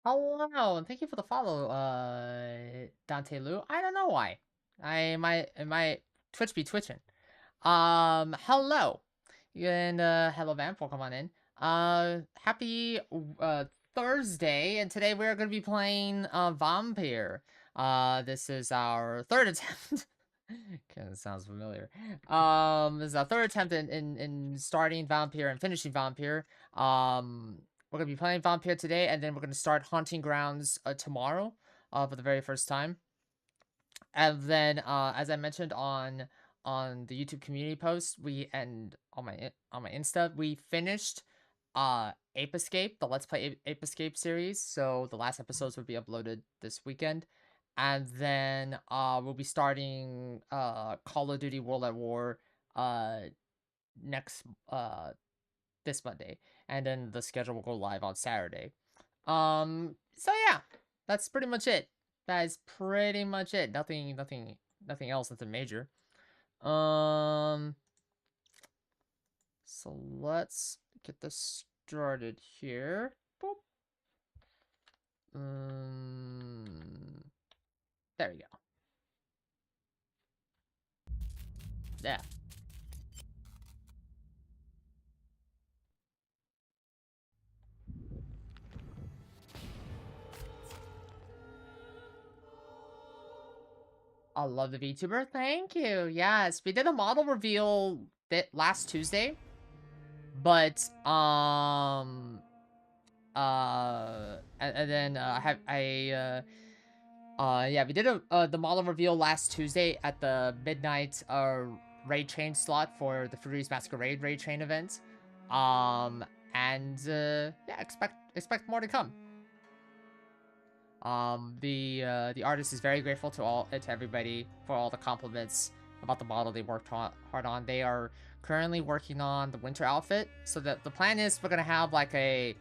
Hello, and thank you for the follow, Dante Lu. I don't know why. My Twitch be twitching. Hello. And hello Vampyr, come on in. Happy Thursday, and today we're gonna be playing Vampyr. This is our third attempt. Kind of sounds familiar. This is our third attempt in starting Vampyr and finishing Vampyr. We're gonna be playing Vampyr today, and then we're gonna start Haunting Grounds tomorrow, for the very first time. And then, as I mentioned on the YouTube community post, and on my Insta, we finished Ape Escape, the Let's Play Ape Escape series. So the last episodes will be uploaded this weekend, and then we'll be starting Call of Duty World at War next this Monday, and then the schedule will go live on Saturday. So yeah, that's pretty much it. That is pretty much it. Nothing else that's a major. So let's get this started here. Boop. There we go. Yeah. I love the VTuber. Thank you. Yes, we did a model reveal last Tuesday, but and then yeah, we did the model reveal last Tuesday at the midnight raid train slot for the Fury's Masquerade raid train event. And yeah, expect more to come. The artist is very grateful to everybody for all the compliments about the model they worked hard on. They are currently working on the winter outfit, so that the plan is we're gonna have like a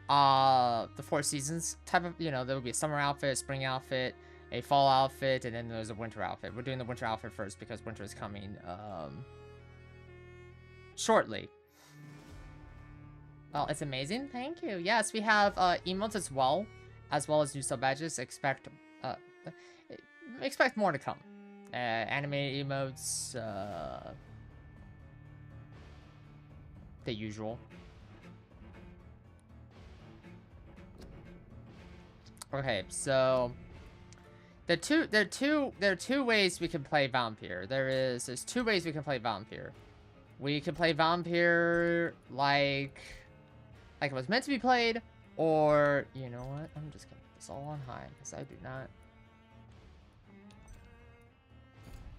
the 4 seasons type of, there will be a summer outfit, a spring outfit, a fall outfit, and then there's a winter outfit. We're doing the winter outfit first because winter is coming shortly. Well, it's amazing. Thank you. Yes, we have emotes as well as new sub badges. Expect more to come. Animated emotes, the usual. Okay, so there are two ways we can play Vampyr. There's 2 ways we can play Vampyr. We can play Vampyr like it was meant to be played, or you know what? I'm just gonna put this all on high because I do not.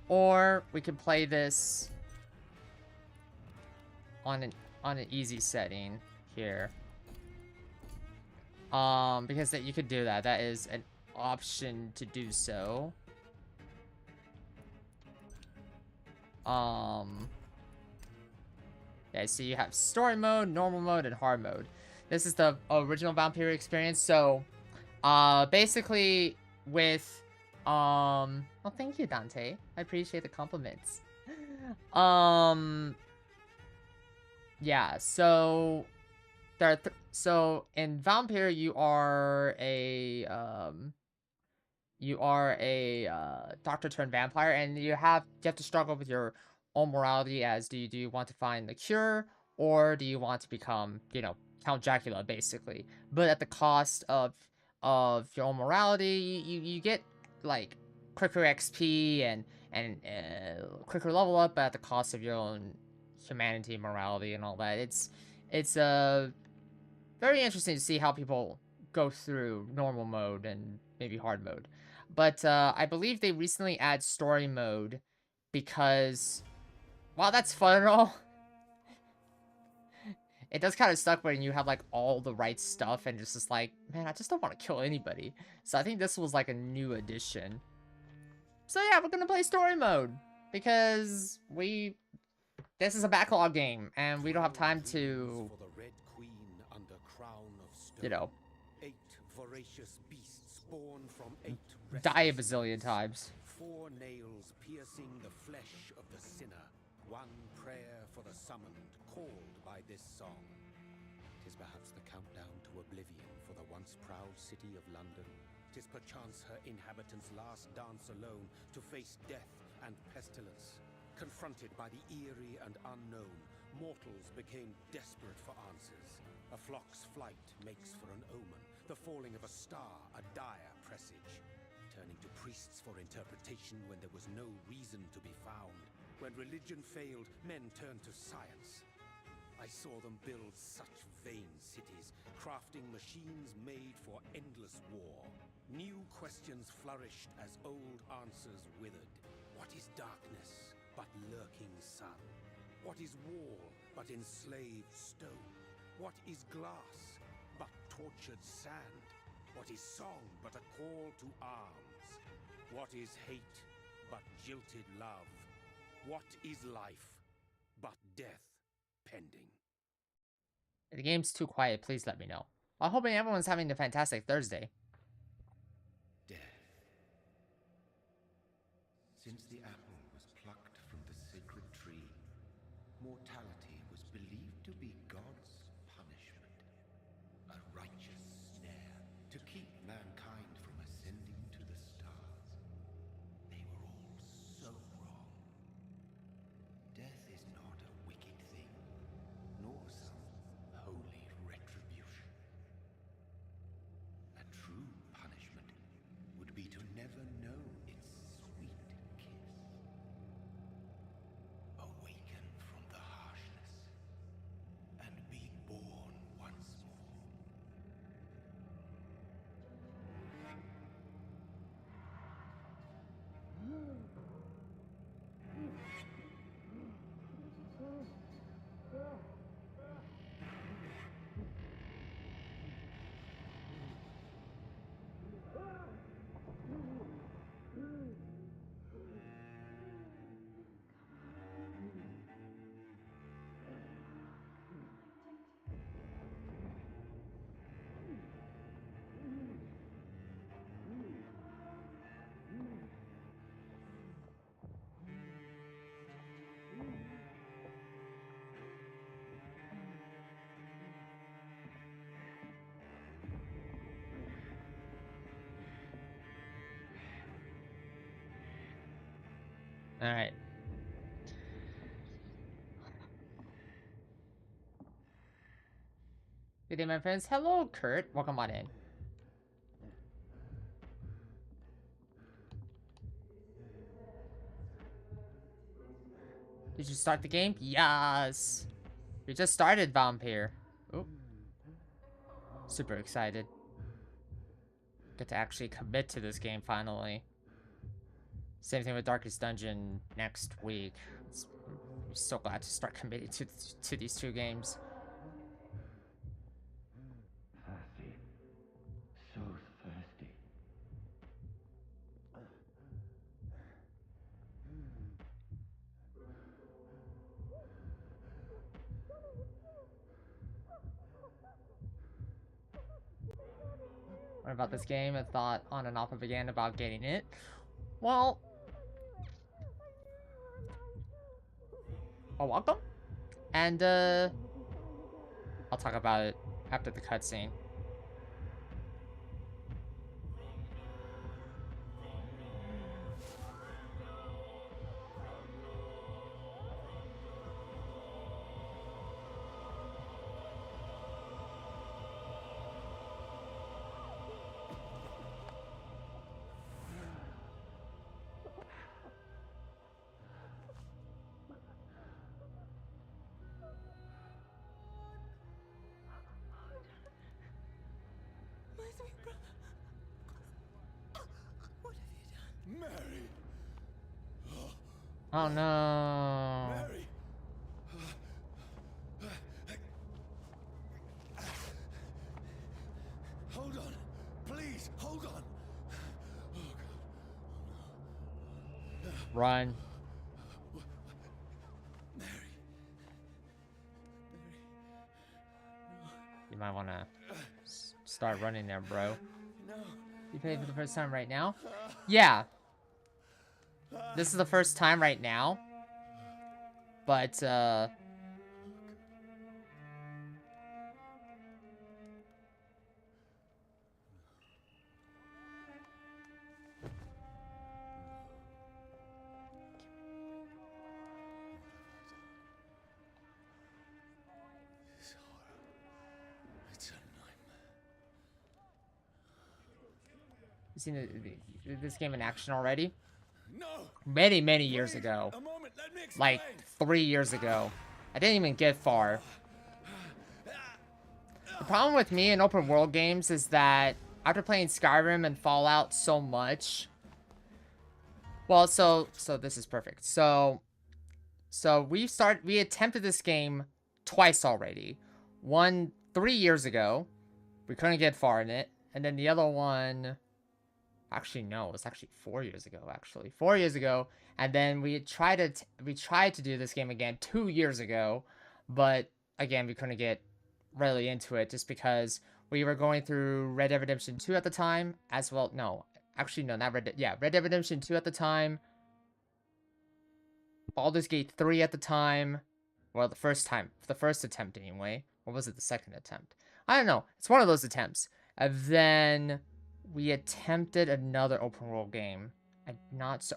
Or we can play this on an easy setting here. Because that you could do that. That is an option to do so. Yeah, so you have story mode, normal mode, and hard mode. This is the original Vampyr experience. So, basically with, well, thank you, Dante. I appreciate the compliments. Yeah, so so in Vampyr you are a doctor turned vampire, and you have to struggle with your own morality. As do you want to find the cure, or do you want to become, Count Dracula, basically, but at the cost of your own morality. You get like quicker XP and quicker level up, but at the cost of your own humanity, morality, and all that. It's very interesting to see how people go through normal mode and maybe hard mode. But I believe they recently add story mode because, while that's fun and all, it does kind of suck when you have like all the right stuff and just like, man, I just don't want to kill anybody. So I think this was like a new addition. So yeah, we're gonna play story mode because this is a backlog game and we don't have time to, you know, 8 voracious beasts born from 8 die a bazillion times. 4 nails piercing the flesh of the sinner. 1 prayer for the summoned, called by this song. 'Tis perhaps the countdown to oblivion for the once proud city of London. 'Tis perchance her inhabitants' last dance alone to face death and pestilence. Confronted by the eerie and unknown, mortals became desperate for answers. A flock's flight makes for an omen, the falling of a star a dire presage. Turning to priests for interpretation when there was no reason to be found. When religion failed, men turned to science. I saw them build such vain cities, crafting machines made for endless war. New questions flourished as old answers withered. What is darkness but lurking sun? What is wall but enslaved stone? What is glass but tortured sand? What is song but a call to arms? What is hate but jilted love? What is life but death pending? If the game's too quiet, please let me know. I'm hoping everyone's having a fantastic Thursday. Death. Since the apple was plucked from the sacred tree, mortality was believed to be God's punishment. A righteous snare to keep mankind from ascending to the stars. They were all so wrong. Death is not a wicked thing, nor some holy retribution. A true punishment would be to never know its sweet kiss. Awaken from the harshness and be born once more. Alright. Good day, my friends. Hello, Kurt. Welcome on in. Did you start the game? Yes. We just started Vampyr. Oh. Super excited. Get to actually commit to this game finally. Same thing with Darkest Dungeon next week. I'm so glad to start committing to these two games. Thirsty. So thirsty. What about this game? I thought on and off again about getting it. Well, welcome. And I'll talk about it after the cutscene. My sweet brother. What have you done? Mary! Oh no. Mary! Hold on! Please, hold on! Oh, God. Run. Mary. You might want to start running there, bro. No. You played for the first time right now? Yeah. This is the first time right now. But, seen this game in action already. No. Many years Please, ago. a moment, let me Like, explain. 3 years ago. I didn't even get far. The problem with me in open world games is that after playing Skyrim and Fallout so much... Well, so this is perfect. So we attempted this game twice already. One 3 years ago. We couldn't get far in it. And then the other one... Actually, no. It was actually 4 years ago, actually. 4 years ago. And then we tried to do this game again 2 years ago. But, again, we couldn't get really into it just because we were going through Red Dead Redemption 2 at the time. As well... No. Actually, no, not Red Dead... Yeah, Red Dead Redemption 2 at the time. Baldur's Gate 3 at the time. Well, the first attempt anyway. Or was it the second attempt? I don't know. It's one of those attempts. And then we attempted another open world game.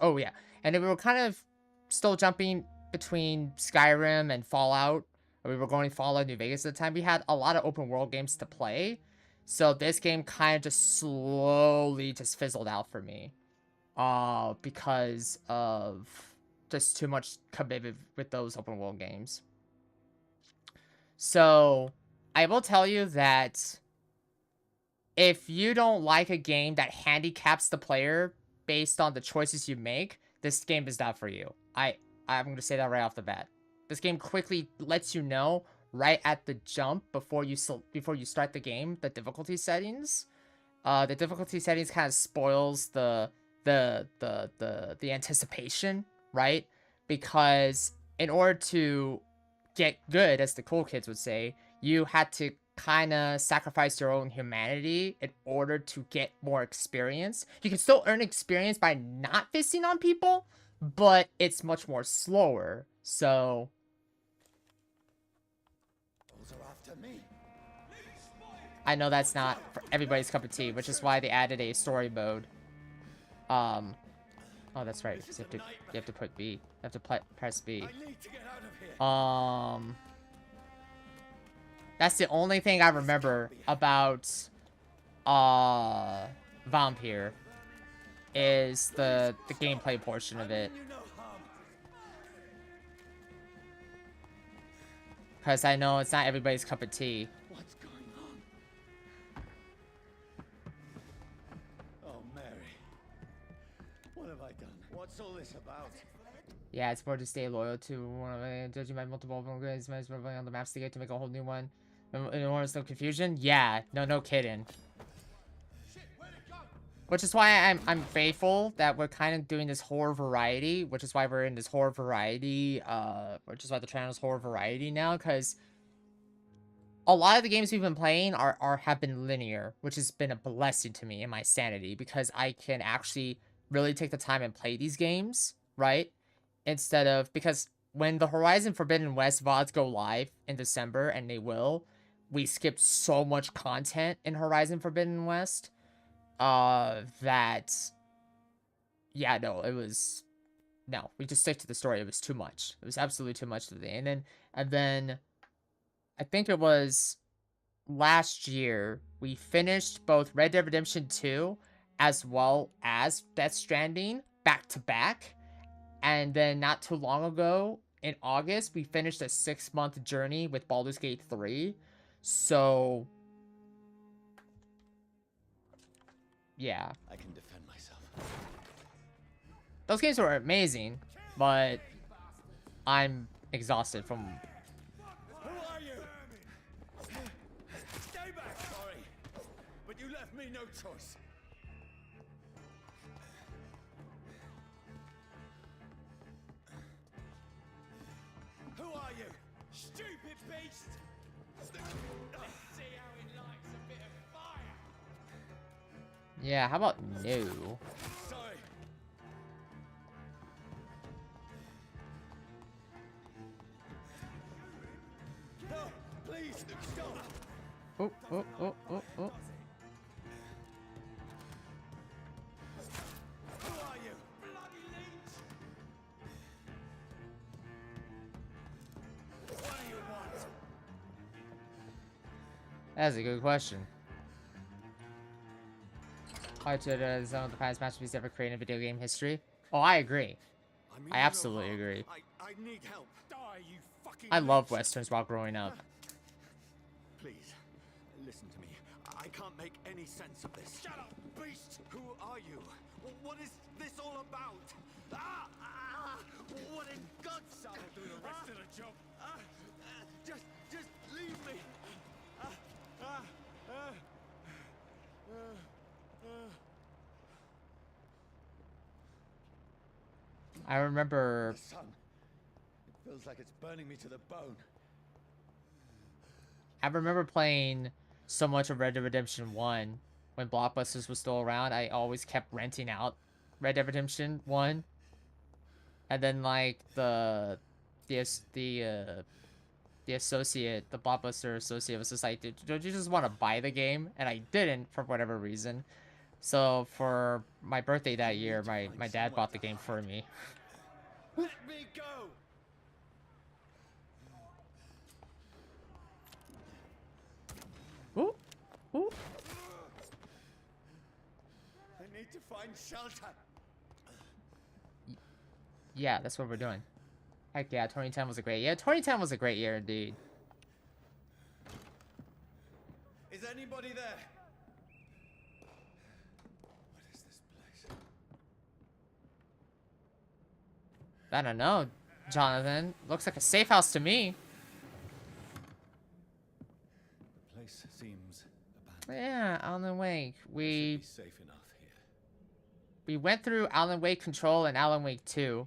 Oh, yeah. And then we were kind of still jumping between Skyrim and Fallout. We were going Fallout New Vegas at the time. We had a lot of open world games to play. So this game kind of just slowly just fizzled out for me. Because of just too much commitment with those open world games. So I will tell you that if you don't like a game that handicaps the player based on the choices you make, this game is not for you. I'm going to say that right off the bat. This game quickly lets you know right at the jump before you start the game the difficulty settings. The difficulty settings kind of spoils the anticipation, right? Because in order to get good, as the cool kids would say, you had to kind of sacrifice your own humanity in order to get more experience. You can still earn experience by not fisting on people, but it's much more slower. So Those are after me. I know that's not for everybody's cup of tea, which is why they added a story mode. Oh, that's right. You have to put B. You have to press B. I need to get out of here. That's the only thing I remember about Vampyr is the gameplay portion of it. Because I know it's not everybody's cup of tea. What's going on? Oh, Mary. What have I done? What's all this about? Yeah, it's important to stay loyal to one of the judging by multiple upgrades on the maps to get to make a whole new one. In order there's no confusion? Yeah, no kidding. Which is why I'm faithful that we're kind of doing this horror variety, which is why we're in this horror variety, which is why the channel is horror variety now, because a lot of the games we've been playing have been linear, which has been a blessing to me and my sanity, because I can actually really take the time and play these games, right? Instead of, because when the Horizon Forbidden West VODs go live in December, and they will, we skipped so much content in Horizon Forbidden West, that, yeah, no, we just stick to the story. It was too much. It was absolutely too much today. And then, I think it was last year, we finished both Red Dead Redemption 2, as well as Death Stranding, back to back. And then not too long ago, in August, we finished a 6-month journey with Baldur's Gate 3. So, yeah. I can defend myself. Those games were amazing, but I'm exhausted from... Who are you? Stay back, sorry. But you left me no choice. Who are you? Stupid beast! Let's see how he likes a bit of fire. Yeah, how about no? Sorry. No, please, stop. Oh. Who are you? Bloody leech! What do you want? That's a good question. Some of the finest masterpieces ever created in video game history. Oh, I agree. I absolutely agree. I need help. Die, you fucking I love leech. westerns while growing up. Please, listen to me. I can't make any sense of this. Shut up, beast! Who are you? What is this all about? What in God's name? I'll do the rest of the job. Just leave me. I remember. The sun. It feels like it's burning me to the bone. I remember playing so much of Red Dead Redemption 1 when Blockbusters was still around. I always kept renting out Red Dead Redemption 1. And then like the associate, the Blockbuster associate was just like, don't you just want to buy the game? And I didn't for whatever reason. So for my birthday that year, my dad bought the game for me. Let me go. Ooh. Ooh. I need to find shelter. Yeah, that's what we're doing. Heck yeah, 2010 was a great year. 2010 was a great year indeed. Is anybody there? What is this place? I don't know, Jonathan. Looks like a safe house to me. The place seems abandoned. Yeah, Alan Wake. Should be safe enough here. We went through Alan Wake Control and Alan Wake 2.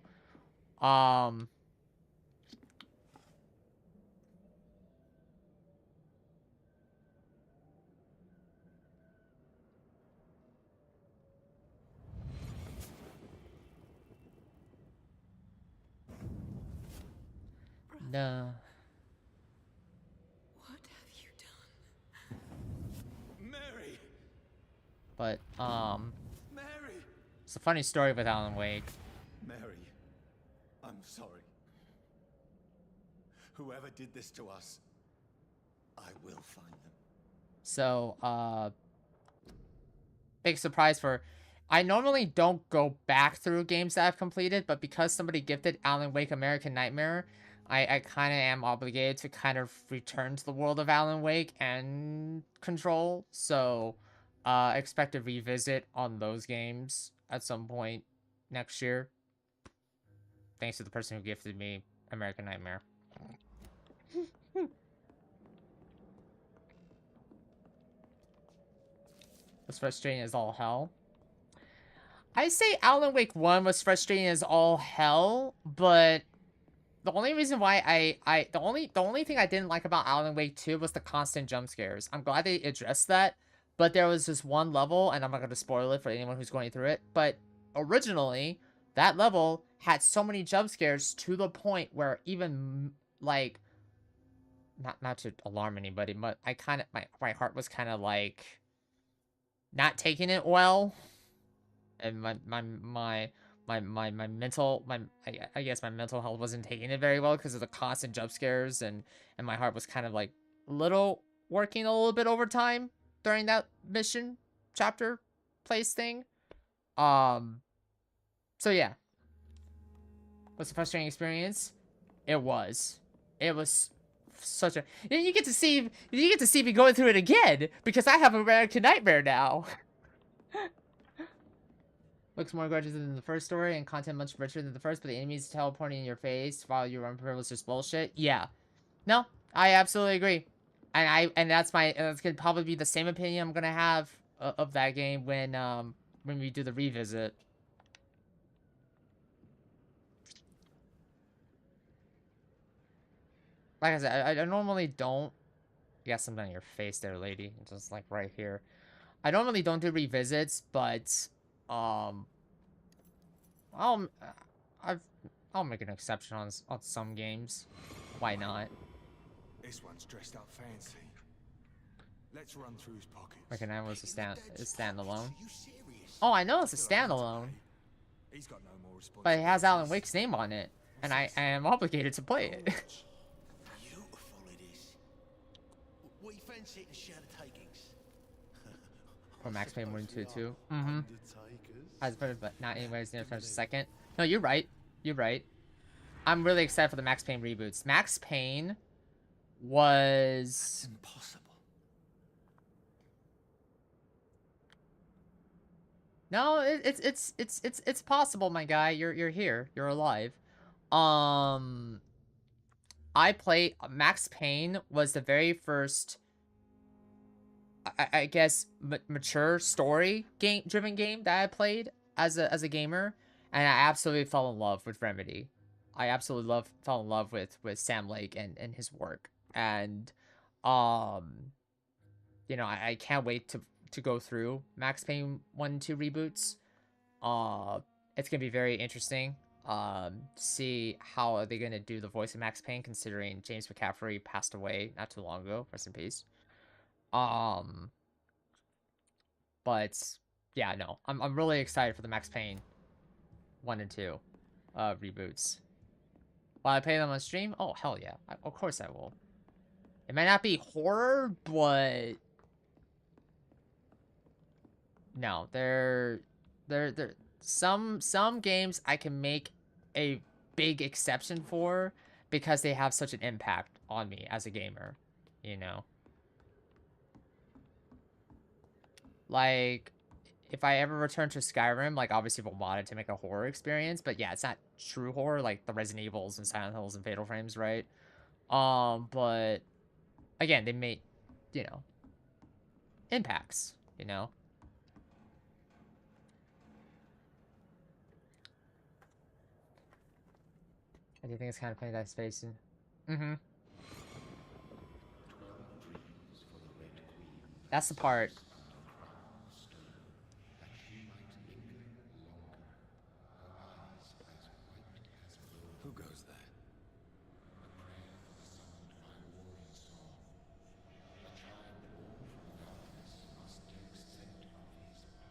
No. What have you done? Mary! But, Mary! it's a funny story with Alan Wake. Mary, I'm sorry. Whoever did this to us, I will find them. So, big surprise for... I normally don't go back through games that I've completed, but because somebody gifted Alan Wake American Nightmare, I kind of am obligated to kind of return to the world of Alan Wake and Control. So, expect a revisit on those games at some point next year. Thanks to the person who gifted me American Nightmare. Was frustrating as all hell. I say Alan Wake 1 was frustrating as all hell, but the only reason why the only thing I didn't like about Alan Wake 2 was the constant jump scares. I'm glad they addressed that, but there was this one level, and I'm not going to spoil it for anyone who's going through it, but originally, that level had so many jump scares to the point where even, like, not to alarm anybody, but I kind of, my heart was kind of, like, not taking it well, and my mental, I guess my mental health wasn't taking it very well because of the constant jump scares, and my heart was kind of, like, working a little bit overtime during that mission chapter place thing. So yeah. Was a frustrating experience? It was. It was such a... You get to see me going through it again, because I have American Nightmare now. Looks more gorgeous than the first story, and content much richer than the first, but the enemies teleporting in your face while you're unprivileged is bullshit. Yeah. No, I absolutely agree. And that's gonna probably be the same opinion I'm gonna have of that game when we do the revisit. Like I said, I normally don't... You got something on your face there, lady. Just like right here. I normally don't do revisits, but I'll make an exception on some games. Why not? This one's dressed up fancy. Let's run through his pockets. Reckon that was a standalone. Are you serious? Oh, I know it's a standalone, He's got no more responsibility. but it has Alan Wake's name on it, and I am obligated to play it. Beautiful it is. What you fancy to share the takings? For Max Payne 1 and 2 too. Has better, but not anyways near first second. No, you're right. You're right. I'm really excited for the Max Payne reboots. Max Payne was Impossible. no, it's possible, my guy. You're here. You're alive. I played Max Payne was the very first, I guess, mature story driven game that I played as a gamer, and I absolutely fell in love with Remedy. I absolutely fell in love with Sam Lake and his work, and you know, I can't wait to go through Max Payne 1 and 2 reboots. It's gonna be very interesting. See how are they gonna do the voice of Max Payne, considering James McCaffrey passed away not too long ago. Rest in peace. But yeah, no, I'm really excited for the Max Payne 1 and 2 reboots. Will I play them on stream? Oh hell yeah, of course I will. It might not be horror, but no, they're some games I can make a big exception for because they have such an impact on me as a gamer, you know. Like, if I ever return to Skyrim, like, obviously we'll mod it to make a horror experience, but yeah, it's not true horror like the Resident Evils and Silent Hills and Fatal Frames, right? But again, they made, you know, impacts, you know. I do think it's kind of playing that space. That's the part. Who goes there?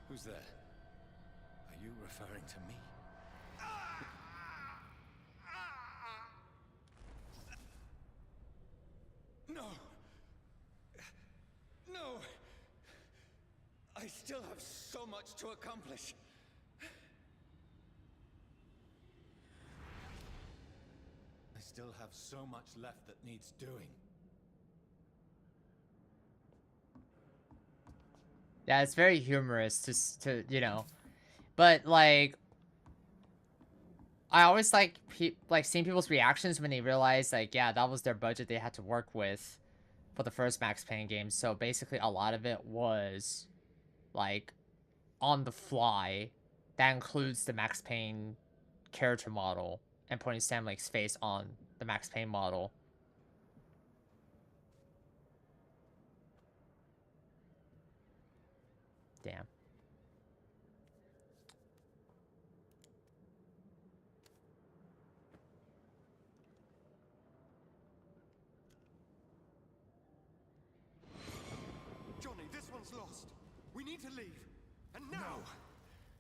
Who's there? Are you referring to me? No! No! I still have so much to accomplish. I still have so much left that needs doing. Yeah, it's very humorous to you know, but like, I always like seeing people's reactions when they realize like, yeah, that was their budget they had to work with for the first Max Payne game. So basically, a lot of it was like on the fly. That includes the Max Payne character model and putting Sam Lake's face on the Max Payne model. Damn. Johnny, this one's lost. We need to leave. And now! No.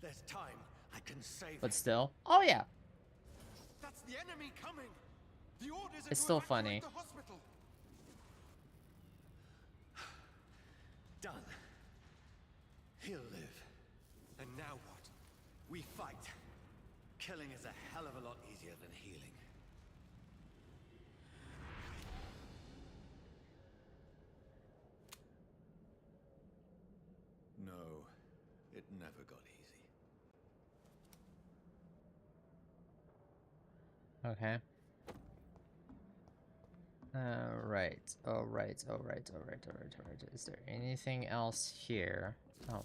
There's time. I can save But him. still, oh yeah, That's the enemy coming. The orders are it's to still evacuate funny. the hospital. Done. He'll live. And now what? We fight. Killing is a hell of a lot easier than healing. No, it never got easy. Okay. Alright. Is there anything else here? Oh.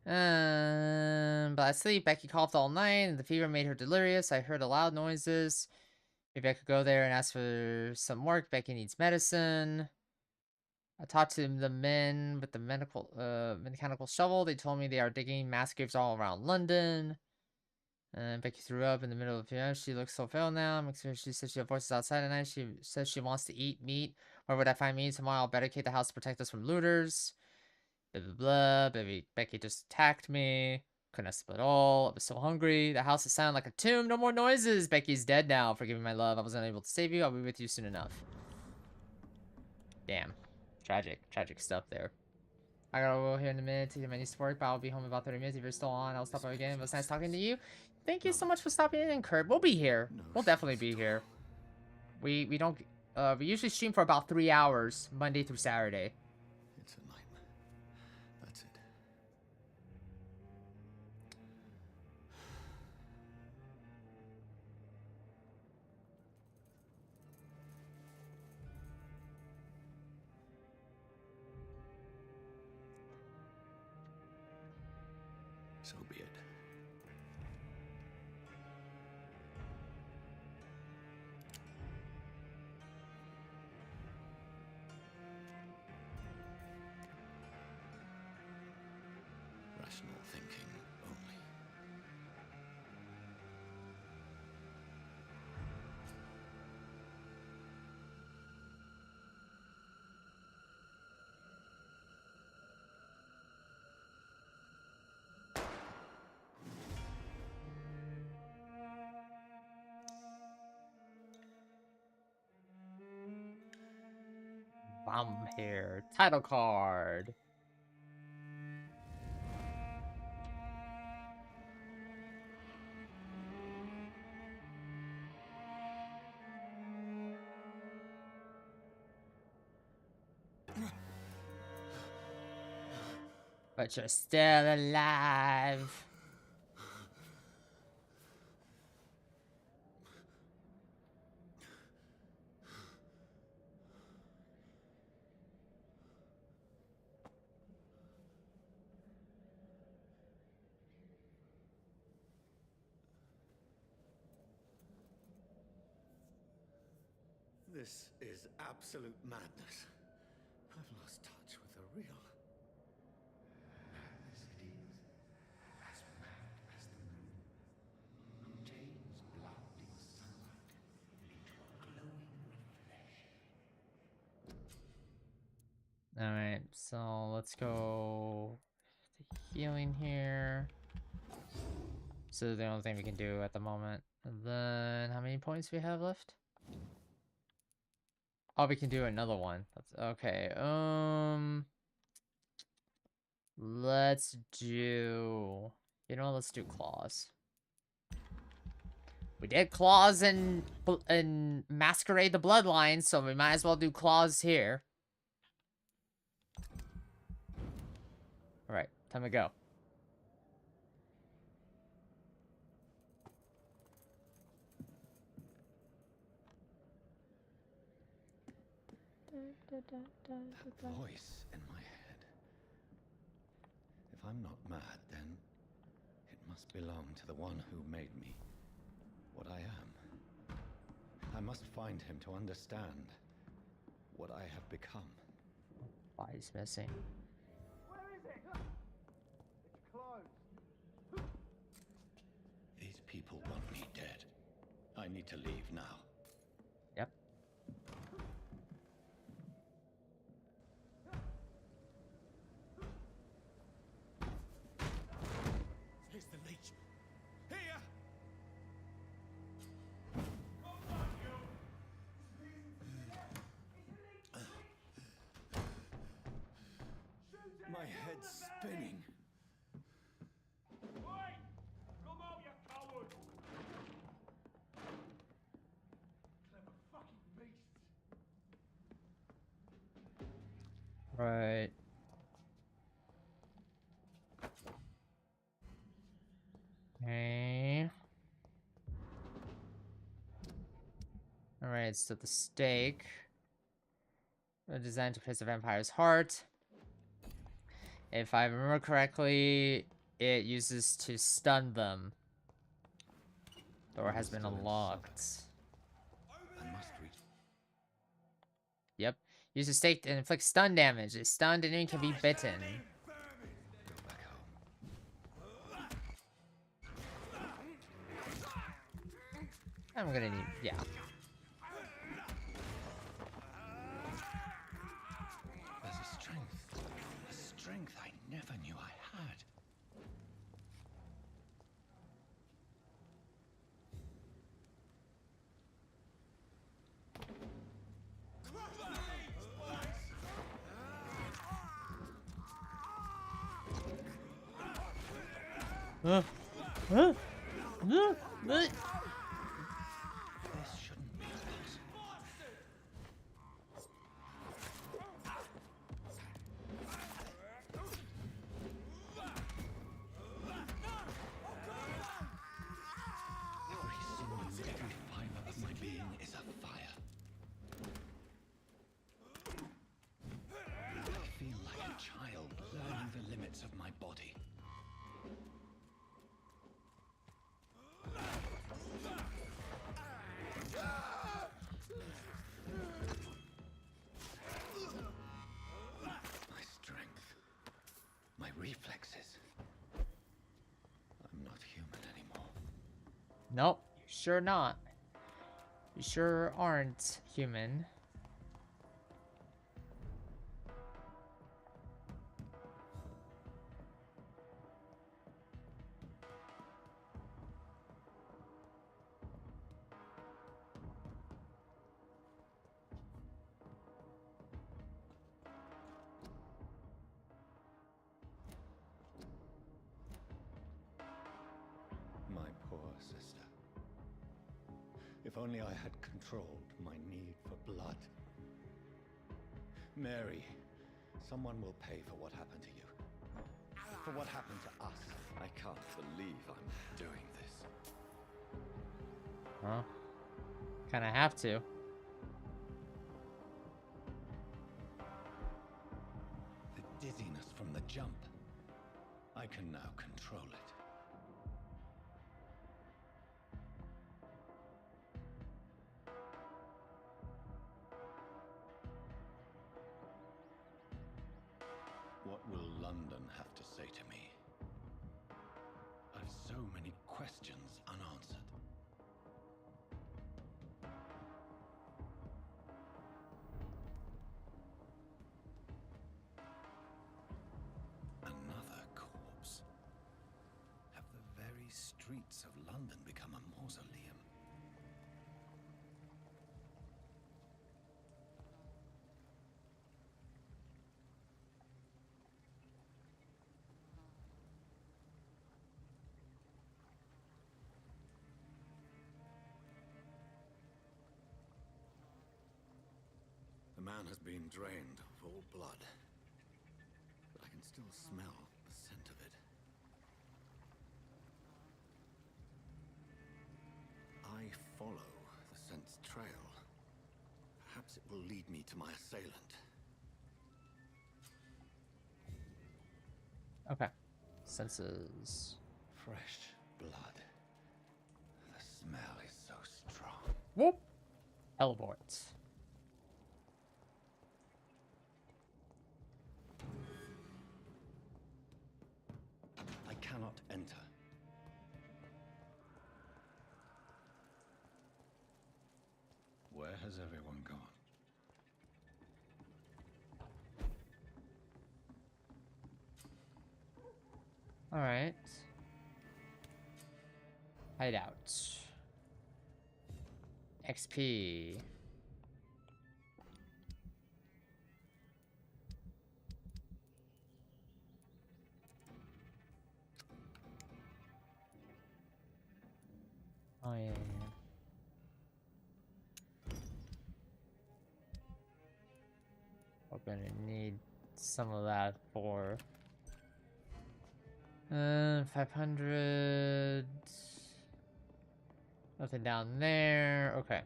But I sleep. Becky coughed all night, and the fever made her delirious. I heard loud noises. Maybe I could go there and ask for some work. Becky needs medicine. I talked to the men with the mechanical shovel. They told me they are digging mass graves all around London. And Becky threw up in the middle of the piano. She looks so frail now. She said she had voices outside at night. She says she wants to eat meat. Where would I find meat? Tomorrow I'll barricade the house to protect us from looters. Blah, blah, blah. Baby, Becky just attacked me. Couldn't sleep at all. I was so hungry. The house is sounding like a tomb. No more noises. Becky's dead now. Forgive me, my love. I was unable to save you. I'll be with you soon enough. Damn. Tragic stuff there. I gotta go here in a minute to get my niece to work, but I'll be home in about 30 minutes. If you're still on, I'll stop by again. It was nice talking to you. Thank you so much for stopping in, Kurt. We'll be here. No We'll definitely thanks be at here. all. We don't we usually stream for about 3 hours, Monday through Saturday. It's a nightmare. That's it. So be it. Rational thinking only. Vampyr title card. But you're still alive. This is absolute madness. I've lost touch with the real. Madness it is, as mad as the moon, who changes blinding sunlight into a glowing reflection. Alright, so let's go to healing here. This is the only thing we can do at the moment. And then how many points we have left? Oh, we can do another one. Okay. Let's do. You know, let's do claws. We did claws and Masquerade the Bloodline, so we might as well do claws here. All right, time to go. That voice in my head. If I'm not mad, then it must belong to the one who made me what I am. I must find him to understand what I have become. Why is missing? Where is it? It's closed. These people want me dead. I need to leave now. Yep. Here's the leech. Here! My head's spinning. Come out, you coward! Clever fucking beasts. Right. Okay. Alright, so the stake. Designed to place the vampire's heart. If I remember correctly, it uses to stun them. Door has been unlocked. I must reach. Yep. Use a stake to inflict stun damage. A stunned enemy can be bitten. Go back home. I'm gonna need, yeah. There's a strength I never knew I had. Uh, uh, uh. This shouldn't be possible. Every sinew, every fiber of my being is afire. I feel like a child learning the limits of my body. My strength, my reflexes. I'm not human anymore. Nope, sure not. You sure aren't human. My poor sister. If only I had controlled my need for blood. Mary, someone will pay for what happened to you. For what happened to us. I can't believe I'm doing this. Well, kinda have to. The dizziness from the jump. I can now control it. What will London have to say to me? I've so many questions unanswered. Another corpse. Have the very streets of London become a mausoleum? The man has been drained of all blood, but I can still smell the scent of it. I follow the scent's trail. Perhaps it will lead me to my assailant. Okay. Senses. Fresh blood. The smell is so strong. Whoop. Teleport. I cannot enter. Where has everyone gone? All right. Hideout. XP. Oh yeah. We're gonna need some of that for 500. Nothing down there. Okay.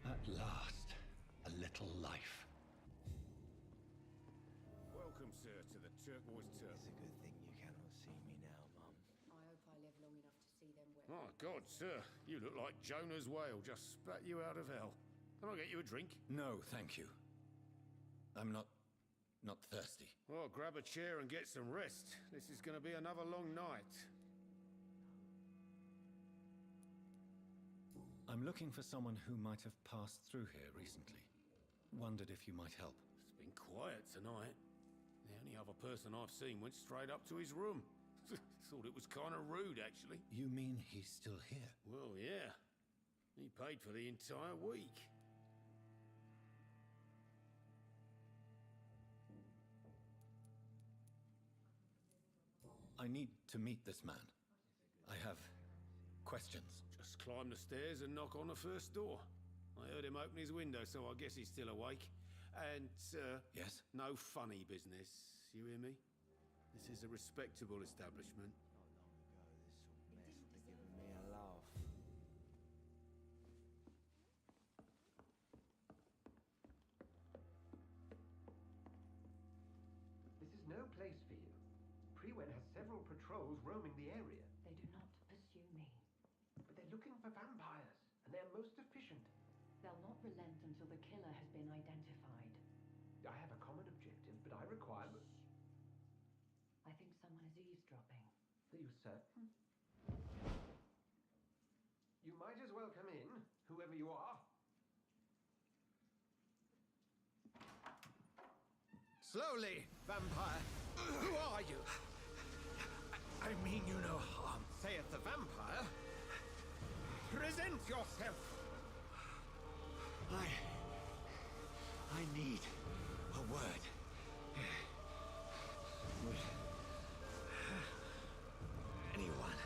At last, a little life. Welcome, sir, to the Turquoise Turtle. It's a good thing you cannot see me now, Mum. I hope I live long enough to see them wet. Oh, God, sir. You look like Jonah's whale just spat you out of hell. Can I get you a drink? No, thank you. I'm not thirsty. Well, grab a chair and get some rest. This is going to be another long night. I'm looking for someone who might have passed through here recently. Wondered if you might help. It's been quiet tonight. The only other person I've seen went straight up to his room. Thought it was kind of rude, actually. You mean he's still here? Well, yeah. He paid for the entire week. I need to meet this man. I have questions. Just climb the stairs and knock on the first door. I heard him open his window, so I guess he's still awake. And, sir... Yes? No funny business. You hear me? This is a respectable establishment. Not long ago, this sort of mess would have given me a laugh. This is no place for you. Prewen has several patrols roaming the area. They do not pursue me. But they're looking for vampires, and they're most efficient. They'll not relent until the killer has been identified. I have a common objective, but I require... I think someone is eavesdropping. Are you certain? You might as well come in, whoever you are. Slowly, vampire. Who are you? I mean you no harm. Saith the vampire. Present yourself. I need a word. Would anyone?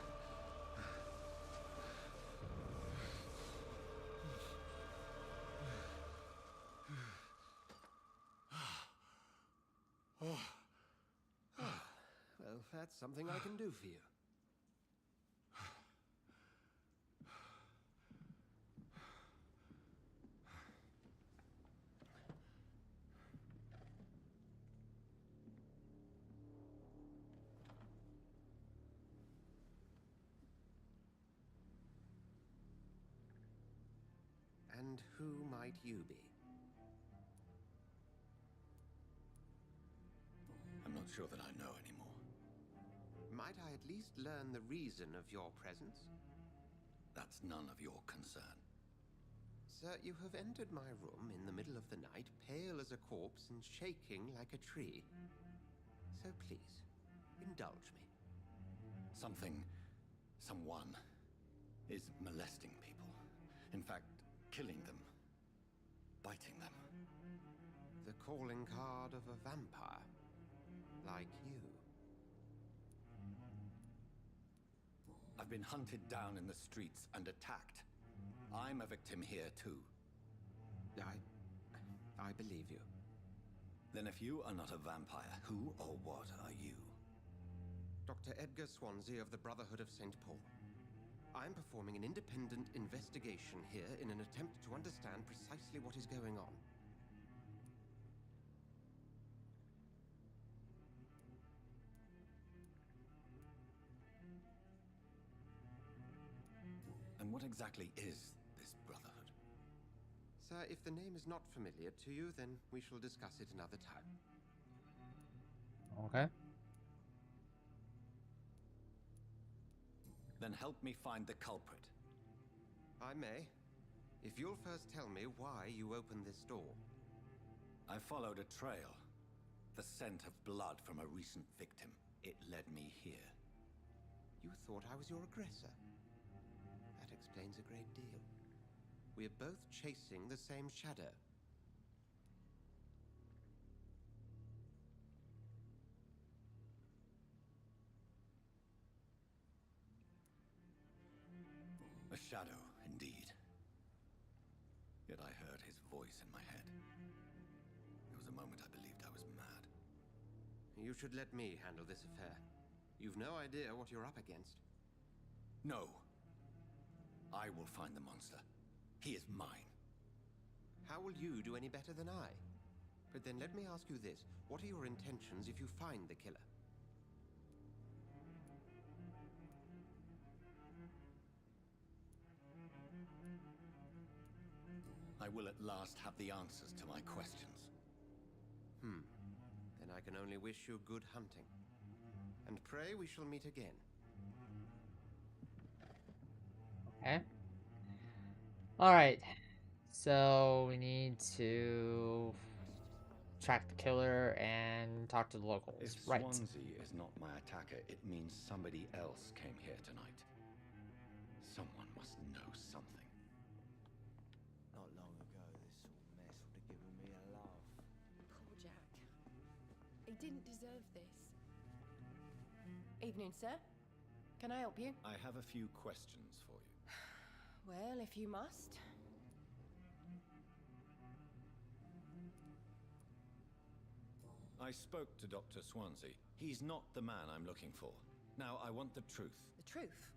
Well, that's something I can do for you. And who might you be? I'm not sure that I know anymore. Might I at least learn the reason of your presence? That's none of your concern. Sir, you have entered my room in the middle of the night, pale as a corpse and shaking like a tree. So please, indulge me. Someone is molesting people. In fact, killing them. Biting them. The calling card of a vampire. Like you. I've been hunted down in the streets and attacked. I'm a victim here too. I believe you. Then if you are not a vampire, who or what are you? Dr. Edgar Swansea of the Brotherhood of St. Paul. I'm performing an independent investigation here in an attempt to understand precisely what is going on. And what exactly is this Brotherhood? Sir, if the name is not familiar to you, then we shall discuss it another time. Okay. Then help me find the culprit. I may. If you'll first tell me why you opened this door. I followed a trail. The scent of blood from a recent victim. It led me here. You thought I was your aggressor. That explains a great deal. We're both chasing the same shadow. A shadow, indeed. Yet I heard his voice in my head. There was a moment I believed I was mad. You should let me handle this affair. You've no idea what you're up against. No. I will find the monster. He is mine. How will you do any better than I? But then let me ask you this. What are your intentions if you find the killer? I will at last have the answers to my questions. Then I can only wish you good hunting. And pray we shall meet again. Okay. Alright. So we need to track the killer and talk to the locals. If Right. Swansea is not my attacker, it means somebody else came here tonight. Someone must know something. He didn't deserve this. Evening, sir. Can I help you? I have a few questions for you. Well, if you must. I spoke to Dr. Swansea. He's not the man I'm looking for. Now, I want the truth. The truth?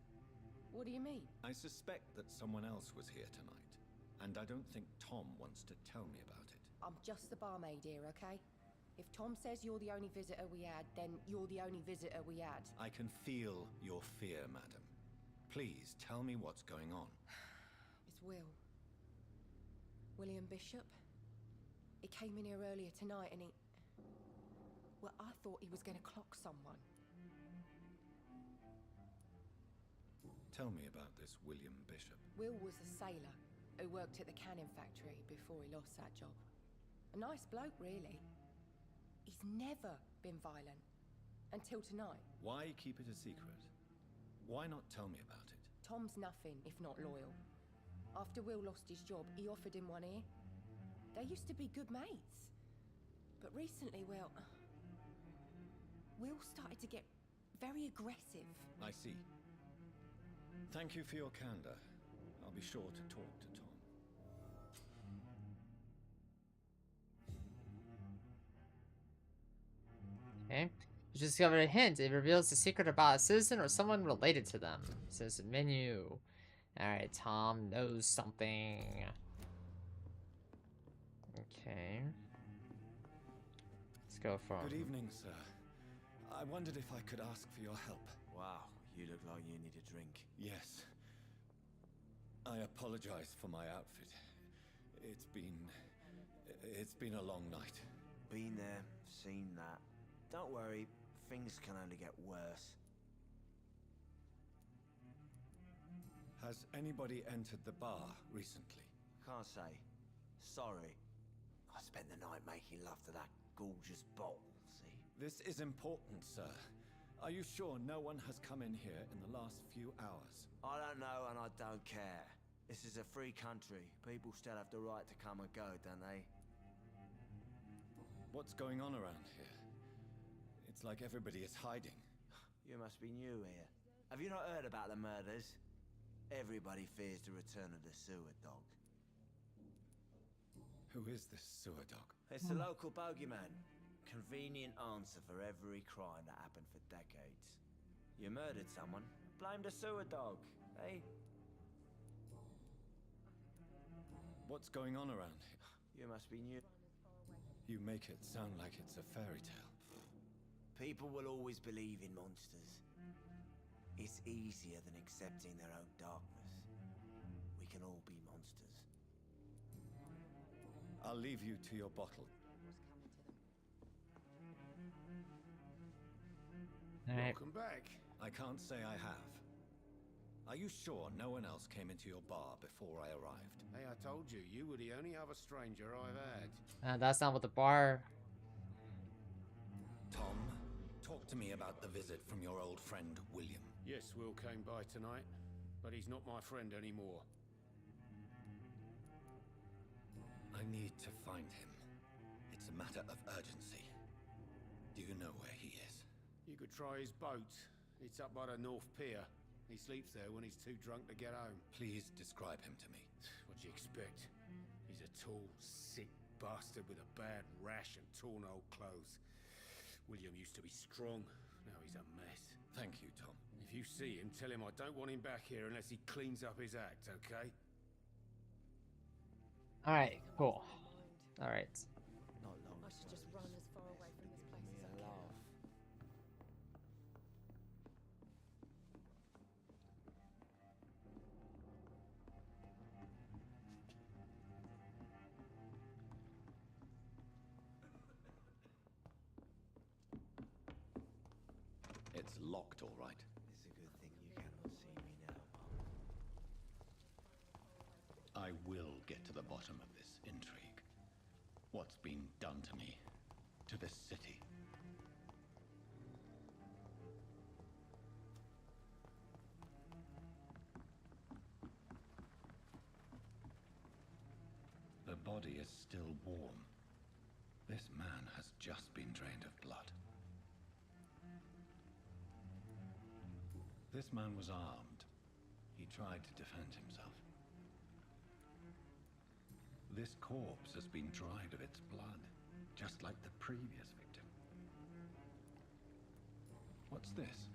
What do you mean? I suspect that someone else was here tonight, and I don't think Tom wants to tell me about it. I'm just the barmaid here, okay? If Tom says you're the only visitor we had, then you're the only visitor we had. I can feel your fear, madam. Please, tell me what's going on. It's Will. William Bishop. He came in here earlier tonight and he... Well, I thought he was going to clock someone. Tell me about this William Bishop. Will was a sailor who worked at the cannon factory before he lost that job. A nice bloke, really. He's never been violent. Until tonight. Why keep it a secret? Why not tell me about it? Tom's nothing if not loyal. After Will lost his job, he offered him one ear. They used to be good mates. But recently, well... Will started to get very aggressive. I see. Thank you for your candor. I'll be sure to talk to Tom. Okay. You discovered a hint. It reveals the secret about a citizen or someone related to them. It says menu. Alright, Tom knows something. Okay. Let's go from... Good evening, sir. I wondered if I could ask for your help. Wow, you look like you need a drink. Yes. I apologize for my outfit. It's been a long night. Been there, seen that. Don't worry, things can only get worse. Has anybody entered the bar recently? Can't say. Sorry. I spent the night making love to that gorgeous bottle, see? This is important, sir. Are you sure no one has come in here in the last few hours? I don't know and I don't care. This is a free country. People still have the right to come and go, don't they? What's going on around here? It's like everybody is hiding. You must be new here. Have you not heard about the murders? Everybody fears the return of the sewer dog. Who is this sewer dog? It's the local bogeyman. Convenient answer for every crime that happened for decades. You murdered someone, blame the sewer dog, eh? What's going on around here? You must be new. You make it sound like it's a fairy tale. People will always believe in monsters. It's easier than accepting their own darkness. We can all be monsters. I'll leave you to your bottle. Alright. Welcome back. I can't say I have. Are you sure no one else came into your bar before I arrived? Hey, I told you, you were the only other stranger I've had. That's not what the bar... Tom, talk to me about the visit from your old friend, William. Yes, Will came by tonight, but he's not my friend anymore. I need to find him. It's a matter of urgency. Do you know where he is? You could try his boat. It's up by the North Pier. He sleeps there when he's too drunk to get home. Please describe him to me. What do you expect? He's a tall, sick bastard with a bad rash and torn old clothes. William used to be strong. Now he's a mess. Thank you, Tom. If you see him, tell him I don't want him back here unless he cleans up his act, okay? Alright, cool. Alright. Not long. I should just run as far away from this place as I can. Laugh. It's locked, all right. It's a good thing you cannot see me now, Mum. I will get to the bottom of this intrigue. What's been done to me, to this city. The body is still warm. This man has just been drained of blood. This man was armed. He tried to defend himself. This corpse has been dried of its blood, just like the previous victim. What's this?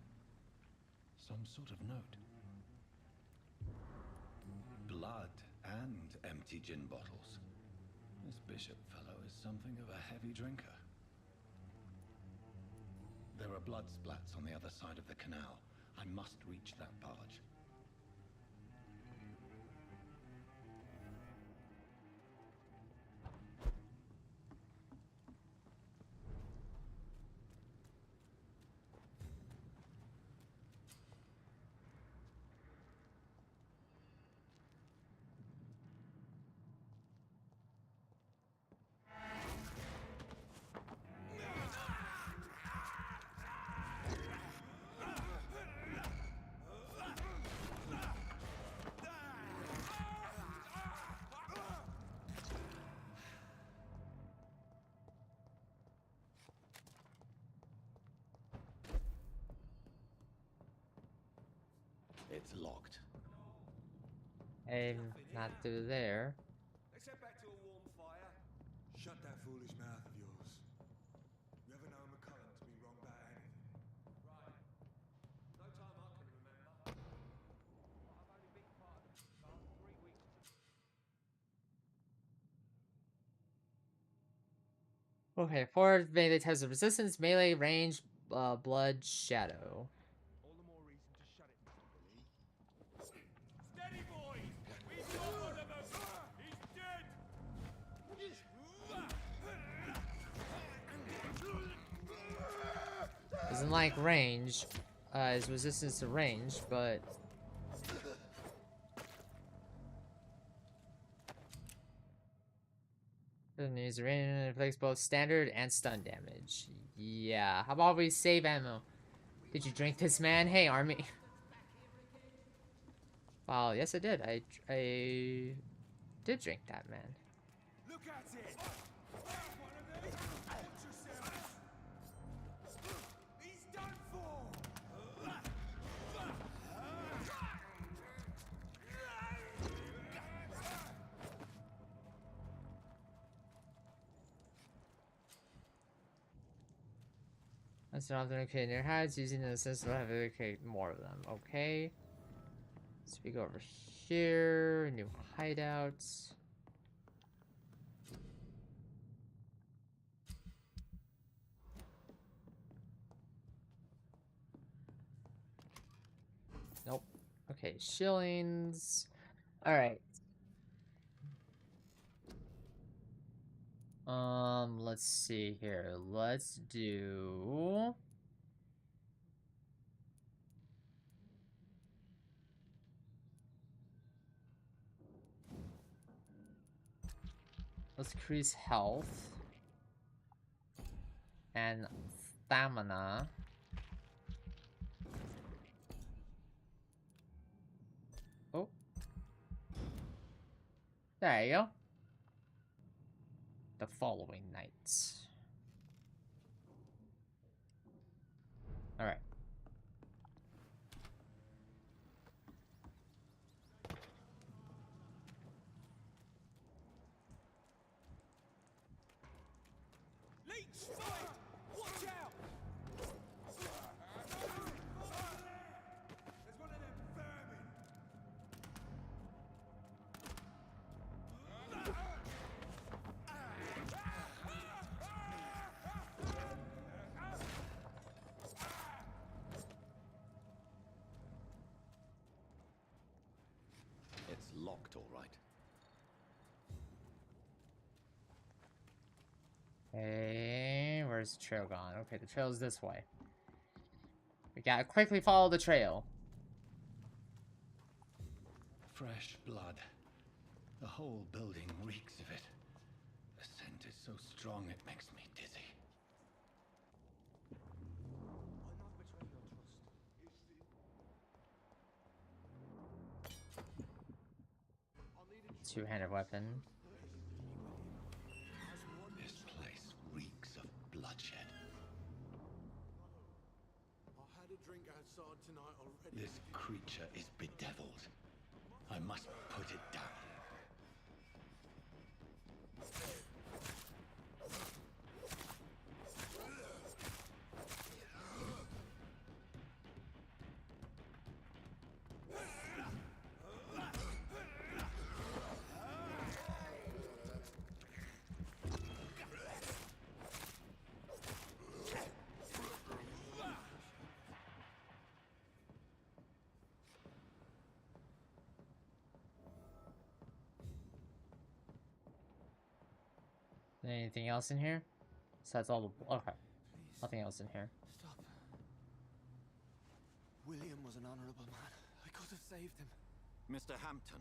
Some sort of note. Blood and empty gin bottles. This bishop fellow is something of a heavy drinker. There are blood splats on the other side of the canal. I must reach that barge. It's locked. Not through there. Let's head back to a warm fire. Shut that foolish mouth of yours. You ever known McCullum to be wrong about anything? Right. No time I can remember. I've only been part of the last 3 weeks. Okay, 4 melee types of resistance: melee, range, blood, shadow. All the more reason to shut it, Mr. Billy. Steady, boys! We've got one of them! He's dead! Doesn't like range. His resistance to range, but doesn't use the range and inflicts both standard and stun damage. Yeah, how about we save ammo? Did you drink this, man? Hey, army. Well, yes, I did. I did drink that, man. Look at it! One of these! Watch yourselves! He's done for! That's not okay near hides using the sense to have to locate more of them. Okay. So we go over here, new hideouts. Nope. Okay, shillings. All right. Let's see here. Let's do. Let's increase health and stamina. Oh, there you go. The following nights. All right. Leech spotted! Watch out! There's one of them vermin! It's locked, all right. Okay, where's the trail gone? Okay, the trail's this way. We gotta quickly follow the trail. Fresh blood. The whole building reeks of it. The scent is so strong it makes me dizzy. I'll not betray your trust. Two-handed weapon. This place drink outside tonight already. This creature is bedeviled. I must put it down. Anything else in here? So that's all the... Okay. Please. Nothing else in here. Stop. William was an honorable man. I could have saved him. Mr. Hampton,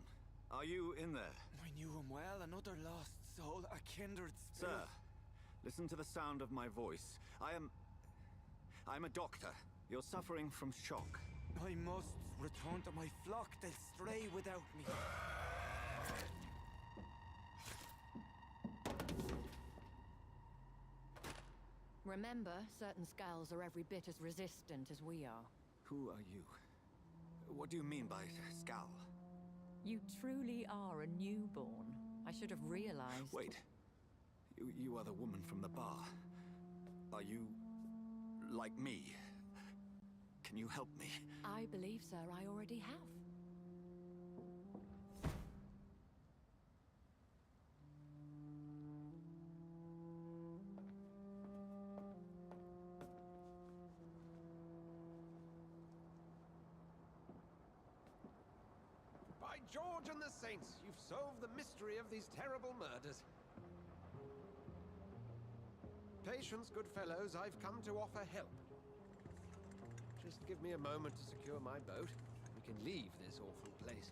are you in there? I knew him well. Another lost soul. A kindred spirit. Sir, listen to the sound of my voice. I'm a doctor. You're suffering from shock. I must return to my flock. They'll stray without me. Remember, certain skulls are every bit as resistant as we are. Who are you? What do you mean by scowl? You truly are a newborn. I should have realized. Wait. You are the woman from the bar. Are you... like me? Can you help me? I believe, sir, I already have. By George and the Saints, you've solved the mystery of these terrible murders. Patience, good fellows, I've come to offer help. Just give me a moment to secure my boat. We can leave this awful place.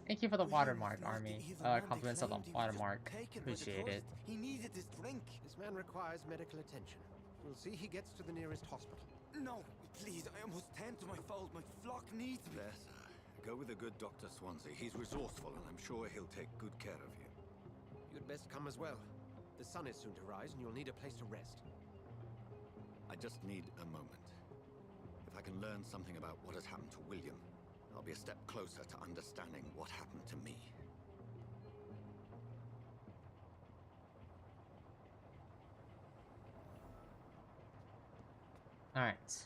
Thank you for the watermark, William was not Army. the evil man they Compliments of the claimed. He was just watermark. taken by the Appreciate it. thirst. He needed this drink. This man requires medical attention. We'll see he gets to the nearest hospital. No, please, I must tend to my fold. My flock needs me. There, sir. Go with the good Dr. Swansea. He's resourceful, and I'm sure he'll take good care of you. You'd best come as well. The sun is soon to rise, and you'll need a place to rest. I just need a moment. If I can learn something about what has happened to William, I'll be a step closer to understanding what happened to me. Alright.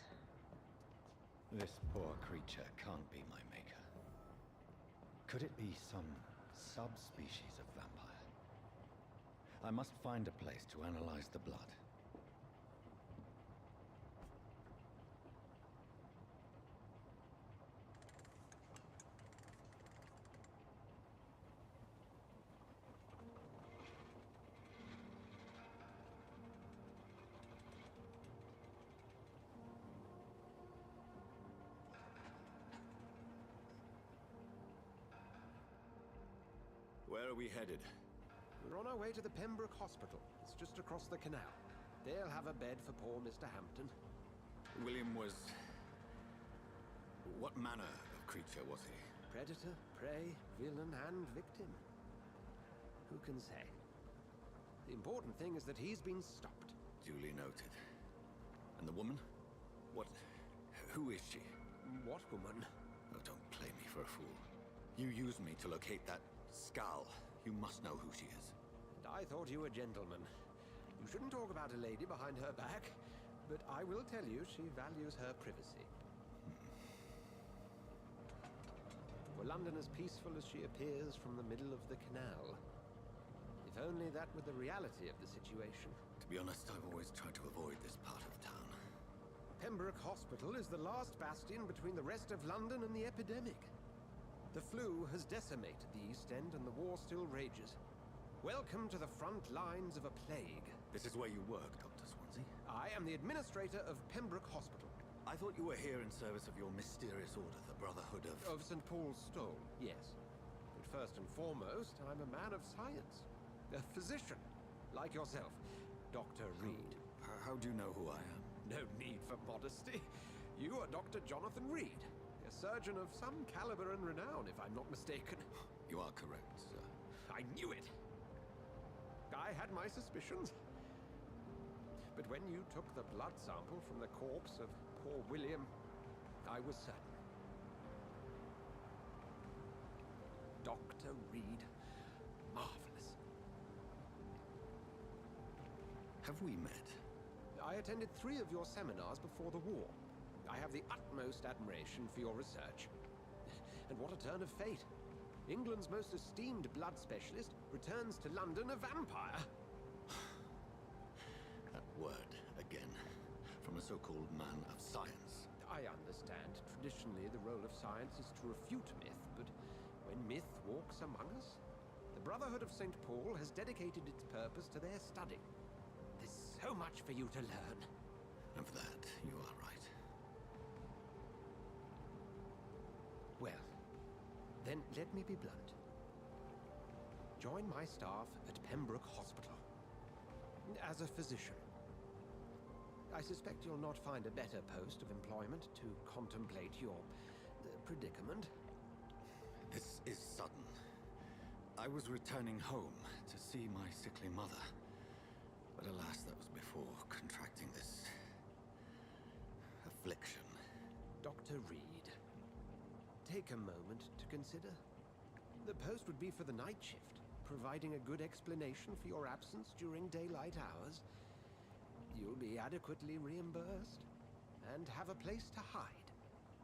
This poor creature can't be my maker. Could it be some subspecies of vampire? I must find a place to analyze the blood. Where are we headed? We're on our way to the Pembroke Hospital. It's just across the canal. They'll have a bed for poor Mr. Hampton. William was... what manner of creature was he? Predator, prey, villain, and victim. Who can say? The important thing is that he's been stopped. Duly noted. And the woman? What... who is she? What woman? Oh, don't play me for a fool. You used me to locate that skull. You must know who she is. And I thought you a gentleman. You shouldn't talk about a lady behind her back, but I will tell you she values her privacy. Were London as peaceful as she appears from the middle of the canal? If only that were the reality of the situation. To be honest, I've always tried to avoid this part of town. Pembroke Hospital is the last bastion between the rest of London and the epidemic. The flu has decimated the East End and the war still rages. Welcome to the front lines of a plague. This is where you work, Dr. Swansea? I am the administrator of Pembroke Hospital. I thought you were here in service of your mysterious order, the Brotherhood of... Of St. Paul's Stole, yes. But first and foremost, I'm a man of science. A physician, like yourself, Dr. Reed. How do you know who I am? No need for modesty. You are Dr. Jonathan Reed, a surgeon of some caliber and renown, if I'm not mistaken. You are correct, sir. I knew it. I had my suspicions. But when you took the blood sample from the corpse of poor William, I was certain. Dr. Reed. Marvelous. Have we met? I attended 3 of your seminars before the war. I have the utmost admiration for your research. And what a turn of fate. England's most esteemed blood specialist returns to London a vampire. That word, again, from a so-called man of science. I understand. Traditionally, the role of science is to refute myth, but when myth walks among us, the Brotherhood of St. Paul has dedicated its purpose to their study. There's so much for you to learn. Of that, you are right. Well, then let me be blunt. Join my staff at Pembroke Hospital. As a physician. I suspect you'll not find a better post of employment to contemplate your predicament. This is sudden. I was returning home to see my sickly mother. But alas, that was before contracting this affliction. Dr. Reed, take a moment to consider. The post would be for the night shift, providing a good explanation for your absence during daylight hours. You'll be adequately reimbursed and have a place to hide.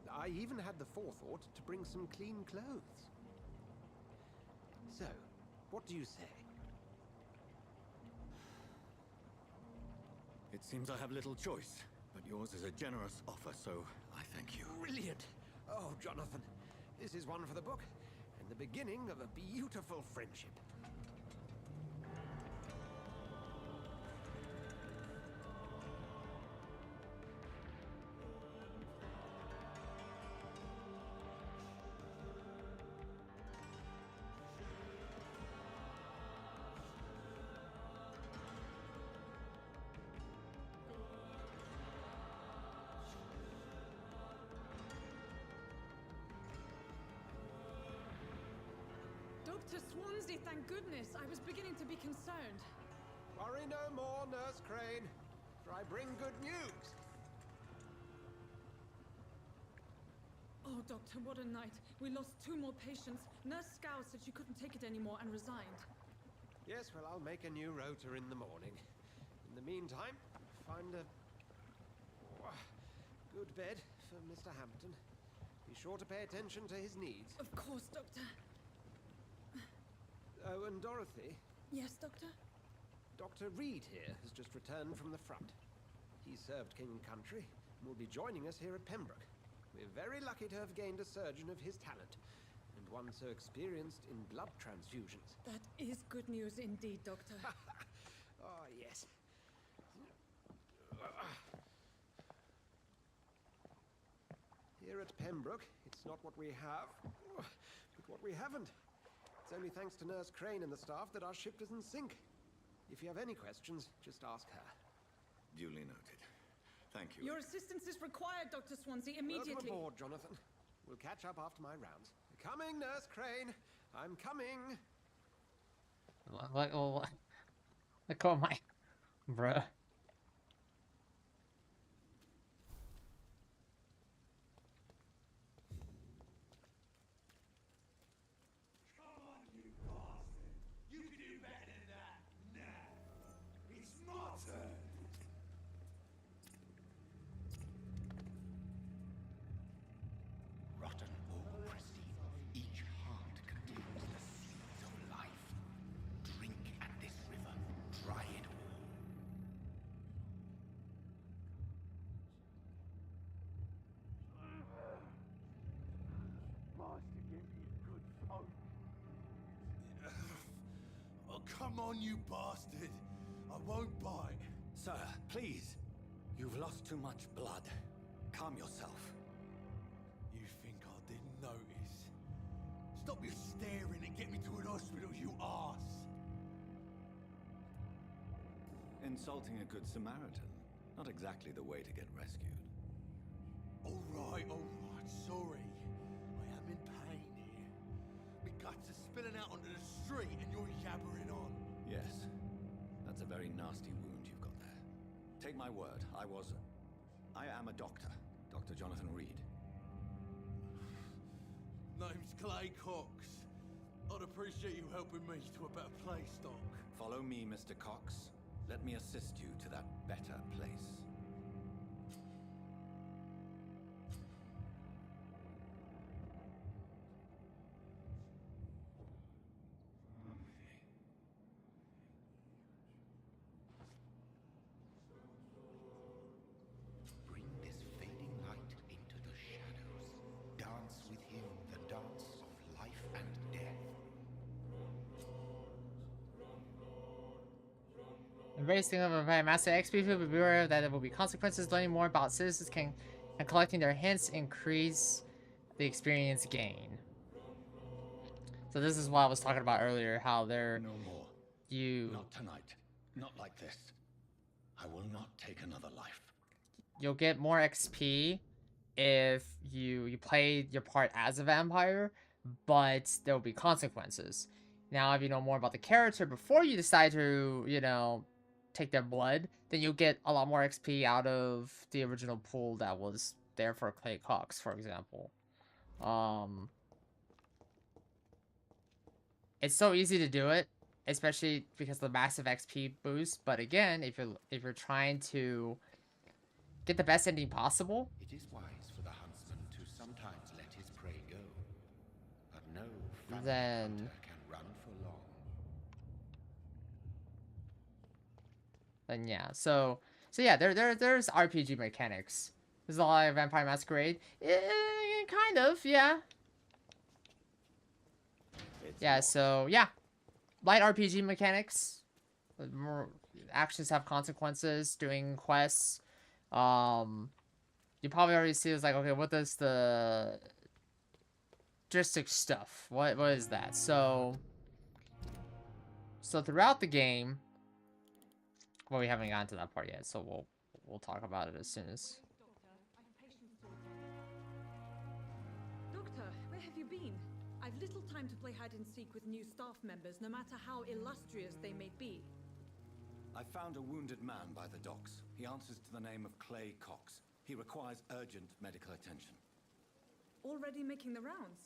I even had the forethought to bring some clean clothes. So, what do you say? It seems I have little choice, but yours is a generous offer, so I thank you. Brilliant! Oh, Jonathan, this is one for the book, and the beginning of a beautiful friendship. Dr. Swansea, thank goodness. I was beginning to be concerned. Worry no more, Nurse Crane, for I bring good news. Oh, Doctor, what a night. We lost 2 more patients. Nurse Scow said she couldn't take it anymore and resigned. Yes, well, I'll make a new rota in the morning. In the meantime, find a good bed for Mr. Hampton. Be sure to pay attention to his needs. Of course, Doctor. Oh, and Dorothy? Yes, Doctor? Dr. Reed here has just returned from the front. He served King and Country and will be joining us here at Pembroke. We're very lucky to have gained a surgeon of his talent, and one so experienced in blood transfusions. That is good news indeed, Doctor. Oh, yes. Here at Pembroke, it's not what we have, but what we haven't. It's only thanks to Nurse Crane and the staff that our ship doesn't sink. If you have any questions, just ask her. Duly noted. Thank you. Your assistance is required, Dr. Swansea, immediately. Welcome aboard, Jonathan. We'll catch up after my rounds. Coming, Nurse Crane. I'm coming. What? Look at my... Bruh. Rotten or pristine, each heart contains the seeds of life. Drink at this river, try it all. Master, give me a good poke. Oh, come on, you bastard. I won't bite. Sir, please. You've lost too much blood. Calm yourself. You think I didn't notice? Stop your staring and get me to an hospital, you arse! Insulting a good Samaritan. Not exactly the way to get rescued. All right, sorry. I am in pain here. My guts are spilling out onto the street and you're yabbering on. Yes. That's a very nasty wound you've got there. Take my word, I am a doctor, Dr. Jonathan Reed. Name's Clay Cox. I'd appreciate you helping me to a better place, Doc. Follow me, Mr. Cox. Let me assist you to that better place. Bring this fading light into the shadows. Dance with him the dance of life and death. Embracing of a master XP food, but beware that there will be consequences. Learning more about citizens and collecting their hints increase the experience gain. So this is what I was talking about earlier, how they're... No more. Not tonight. Not like this. I will not take another life. You'll get more XP if you play your part as a vampire, but there will be consequences. Now, if you know more about the character before you decide to, you know, take their blood, then you'll get a lot more XP out of the original pool that was there for Clay Cox, for example. It's so easy to do it, especially because of the massive XP boost. But again, if you're trying to get the best ending possible, It is wise for the huntsman to sometimes let his prey go, but no family hunter can run for long. Then yeah, so yeah, there's RPG mechanics. There's a lot of Vampire Masquerade. Kind of, yeah. Yeah, so yeah, light RPG mechanics. More actions have consequences. Doing quests. You probably already see it's like, okay, what does the logistic stuff? What is that? So throughout the game, well, we haven't gotten to that part yet, so we'll talk about it as soon as. Doctor, where have you been? I've little time to play hide and seek with new staff members, no matter how illustrious they may be. I found a wounded man by the docks. He answers to the name of Clay Cox. He requires urgent medical attention. Already making the rounds?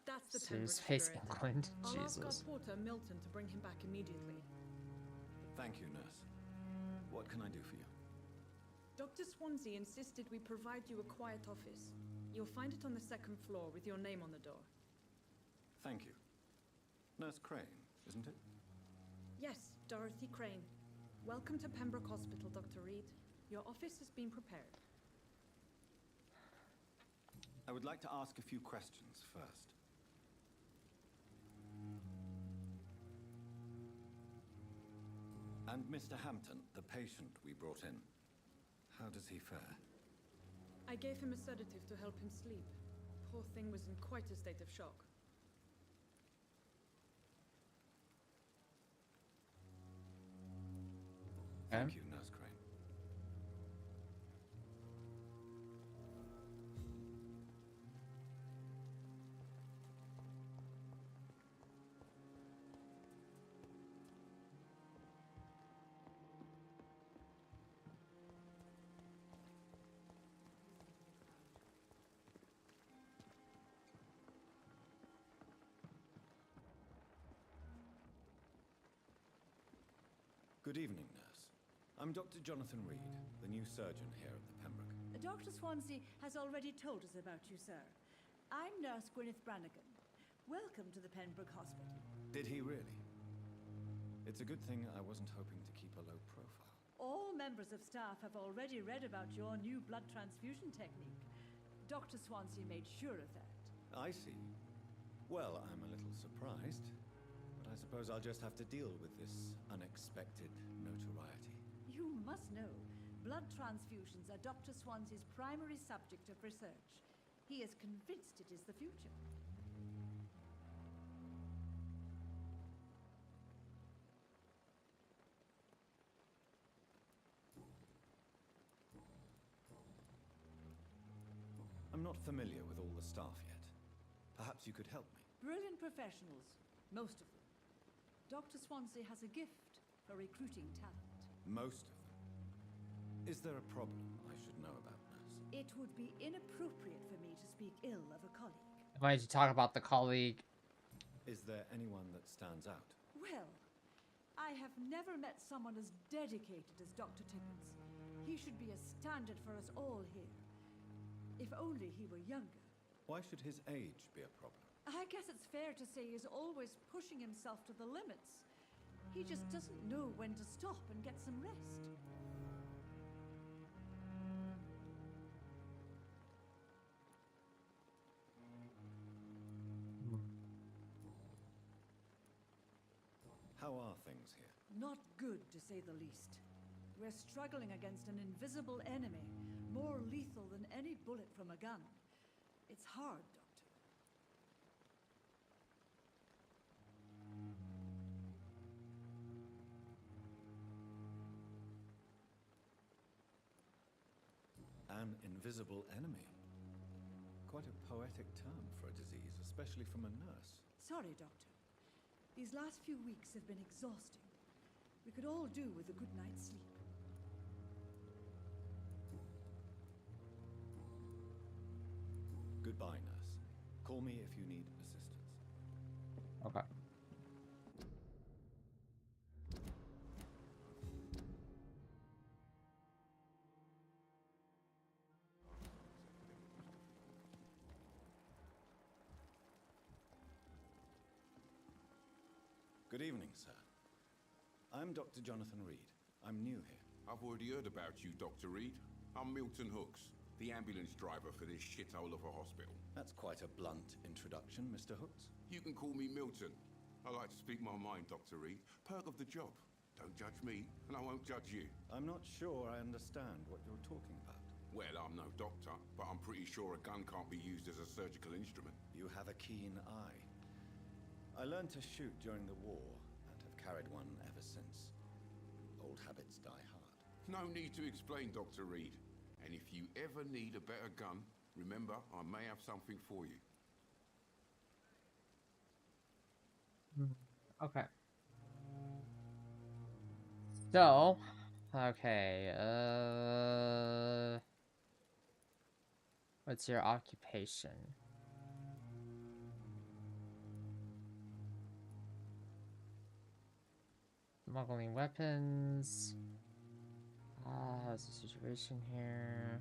That's the Serious Pembroke face, spirit. England. I'll ask our Jesus. porter, Milton, to bring him back immediately. Thank you, nurse. What can I do for you? Dr. Swansea insisted we provide you a quiet office. You'll find it on the second floor with your name on the door. Thank you. Nurse Crane, isn't it? Yes, Dorothy Crane. Welcome to Pembroke Hospital, Dr. Reed. Your office has been prepared. I would like to ask a few questions first. And Mr. Hampton, the patient we brought in, how does he fare? I gave him a sedative to help him sleep. Poor thing was in quite a state of shock. Thank you, Nurse Crane. Good evening, nurse. I'm Dr. Jonathan Reed, the new surgeon here at the Pembroke. Dr. Swansea has already told us about you, sir. I'm Nurse Gwyneth Brannigan. Welcome to the Pembroke Hospital. Did he really? It's a good thing I wasn't hoping to keep a low profile. All members of staff have already read about your new blood transfusion technique. Dr. Swansea made sure of that. I see. Well, I'm a little surprised, but I suppose I'll just have to deal with this unexpected notoriety. You must know, blood transfusions are Dr. Swansea's primary subject of research. He is convinced it is the future. I'm not familiar with all the staff yet. Perhaps you could help me. Brilliant professionals, most of them. Dr. Swansea has a gift for recruiting talent. Most of them. Is there a problem I should know about, nurse? It would be inappropriate for me to speak ill of a colleague. Why did you talk about the colleague? Is there anyone that stands out? Well, I have never met someone as dedicated as Dr. Tippins. He should be a standard for us all here. If only he were younger. Why should his age be a problem? I guess it's fair to say he's always pushing himself to the limits. He just doesn't know when to stop and get some rest. How are things here? Not good, to say the least. We're struggling against an invisible enemy, more lethal than any bullet from a gun. It's hard, Doctor. An invisible enemy? Quite a poetic term for a disease, especially from a nurse. Sorry, Doctor. These last few weeks have been exhausting. We could all do with a good night's sleep. Goodbye, nurse. Call me if you need assistance. Okay. Good evening, sir. I'm Dr. Jonathan Reed. I'm new here. I've already heard about you, Dr. Reed. I'm Milton Hooks, the ambulance driver for this shithole of a hospital. That's quite a blunt introduction, Mr. Hooks. You can call me Milton. I like to speak my mind, Dr. Reed. Perk of the job. Don't judge me, and I won't judge you. I'm not sure I understand what you're talking about. Well, I'm no doctor, but I'm pretty sure a gun can't be used as a surgical instrument. You have a keen eye. I learned to shoot during the war, and have carried one ever since. Old habits die hard. No need to explain, Dr. Reed. And if you ever need a better gun, remember, I may have something for you. Okay. So, okay, what's your occupation? Smuggling weapons. How's the situation here?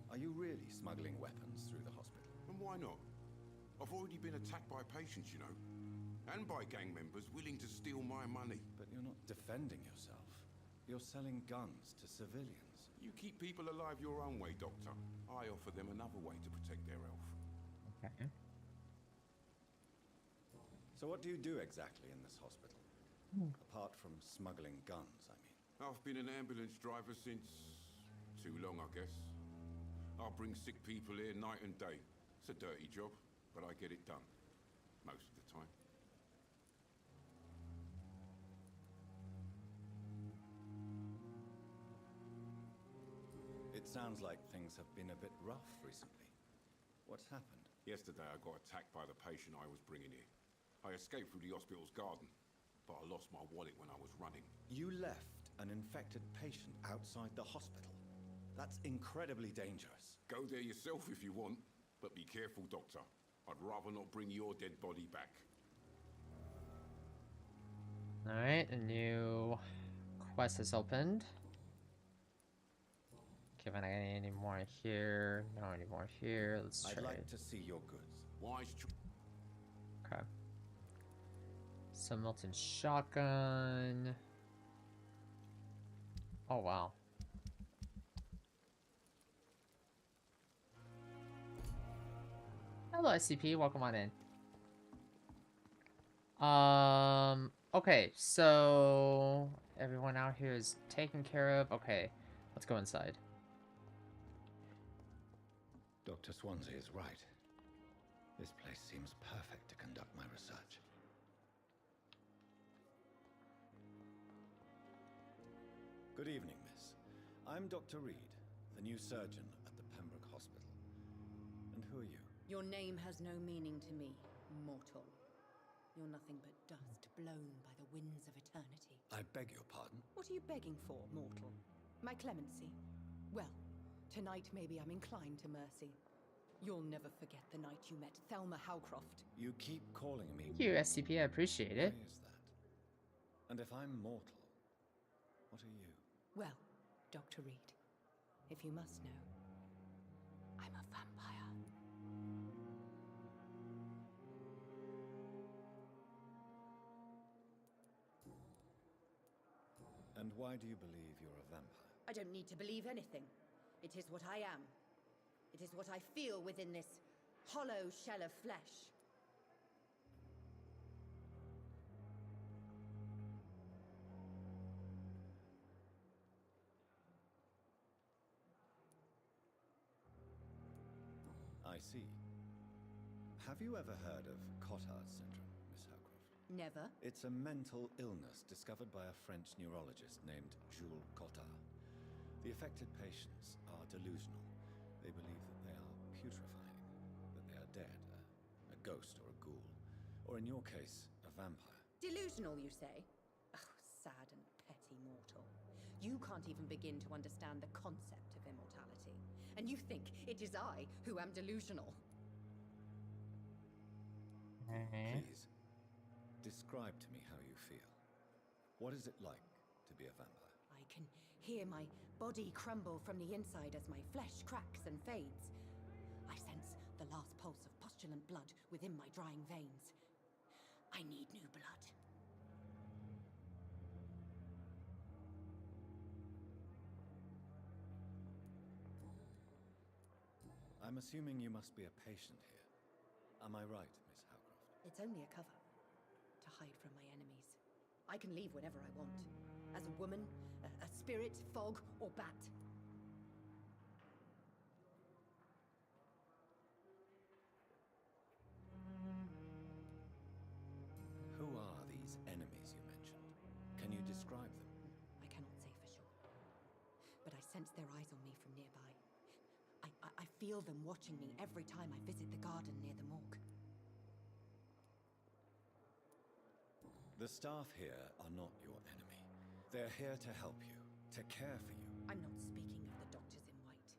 Are you really smuggling weapons through the hospital? And why not? I've already been attacked by patients, you know. And by gang members willing to steal my money. But you're not defending yourself. You're selling guns to civilians. You keep people alive your own way, Doctor. I offer them another way to protect their health. Okay. So what do you do exactly in this hospital? Apart from smuggling guns, I mean. I've been an ambulance driver since... too long, I guess. I bring sick people here night and day. It's a dirty job, but I get it done. Most of the time. It sounds like things have been a bit rough recently. What's happened? Yesterday I got attacked by the patient I was bringing here. I escaped through the hospital's garden, but I lost my wallet when I was running. You left an infected patient outside the hospital? That's incredibly dangerous. Go there yourself if you want, but be careful, Doctor. I'd rather not bring your dead body back. Alright, a new quest is opened. Okay, if I get any more here, no any more here. Let's try. I'd like to see your goods. Wise Okay. So Milton shotgun. Oh wow. Hello SCP, welcome on in. Okay, so everyone out here is taken care of. Okay, let's go inside. Dr. Swansea is right. This place seems perfect to conduct my research. Good evening, miss. I'm Dr. Reed, the new surgeon at the Pembroke Hospital. And who are you? Your name has no meaning to me, mortal. You're nothing but dust blown by the winds of eternity. I beg your pardon? What are you begging for, mortal? My clemency? Well, tonight maybe I'm inclined to mercy. You'll never forget the night you met Thelma Howcroft. You keep calling me... Thank you, SCP. I appreciate it. Why is that? And if I'm mortal, what are you? Well, Dr. Reed, if you must know, I'm a vampire. And why do you believe you're a vampire? I don't need to believe anything. It is what I am. It is what I feel within this hollow shell of flesh. I see. Have you ever heard of Cotard syndrome, Miss Howcroft? Never. It's a mental illness discovered by a French neurologist named Jules Cotard. The affected patients are delusional. They believe that they are putrefying, that they are dead, a ghost or a ghoul, or in your case, a vampire. Delusional, you say? Oh, sad and petty mortal. You can't even begin to understand the concept of immortality. And you think it is I who am delusional. Please, describe to me how you feel. What is it like to be a vampire? I can hear my body crumble from the inside as my flesh cracks and fades. I sense the last pulse of postulant blood within my drying veins. I need new blood. I'm assuming you must be a patient here. Am I right, Miss Howcroft? It's only a cover to hide from my enemies. I can leave whenever I want. As a woman, a spirit, fog, or bat. Who are these enemies you mentioned? Can you describe them? I cannot say for sure. But I sense their eyes on me from nearby. I feel them watching me every time I visit the garden near the morgue. The staff here are not your enemy. They're here to help you, to care for you. I'm not speaking of the doctors in white.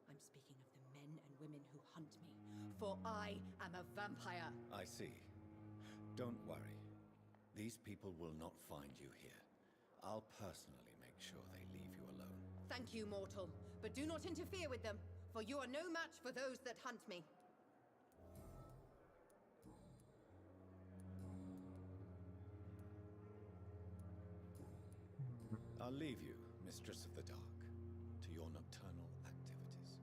I'm speaking of the men and women who hunt me, for I am a vampire. I see. Don't worry. These people will not find you here. I'll personally make sure they leave you alone. Thank you, mortal, but do not interfere with them, for you are no match for those that hunt me. I'll leave you, Mistress of the Dark, to your nocturnal activities.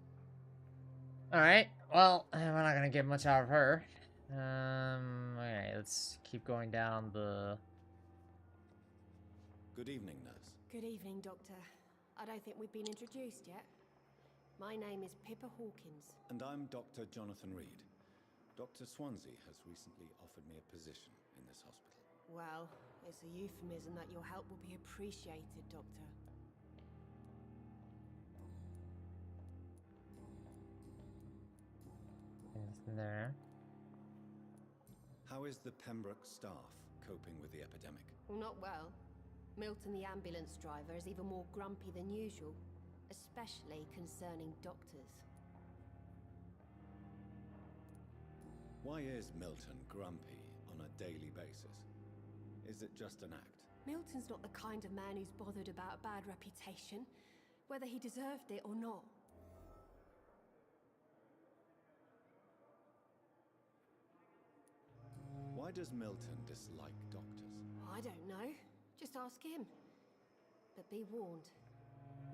Alright, well, we're not gonna get much out of her. Okay, let's keep going down the... Good evening, nurse. Good evening, Doctor. I don't think we've been introduced yet. My name is Pippa Hawkins. And I'm Dr. Jonathan Reed. Dr. Swansea has recently offered me a position in this hospital. Well, it's a euphemism that your help will be appreciated, Doctor. Nothing there. How is the Pembroke staff coping with the epidemic? Well, not well. Milton, the ambulance driver, is even more grumpy than usual, especially concerning doctors. Why is Milton grumpy on a daily basis? Is it just an act? Milton's not the kind of man who's bothered about a bad reputation, whether he deserved it or not. Why does Milton dislike doctors? I don't know. Just ask him. But be warned,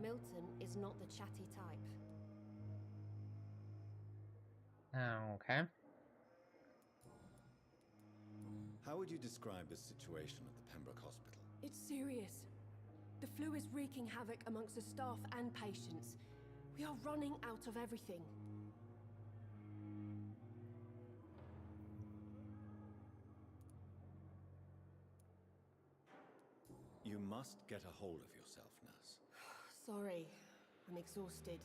Milton is not the chatty type. Okay. How would you describe the situation at the Pembroke Hospital? It's serious. The flu is wreaking havoc amongst the staff and patients. We are running out of everything. You must get a hold of yourself, nurse. Sorry, I'm exhausted.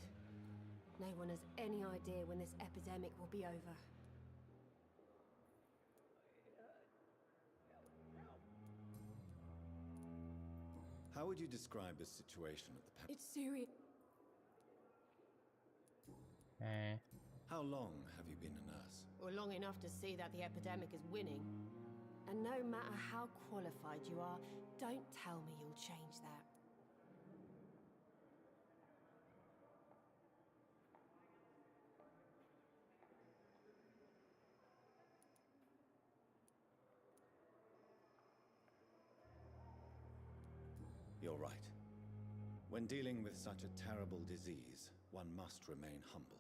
No one has any idea when this epidemic will be over. How would you describe the situation at the pen? It's serious. Okay. How long have you been a nurse? Or long enough to see that the epidemic is winning. And no matter how qualified you are, don't tell me you'll change that. You're right. When dealing with such a terrible disease, one must remain humble.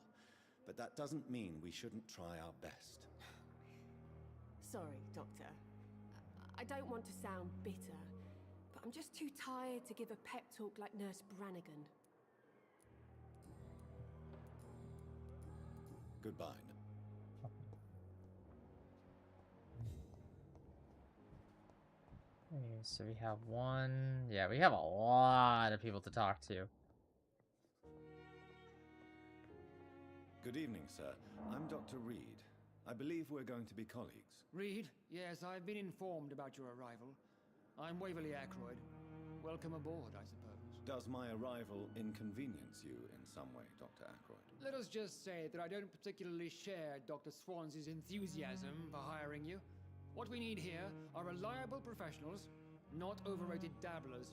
But that doesn't mean we shouldn't try our best. Sorry, Doctor. I don't want to sound bitter, but I'm just too tired to give a pep talk like Nurse Brannigan. Goodbye. Okay, so we have one. Yeah, we have a lot of people to talk to. Good evening, sir. I'm Dr. Reed. I believe we're going to be colleagues. Reed? Yes, I've been informed about your arrival. I'm Waverly Ackroyd. Welcome aboard, I suppose. Does my arrival inconvenience you in some way, Dr. Ackroyd? Let us just say that I don't particularly share Dr. Swansea's enthusiasm for hiring you. What we need here are reliable professionals, not overrated dabblers.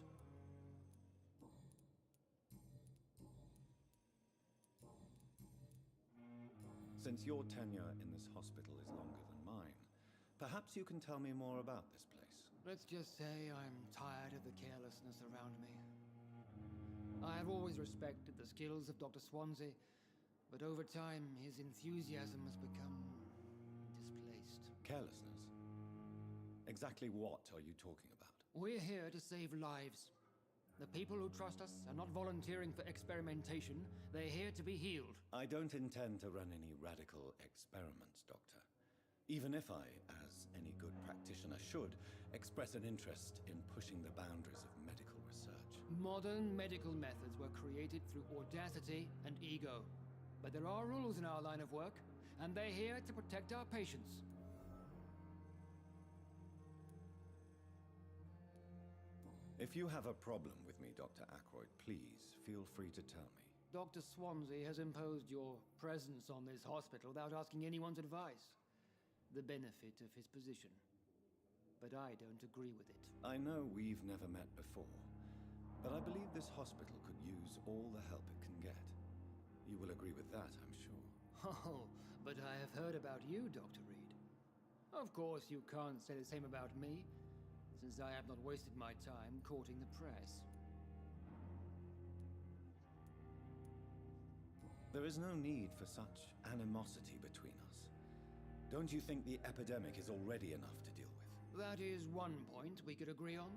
Since your tenure in this hospital is longer than mine, perhaps you can tell me more about this place. Let's just say I'm tired of the carelessness around me. I have always respected the skills of Dr. Swansea, but over time his enthusiasm has become displaced. Carelessness? Exactly what are you talking about? We're here to save lives. The people who trust us are not volunteering for experimentation. They're here to be healed. I don't intend to run any radical experiments, Doctor. Even if I, as any good practitioner should, express an interest in pushing the boundaries of medical research. Modern medical methods were created through audacity and ego. But there are rules in our line of work, and they're here to protect our patients. If you have a problem with me, Dr. Ackroyd, please feel free to tell me. Dr. Swansea has imposed your presence on this hospital without asking anyone's advice. The benefit of his position. But I don't agree with it. I know we've never met before, but I believe this hospital could use all the help it can get. You will agree with that, I'm sure. Oh, but I have heard about you, Dr. Reed. Of course you can't say the same about me, since I have not wasted my time courting the press. There is no need for such animosity between us. Don't you think the epidemic is already enough to deal with? That is one point we could agree on.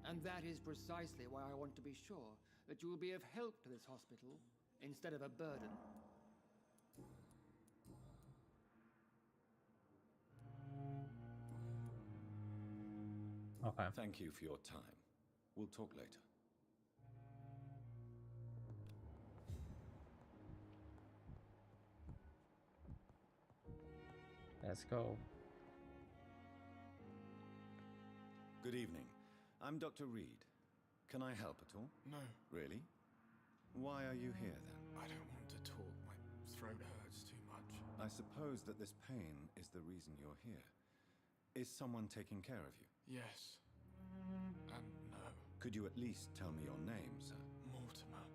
And that is precisely why I want to be sure that you will be of help to this hospital instead of a burden. Okay. Thank you for your time. We'll talk later. Let's go. Good evening. I'm Dr. Reed. Can I help at all? No. Really? Why are you here then? I don't want to talk. My throat hurts too much. I suppose that this pain is the reason you're here. Is someone taking care of you? Yes. And no. Could you at least tell me your name, sir? Mortimer.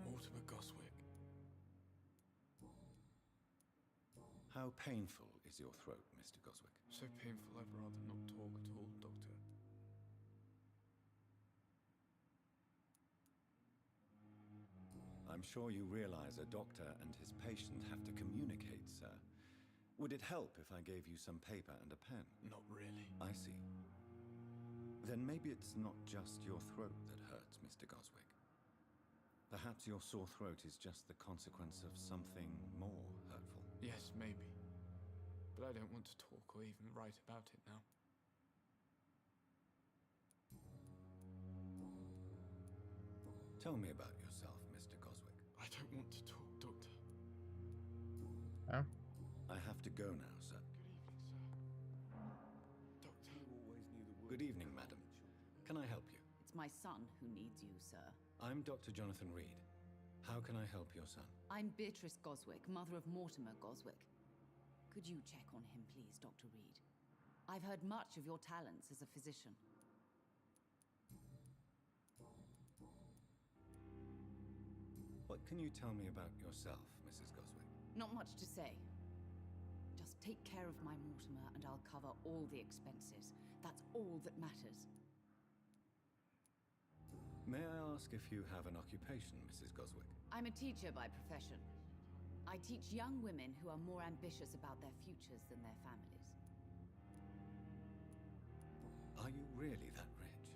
Mortimer Goswick. How painful is your throat, Mr. Goswick? So painful I'd rather not talk at all, Doctor. I'm sure you realize a doctor and his patient have to communicate, sir. Would it help if I gave you some paper and a pen? Not really. I see. Then maybe it's not just your throat that hurts, Mr. Goswick. Perhaps your sore throat is just the consequence of something more hurtful. Yes, maybe. But I don't want to talk or even write about it now. Tell me about yourself, Mr. Goswick. I don't want to talk, Doctor. Huh? I have to go now, sir. Good evening, sir. Doctor. Good evening, madam. Can I help you? It's It's my son who needs you, sir. I'm Dr. Jonathan Reed. How can I help your son? I'm Beatrice Goswick, mother of Mortimer Goswick. Could you check on him, please, Dr. Reed? I've heard much of your talents as a physician. What can you tell me about yourself, Mrs. Goswick? Not much to say. Just take care of my Mortimer and I'll cover all the expenses. That's all that matters. May I ask if you have an occupation, Mrs. Goswick? I'm a teacher by profession. I teach young women who are more ambitious about their futures than their families. Are you really that rich?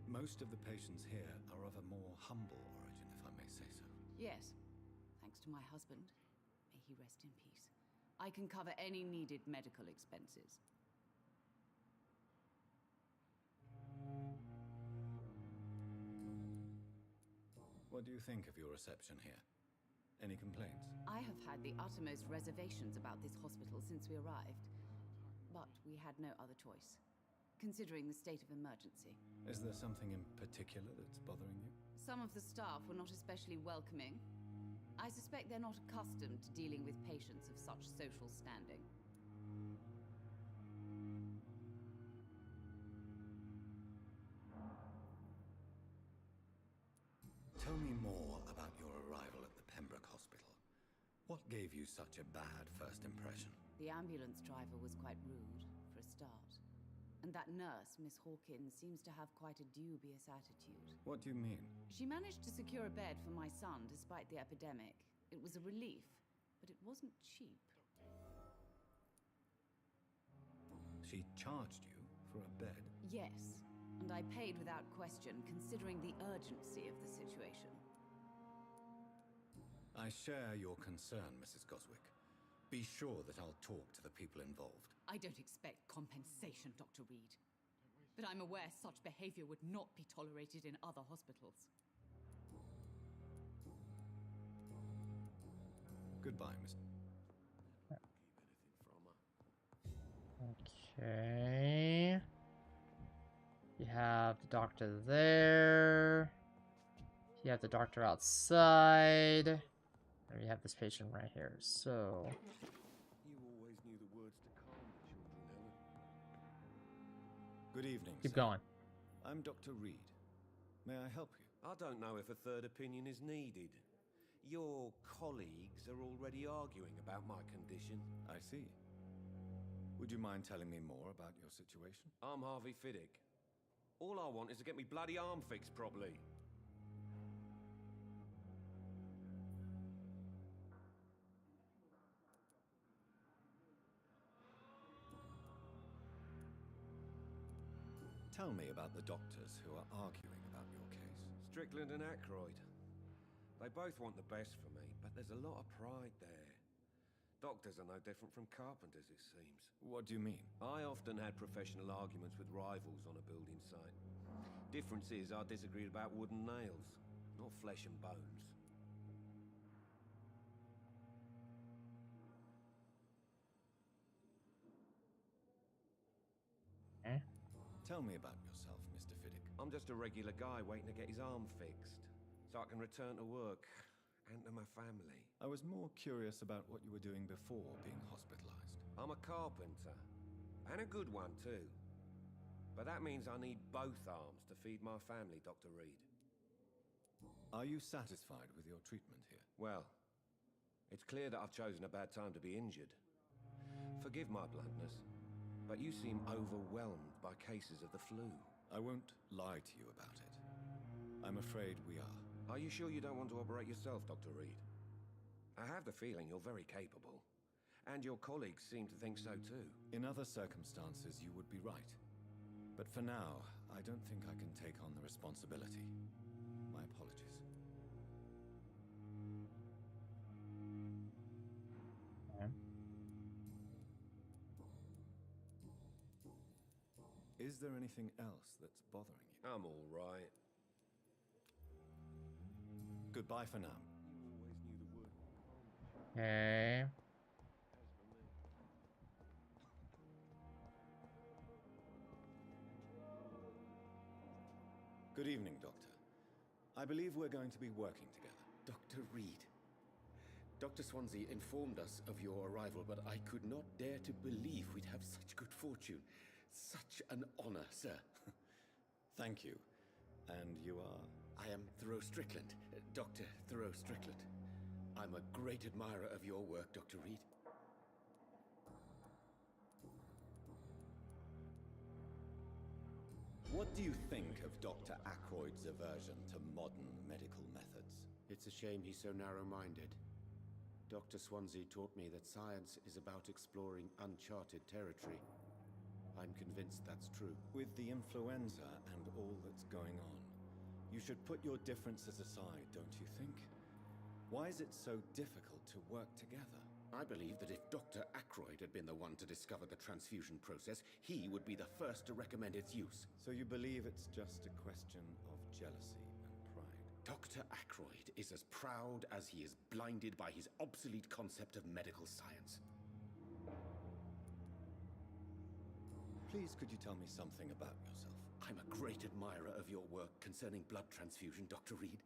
Most of the patients here are of a more humble origin, if I may say so. Yes, thanks to my husband. May he rest in peace. I can cover any needed medical expenses. What do you think of your reception here? Any complaints? I have had the uttermost reservations about this hospital since we arrived. But we had no other choice, considering the state of emergency. Is there something in particular that's bothering you? Some of the staff were not especially welcoming. I suspect they're not accustomed to dealing with patients of such social standing. Tell me more about your arrival at the Pembroke Hospital. What gave you such a bad first impression? The ambulance driver was quite rude, for a start. And that nurse, Miss Hawkins, seems to have quite a dubious attitude. What do you mean? She managed to secure a bed for my son despite the epidemic. It was a relief, but it wasn't cheap. She charged you for a bed? Yes, and I paid without question, considering the urgency of the situation. I share your concern, Mrs. Goswick. Be sure that I'll talk to the people involved. I don't expect compensation, Dr. Reed. But I'm aware such behavior would not be tolerated in other hospitals. Goodbye, Miss. Okay. You have the doctor there. You have the doctor outside. And you have this patient right here. So. You always knew the words to calm the children, Helen. Good evening, Keep sir. going. I'm Dr. Reed. May I help you? I don't know if a third opinion is needed. Your colleagues are already arguing about my condition. I see. Would you mind telling me more about your situation? I'm Harvey Fiddick. All I want is to get me bloody arm fixed properly. Tell me about the doctors who are arguing about your case. Strickland and Aykroyd. They both want the best for me, but there's a lot of pride there. Doctors are no different from carpenters, it seems. What do you mean? I often had professional arguments with rivals on a building site. Difference is, I disagreed about wooden nails, not flesh and bones. Tell me about yourself, Mr. Fiddick. I'm just a regular guy waiting to get his arm fixed, so I can return to work and to my family. I was more curious about what you were doing before being hospitalized. I'm a carpenter, and a good one too. But that means I need both arms to feed my family, Dr. Reed. Are you satisfied with your treatment here? Well, it's clear that I've chosen a bad time to be injured. Forgive my bluntness, but you seem overwhelmed by cases of the flu. I won't lie to you about it. I'm afraid we are. Are you sure you don't want to operate yourself, Dr. Reed? I have the feeling you're very capable, and your colleagues seem to think so too. In other circumstances, you would be right. But for now, I don't think I can take on the responsibility. My apologies. Is there anything else that's bothering you? I'm all right. Goodbye for now. Okay. Good evening, Doctor. I believe we're going to be working together. Dr. Reed. Dr. Swansea informed us of your arrival, but I could not dare to believe we'd have such good fortune. Such an honor, sir. Thank you. And you are? I am Thoreau Strickland, Dr. Thoreau Strickland. I'm a great admirer of your work, Dr. Reed. What do you think of Dr. Ackroyd's aversion to modern medical methods? It's a shame he's so narrow-minded. Dr. Swansea taught me that science is about exploring uncharted territory. I'm convinced that's true. With the influenza and all that's going on, you should put your differences aside, don't you think? Why is it so difficult to work together? I believe that if Dr. Ackroyd had been the one to discover the transfusion process, he would be the first to recommend its use. So you believe it's just a question of jealousy and pride? Dr. Ackroyd is as proud as he is blinded by his obsolete concept of medical science. Please, could you tell me something about yourself? I'm a great admirer of your work concerning blood transfusion, Dr. Reed.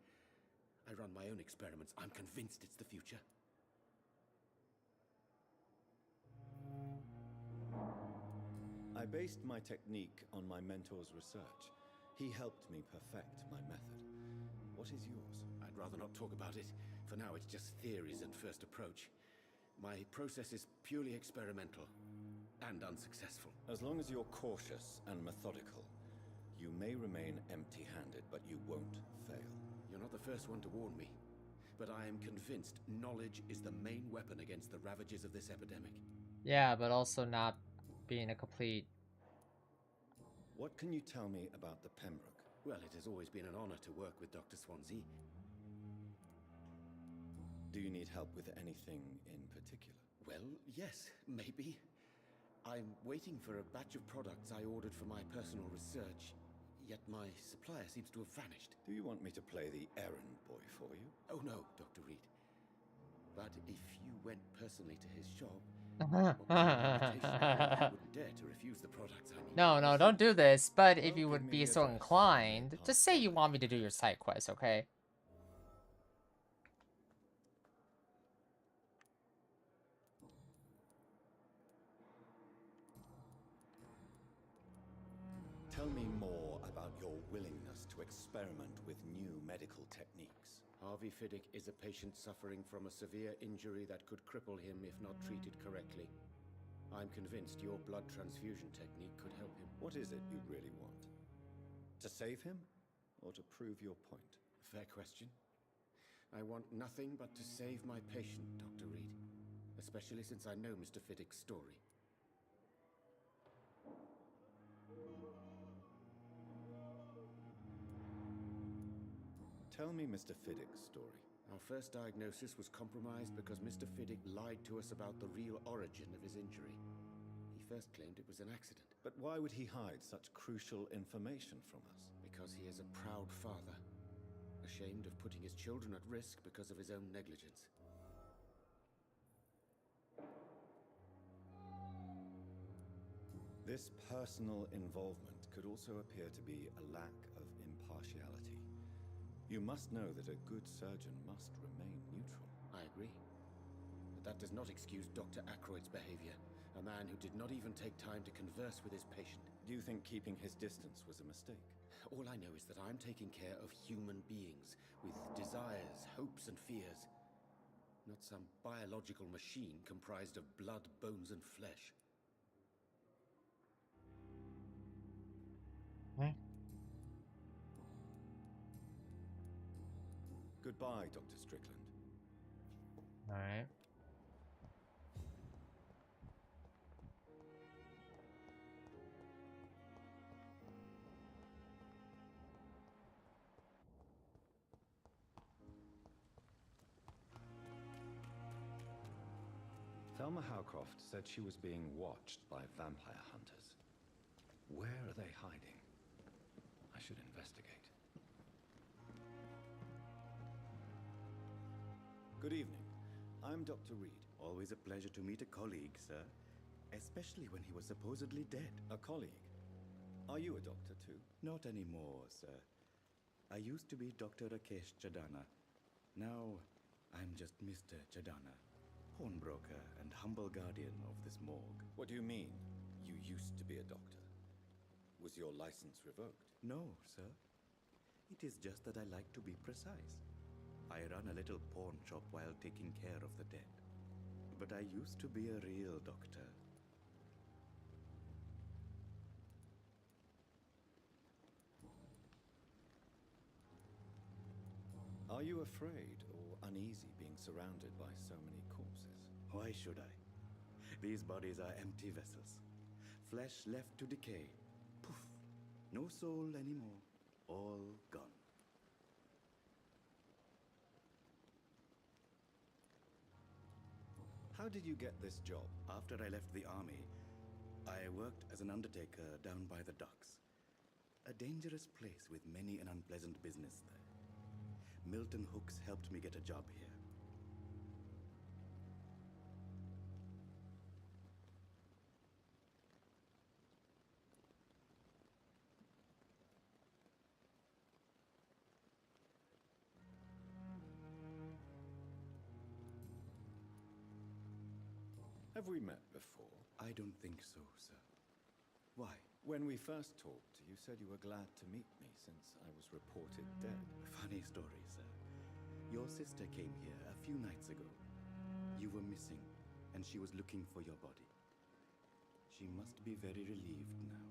I run my own experiments. I'm convinced it's the future. I based my technique on my mentor's research. He helped me perfect my method. What is yours? I'd rather not talk about it. For now, it's just theories and first approach. My process is purely experimental and unsuccessful. As long as you're cautious and methodical, you may remain empty-handed, but you won't fail. You're not the first one to warn me, but I am convinced knowledge is the main weapon against the ravages of this epidemic. Yeah, but also not being a complete... What can you tell me about the Pembroke? Well, it has always been an honor to work with Dr. Swansea. Do you need help with anything in particular? Well, yes, maybe. I'm waiting for a batch of products I ordered for my personal research, yet my supplier seems to have vanished. Do you want me to play the errand boy for you? Oh no, Dr. Reed. But if you went personally to his shop, No, wouldn't dare to refuse the products I need. no, don't do this. But if you would be so inclined, just say you want me to do your side quest, okay? Tell me more about your willingness to experiment with new medical techniques. Harvey Fiddick is a patient suffering from a severe injury that could cripple him if not treated correctly. I'm convinced your blood transfusion technique could help him. What is it you really want? To save him, or to prove your point? Fair question. I want nothing but to save my patient, Dr. Reed. Especially since I know Mr. Fiddick's story. Tell me Mr. Fiddick's story. Our first diagnosis was compromised because Mr. Fiddick lied to us about the real origin of his injury. He first claimed it was an accident. But why would he hide such crucial information from us? Because he is a proud father, ashamed of putting his children at risk because of his own negligence. This personal involvement could also appear to be a lack of impartiality. You must know that a good surgeon must remain neutral. I agree. But that does not excuse Dr. Ackroyd's behavior, a man who did not even take time to converse with his patient. Do you think keeping his distance was a mistake? All I know is that I'm taking care of human beings with desires, hopes, and fears. Not some biological machine comprised of blood, bones, and flesh. Goodbye, Dr. Strickland. All right. Thelma Howcroft said she was being watched by vampire hunters. Where are they hiding? I should investigate. Good evening. I'm Dr. Reed. Always a pleasure to meet a colleague, sir. Especially when he was supposedly dead. A colleague? Are you a doctor too? Not anymore, sir. I used to be Dr. Rakesh Chadana. Now, I'm just Mr. Chadana, pawnbroker and humble guardian of this morgue. What do you mean, you used to be a doctor? Was your license revoked? No, sir. It is just that I like to be precise. I run a little pawn shop while taking care of the dead. But I used to be a real doctor. Are you afraid or uneasy being surrounded by so many corpses? Why should I? These bodies are empty vessels. Flesh left to decay. Poof. No soul anymore. All gone. How did you get this job? After I left the army, I worked as an undertaker down by the docks. A dangerous place with many an unpleasant business there. Milton Hooks helped me get a job here. Have we met before? I don't think so, sir. Why? When we first talked, you said you were glad to meet me since I was reported dead. Funny story, sir. Your sister came here a few nights ago. You were missing, and she was looking for your body. She must be very relieved now.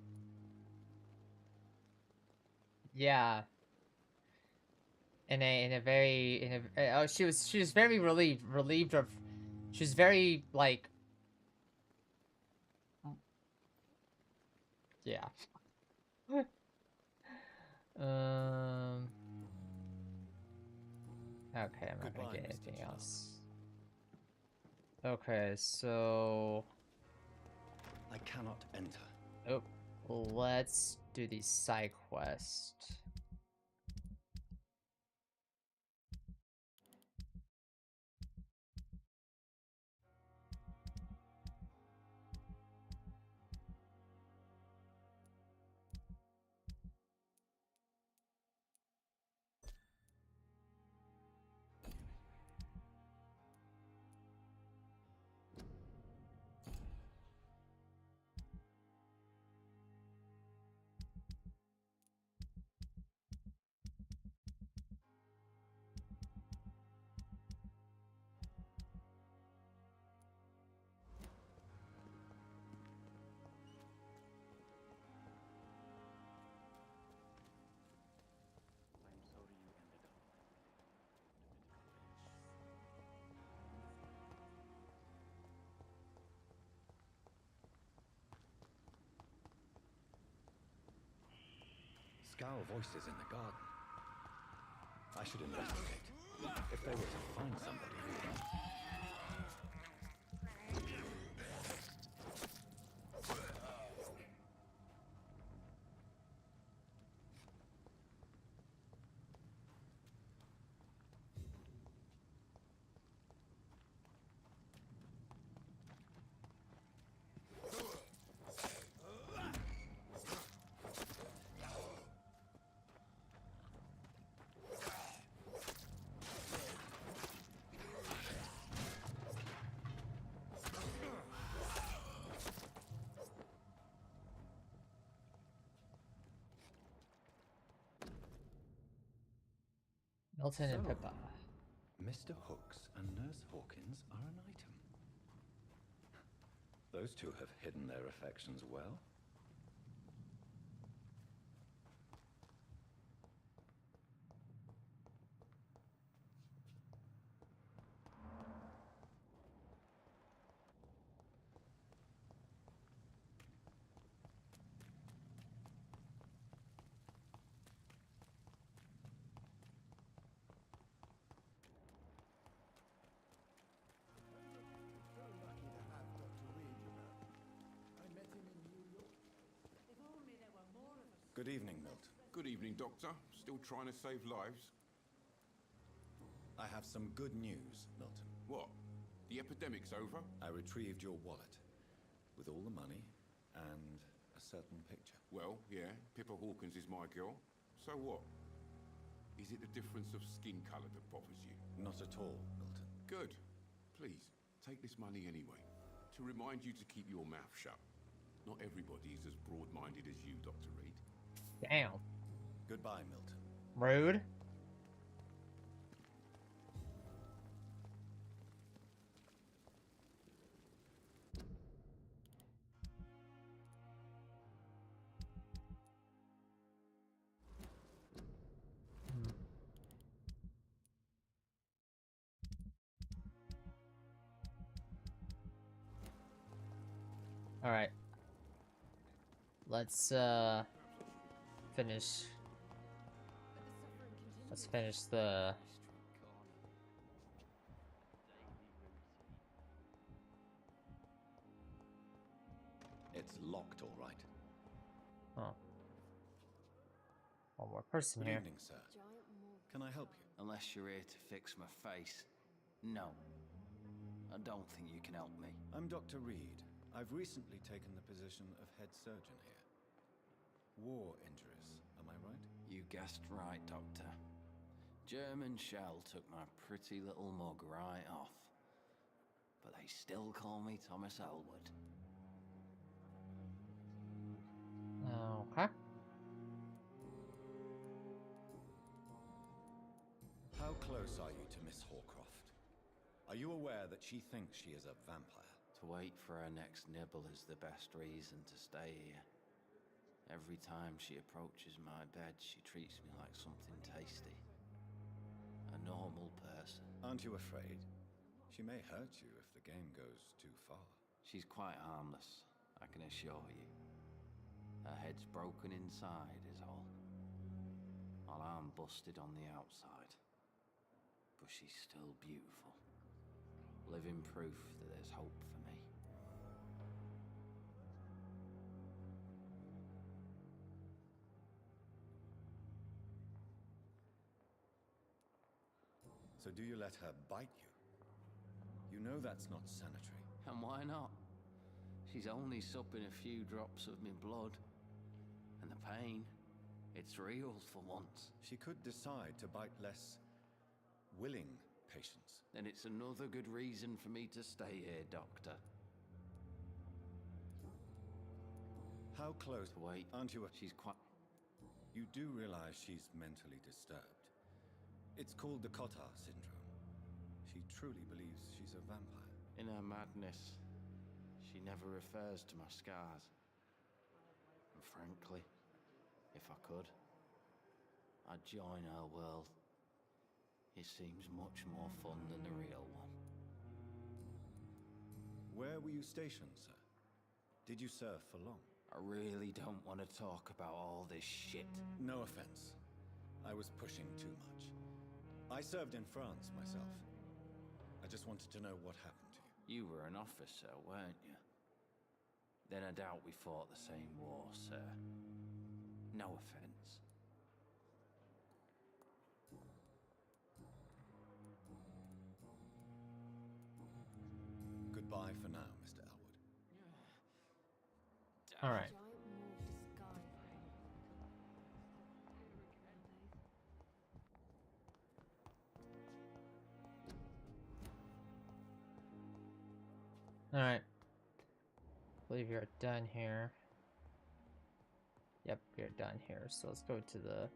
Yeah. She was very relieved of. She was very like. Yeah. Okay, I'm not gonna get anything else. Okay, so I cannot enter. Oh, let's do the side quest. Scowl voices in the garden. I should investigate. If they were to find somebody who... Milton and Pippa. Mr. Hooks and Nurse Hawkins are an item. Those two have hidden their affections well. Good evening, Milt. Good evening, Doctor. Still trying to save lives? I have some good news, Milton. What? The epidemic's over? I retrieved your wallet with all the money and a certain picture. Well, yeah, Pippa Hawkins is my girl. So what? Is it the difference of skin color that bothers you? Not at all, Milton. Good. Please, take this money anyway. To remind you to keep your mouth shut. Not everybody is as broad-minded as you, Dr. Reed. Damn. Goodbye, Milton. Rude. All right. Let's finish. Let's finish the. It's locked, all right. Oh. One more person Good here. evening, sir. Can I help you? Unless you're here to fix my face. No. I don't think you can help me. I'm Dr. Reed. I've recently taken the position of head surgeon here. War injuries, am I right? You guessed right, Doctor. German shell took my pretty little mug right off. But they still call me Thomas Elwood. Okay. How close are you to Miss Horcroft? Are you aware that she thinks she is a vampire? To wait for her next nibble is the best reason to stay here. Every time she approaches my bed, she treats me like something tasty. A normal person. Aren't you afraid? She may hurt you if the game goes too far. She's quite harmless, I can assure you. Her head's broken inside is all. While I'm busted on the outside. But she's still beautiful. Living proof that there's hope for me. So do you let her bite you? You know that's not sanitary. And why not? She's only supping a few drops of me blood. And the pain, it's real for once. She could decide to bite less willing patients. Then it's another good reason for me to stay here, Doctor. How close? Wait, aren't you? She's quite... You do realize she's mentally disturbed. It's called the Cotard syndrome. She truly believes she's a vampire. In her madness, she never refers to my scars. And frankly, if I could, I'd join her world. It seems much more fun than the real one. Where were you stationed, sir? Did you serve for long? I really don't want to talk about all this shit. No offense. I was pushing too much. I served in France myself. I just wanted to know what happened to you. You were an officer, weren't you? Then I doubt we fought the same war, sir. No offense. Goodbye for now, Mr. Elwood. All right. All right. I believe you're done here. Yep, you're done here. So let's go to the...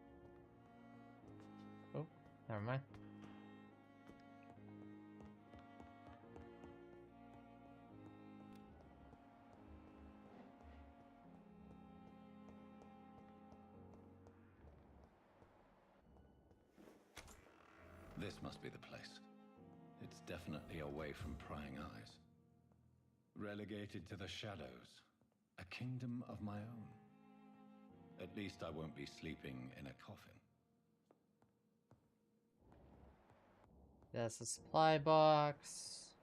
Oh, never mind. This must be the place. It's definitely away from prying eyes. Relegated to the shadows. A kingdom of my own. At least I won't be sleeping in a coffin. That's a supply box.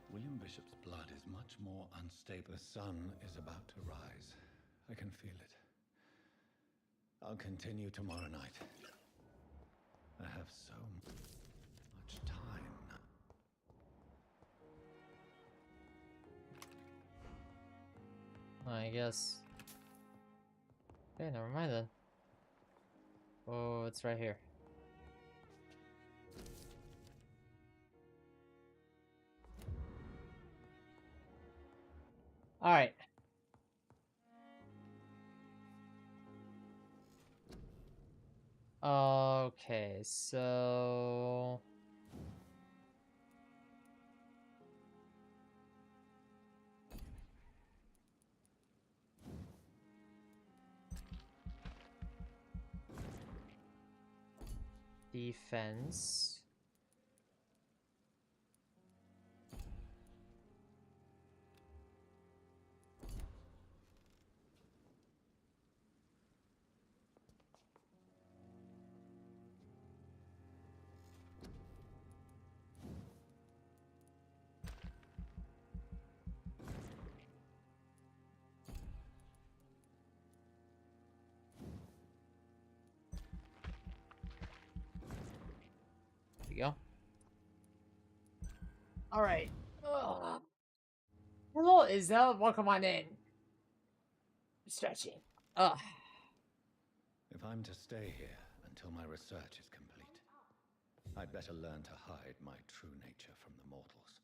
William Bishop's blood is much more unstable. The sun is about to rise. I can feel it. I'll continue tomorrow night. I have so much time now. I guess. Okay, never mind then. Oh, it's right here. Alright. Okay, so... Defense. There we go. Alright. Hello, Isel. Welcome on in. Stretching. Ugh. If I'm to stay here until my research is complete, I'd better learn to hide my true nature from the mortals.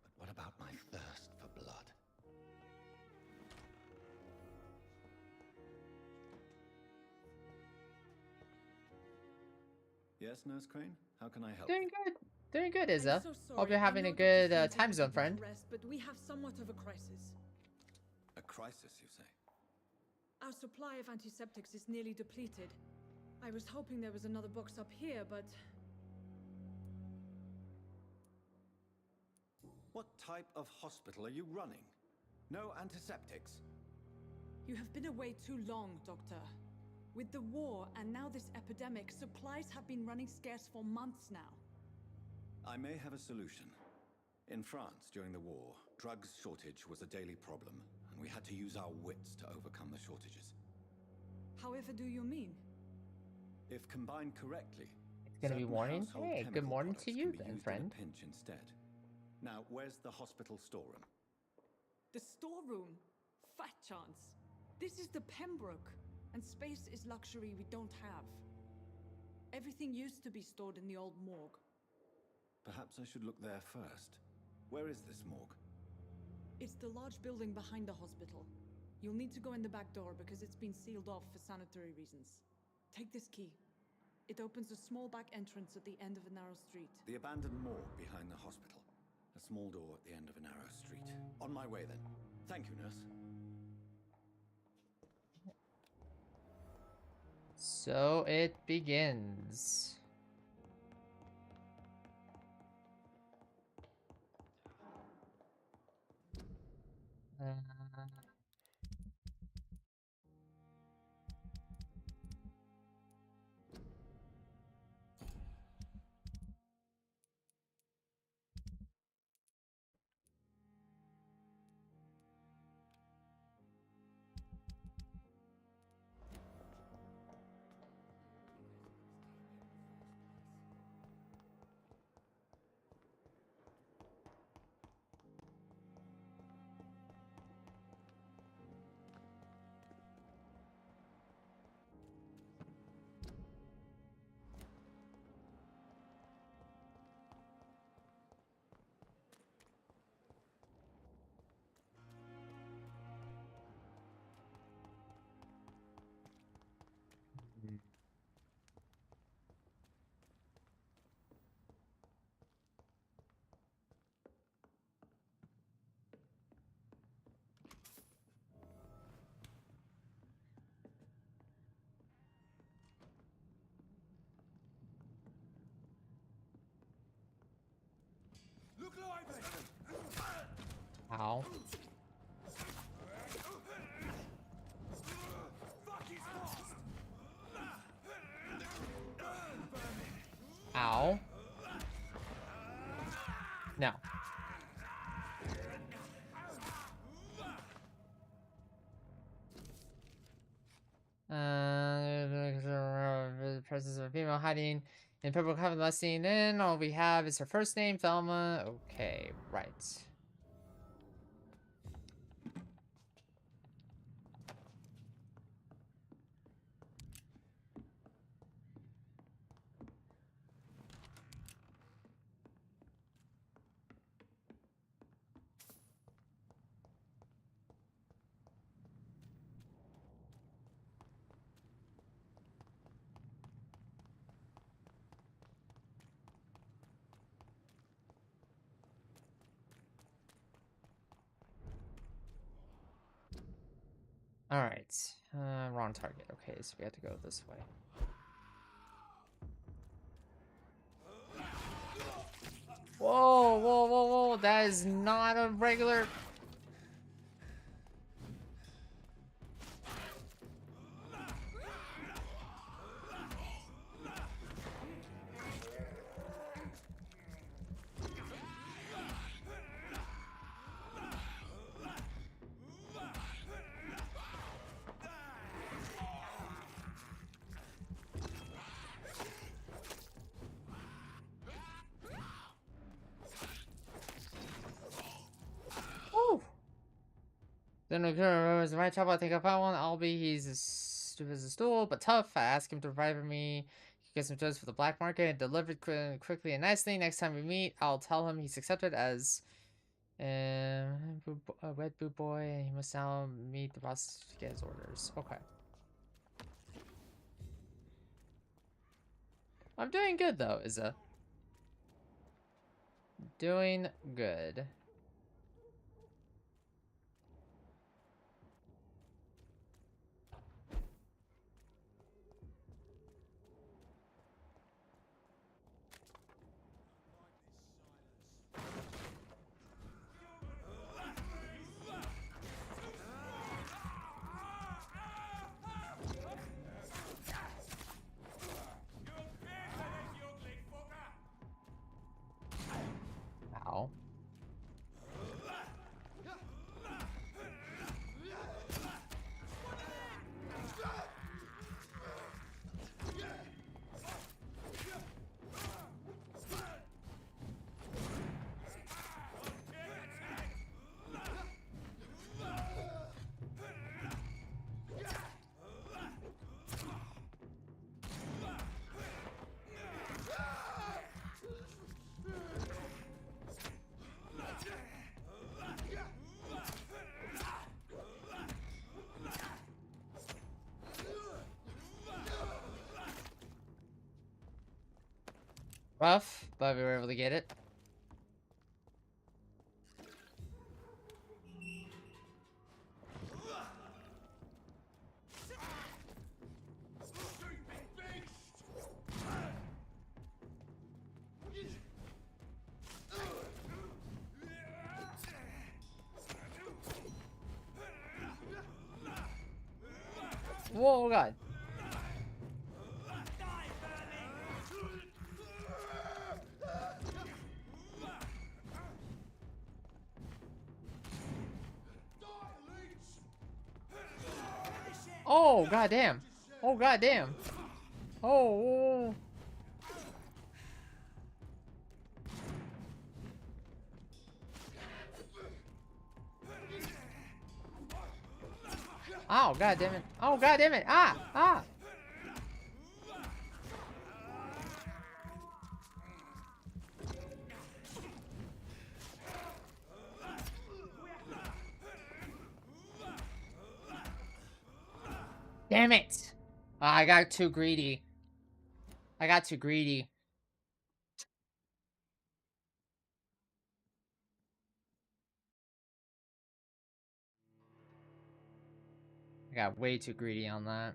But what about my thirst for blood? Yes, Nurse Crane? How can I help? Doing good. Doing good, I'm Izza. so sorry. Hope you're I having know a Dr. good Swansea time wanted zone, you to friend. rest, but we have somewhat of a crisis. A crisis, you say? Our supply of antiseptics is nearly depleted. I was hoping there was another box up here, but... What type of hospital are you running? No antiseptics? You have been away too long, Doctor. With the war and now this epidemic, supplies have been running scarce for months now. I may have a solution. In France, during the war, drugs shortage was a daily problem, and we had to use our wits to overcome the shortages. However do you mean? If combined correctly, It's gonna be certain morning. household Hey, good chemical morning products to can you be then, used friend. in a pinch instead. Now, where's the hospital storeroom? The storeroom? Fat chance. This is the Pembroke, and space is luxury we don't have. Everything used to be stored in the old morgue. Perhaps I should look there first. Where is this morgue? It's the large building behind the hospital. You'll need to go in the back door because it's been sealed off for sanitary reasons. Take this key. It opens a small back entrance at the end of a narrow street. The abandoned morgue behind the hospital. A small door at the end of a narrow street. On my way then. Thank you, nurse. So it begins. Look lively! Ow. Fuck his fast! Ow. No. presence of a female hiding in purple cover last seen in. All we have is her first name, Thelma. Okay, right. Alright. Wrong target. Okay, so we have to go this way. Whoa, whoa, whoa, whoa. That is not a regular... Then we remembers the right trouble. I think I found one. He's as stupid as a stool, but tough. I ask him to provide for me. He gets some drugs for the black market and delivered quickly and nicely. Next time we meet, I'll tell him he's accepted as a wet boot boy, and he must now meet the boss to get his orders. Okay. I'm doing good though, Izza. Doing good. Ow. Rough, but we were able to get it. Whoa, God. Oh, goddamn. Oh, goddamn. Oh. Oh, goddamn it. Oh, goddamn it. Ah, ah. Damn it. Oh, I got too greedy. I got too greedy. I got way too greedy on that.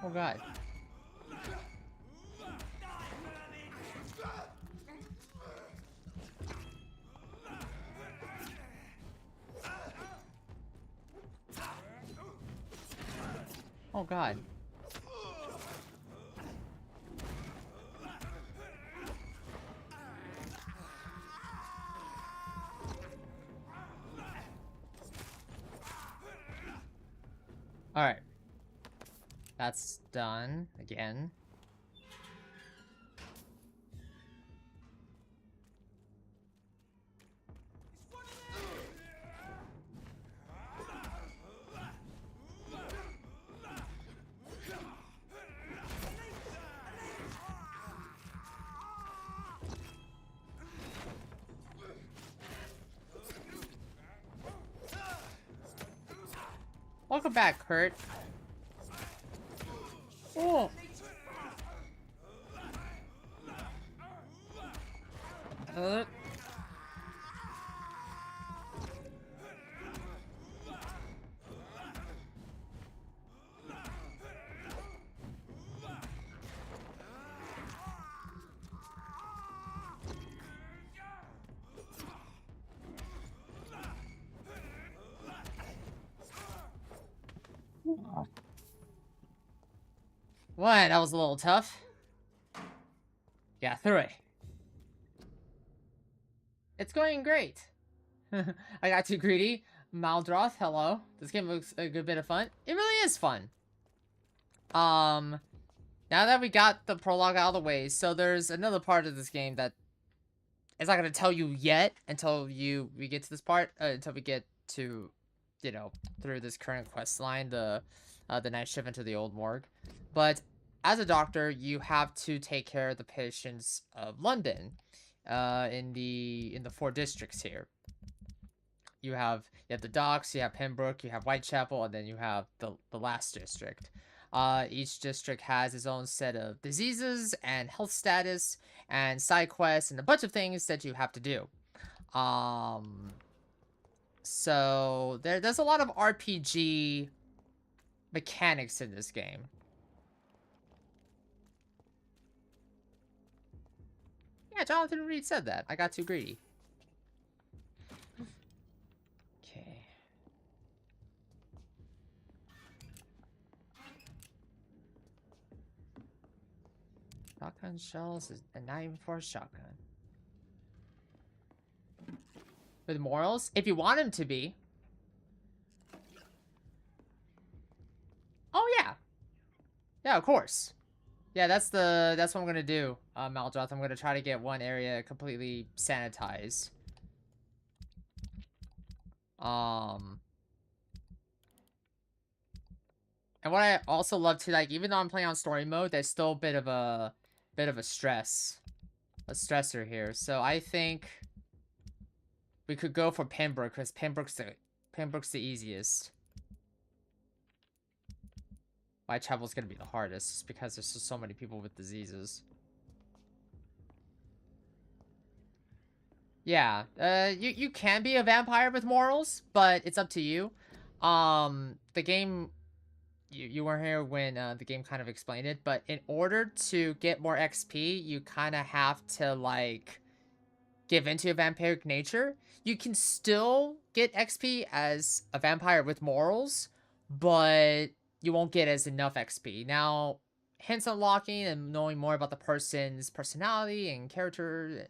Oh god. Oh god. Alright. That's done again. Welcome back, Kurt. Oh. What? That was a little tough. Yeah, through it. It's going great. I got too greedy. Maldroth, hello. This game looks a good bit of fun. It really is fun. Now that we got the prologue out of the way, so there's another part of this game that is not gonna tell you yet until we get to this part, until we get to, you know, through this current quest line, the night shift into the old morgue. But as a doctor, you have to take care of the patients of London, in the 4 districts here. You have the Docks, you have Pembroke, you have Whitechapel, and then you have the last district. Each district has its own set of diseases and health status and side quests and a bunch of things that you have to do. So there's a lot of RPG mechanics in this game. Yeah, Jonathan Reed said that. I got too greedy. Okay. Shotgun shells is a 9-4 shotgun. With morals? If you want him to be. Oh yeah. Yeah, of course. Yeah, that's what I'm gonna do, Maldroth. I'm gonna try to get one area completely sanitized. And what I also love to, like, even though I'm playing on story mode, there's still a bit of a stressor here. So I think we could go for Pembroke, because Pembroke's the easiest. Whitechapel's gonna be the hardest, just because there's just so many people with diseases. Yeah, you can be a vampire with morals, but it's up to you. The game, you weren't here when the game kind of explained it, but in order to get more XP, you kind of have to, like, give into your vampiric nature. You can still get XP as a vampire with morals, but you won't get as enough XP. Now, hints unlocking and knowing more about the person's personality and character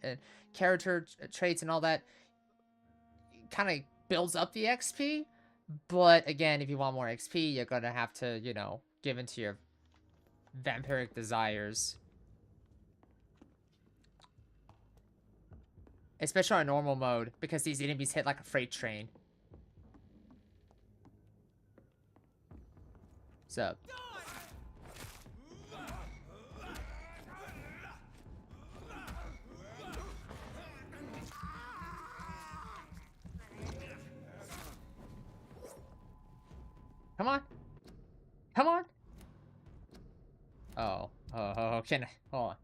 traits and all that kind of builds up the XP. But again, if you want more XP, you're gonna have to, you know, give into your vampiric desires. Especially on normal mode, because these enemies hit like a freight train. So. Come on. Come on. Oh. Oh, can I? Hold on.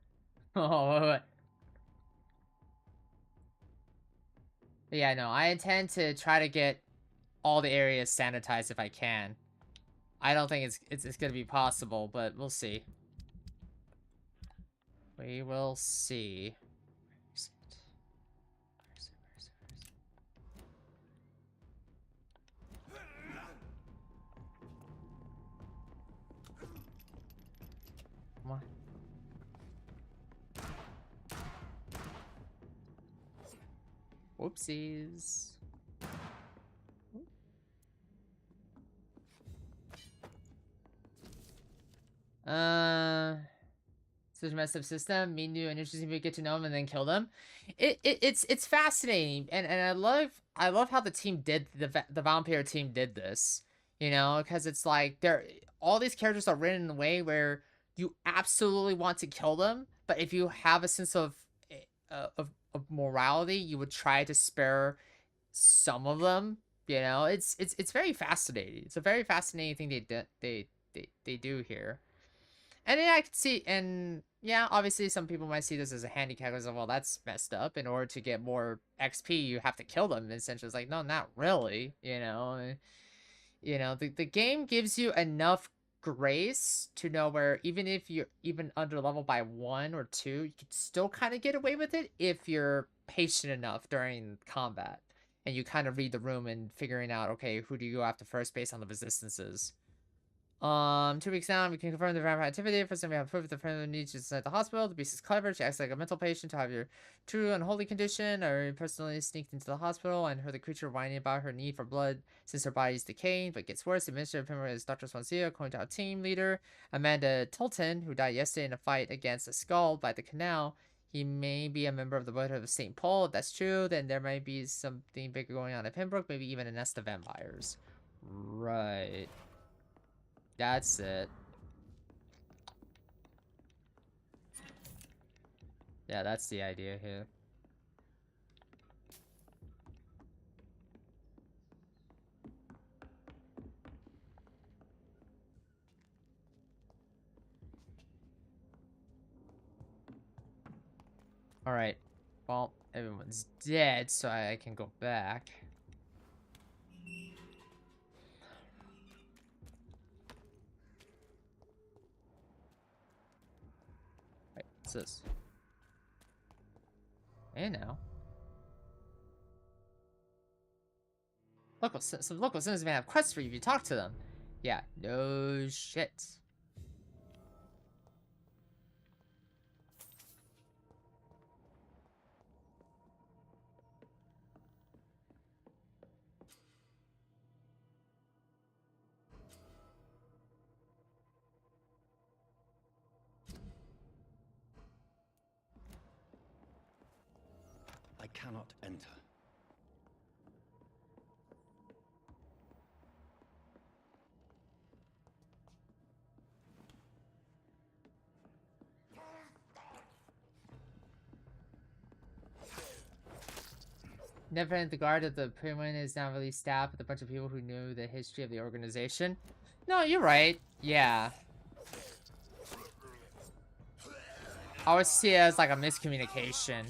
Oh, wait. Yeah, no, I intend to try to get all the areas sanitized if I can. I don't think it's gonna be possible, but we'll see. We will see. Come on. Whoopsies. Such a messed up system. Meet new and interesting people, get to know them and then kill them. It's fascinating, and I love how the team did the Vampyr team did this. You know, because it's like all these characters are written in a way where you absolutely want to kill them, but if you have a sense of of morality, you would try to spare some of them. You know, it's very fascinating. It's a very fascinating thing they do here. And yeah, I could see, and yeah, obviously some people might see this as a handicap as well. That's messed up. In order to get more XP, you have to kill them. Essentially, it's like, no, not really. The game gives you enough grace to know where even if you're even under level by 1 or 2, you can still kind of get away with it if you're patient enough during combat, and you kind of read the room and figuring out, okay, who do you go after first based on the resistances. 2 weeks down, we can confirm the vampire activity. First time we have proof the friend needs to inside the hospital. The beast is clever. She acts like a mental patient to have your true unholy condition. I personally sneaked into the hospital and heard the creature whining about her need for blood since her body is decaying, but it gets worse. The administrative member is Dr. Swansea, according to our team leader, Amanda Tilton, who died yesterday in a fight against a skull by the canal. He may be a member of the Brotherhood of St. Paul. If that's true, then there might be something bigger going on at Pembroke, maybe even a nest of vampires. Right. That's it. Yeah, that's the idea here. Alright. Well, everyone's dead, so I can go back. Wait, what's this? Hey now. Some local citizens may have quests for you if you talk to them. Yeah, no shit. I cannot enter. Never ended the guard of the Pyramid is now really staffed with a bunch of people who knew the history of the organization. No, you're right. Yeah. I always see it as like a miscommunication.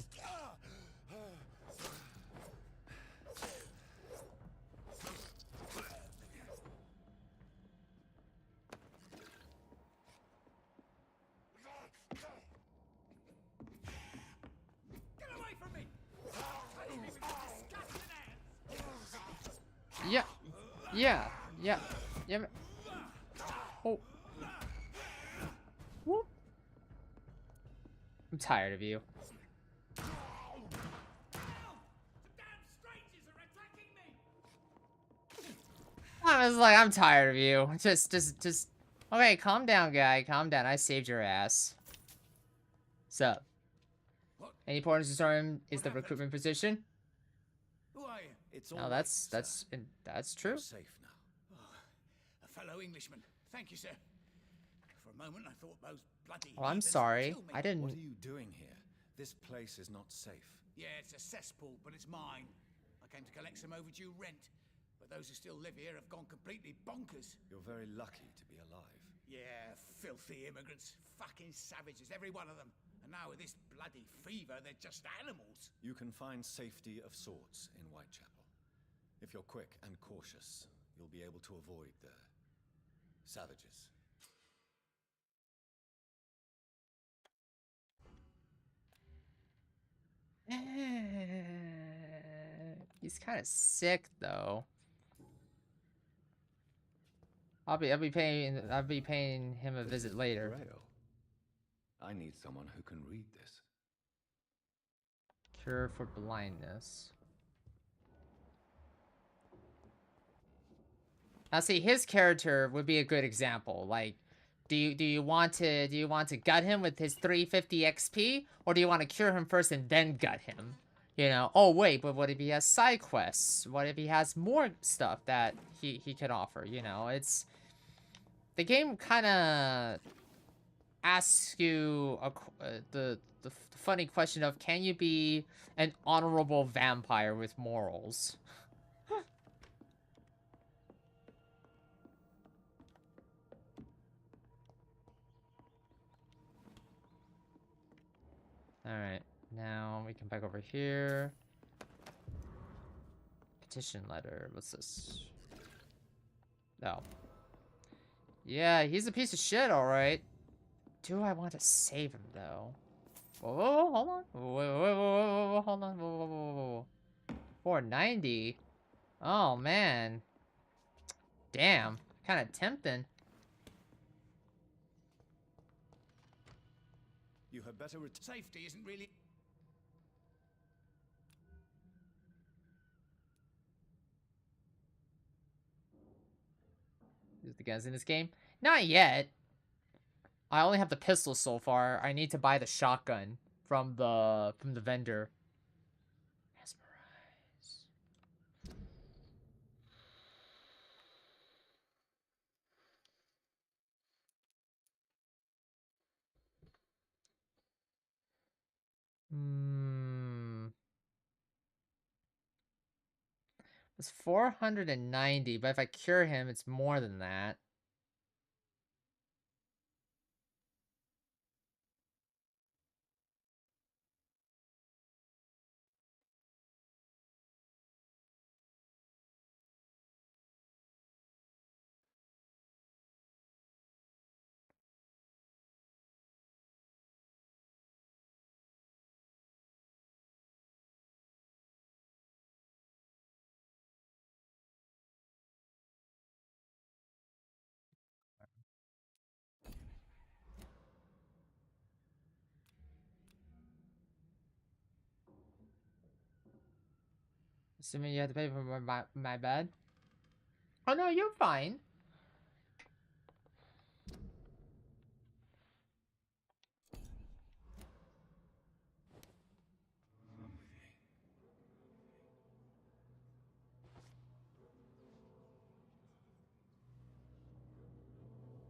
Yeah. Yeah. Yeah. Yeah. Oh. Whoop. I'm tired of you. I was like, I'm tired of you. Just. Okay, calm down, guy. Calm down. I saved your ass. Sup? Any importance to storm is the recruitment position? Who are you? It's No, all that's true. You're safe now. A fellow Englishman. Thank you, sir. For a moment, I thought those bloody. Oh, I'm heathens sorry. would kill me. I didn't. What are you doing here? This place is not safe. Yeah, it's a cesspool, but it's mine. I came to collect some overdue rent, but those who still live here have gone completely bonkers. You're very lucky to be alive. Yeah, filthy immigrants. Fucking savages, every one of them. And now with this bloody fever, they're just animals. You can find safety of sorts in Whitechapel. If you're quick and cautious, you'll be able to avoid the Savages. He's kind of sick though. I'll be paying him a visit later. Grail. I need someone who can read this. Cure for blindness. Now see, his character would be a good example. Like, do you want to gut him with his 350 XP, or do you want to cure him first and then gut him? You know, oh wait, but what if he has side quests? What if he has more stuff that he can offer? You know, it's the game kind of asks you the funny question of, can you be an honorable vampire with morals? Alright, now we can back over here. Petition letter. What's this? Oh. Yeah, he's a piece of shit, alright. Do I want to save him, though? Whoa, hold on. Whoa, hold on. Whoa. 490? Oh, man. Damn. Kind of tempting. You had better Safety isn't really... Use the guns in this game? Not yet. I only have the pistol so far. I need to buy the shotgun from the vendor. Mesmerize. It's 490, but if I cure him, it's more than that. Assuming you have to pay for my bed. Oh no, you're fine.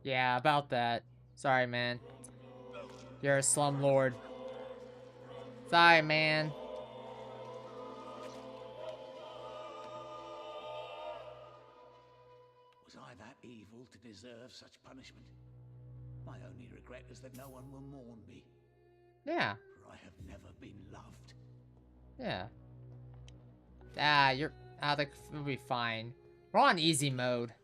Yeah, about that. Sorry, man. You're a slumlord. Sorry, man. Was I that evil to deserve such punishment? My only regret is that no one will mourn me. Yeah. For I have never been loved. Yeah. Ah, you're... Ah, we'll be fine. We're on easy mode.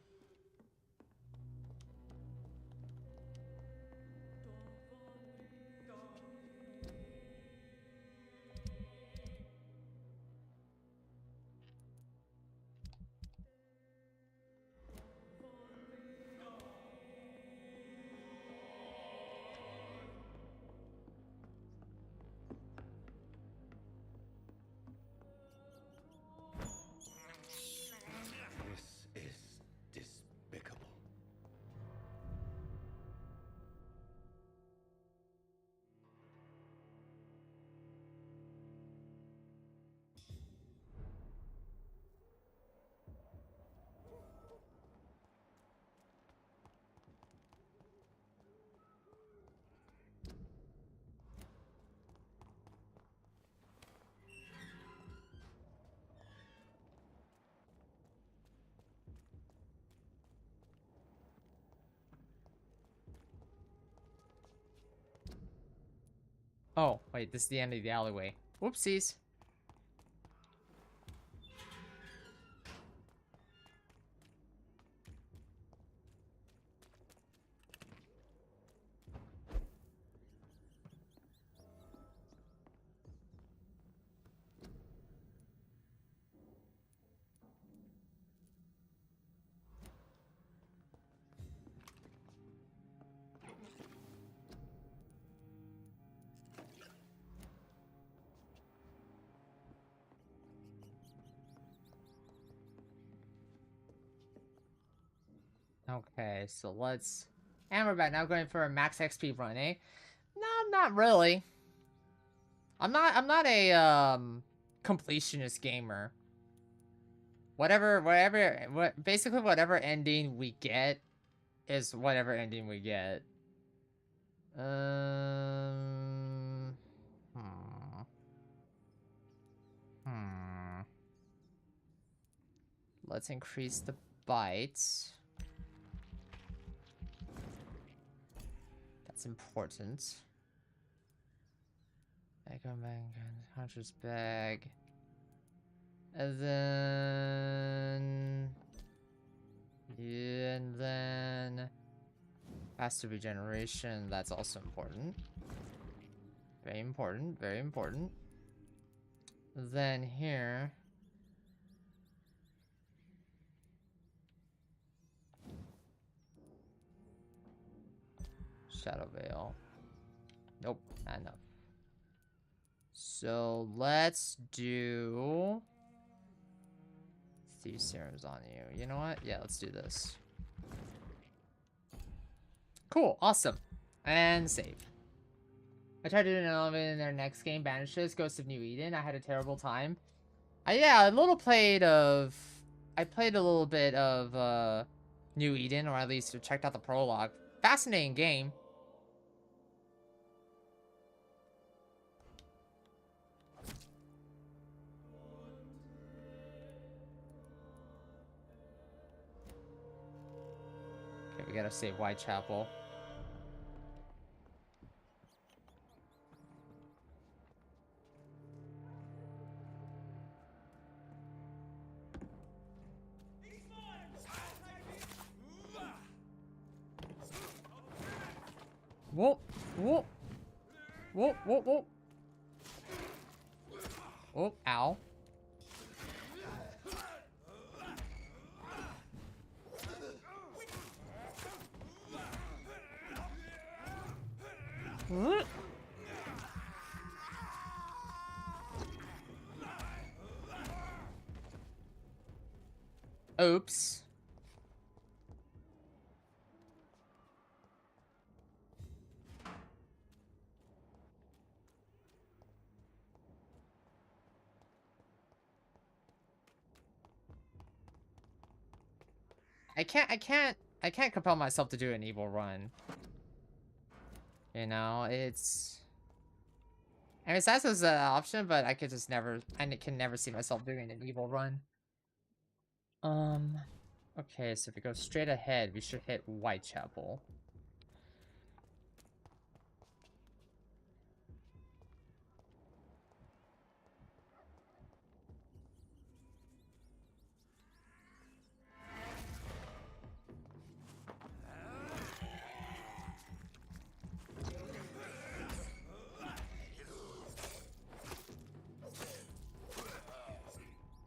This is despicable. Oh, wait, this is the end of the alleyway. Whoopsies. Okay, so let's... And we're back. Now going for a max XP run, eh? No, not really. I'm not a, completionist gamer. Basically whatever ending we get is whatever ending we get. Let's increase the bytes. That's important. Echo bag, Hunter's bag. And then faster regeneration, that's also important. Very important, very important. Then here. Shadow Veil. Nope, not enough. So let's do Thief Serums on you. You know what? Yeah, let's do this. Cool, awesome. And save. I tried doing an element in their next game, Banishes, Ghost of New Eden. I had a terrible time. Yeah, I played a little bit of New Eden, or at least checked out the prologue. Fascinating game. Okay, we gotta save Whitechapel. Whoop, whoop. Whoop, whoop, whoop. Oh, ow. What? Oops. I can't compel myself to do an evil run. You know, it's... I mean, it's nice as an option, but I could just never... I can never see myself doing an evil run. Okay, so if we go straight ahead, we should hit Whitechapel.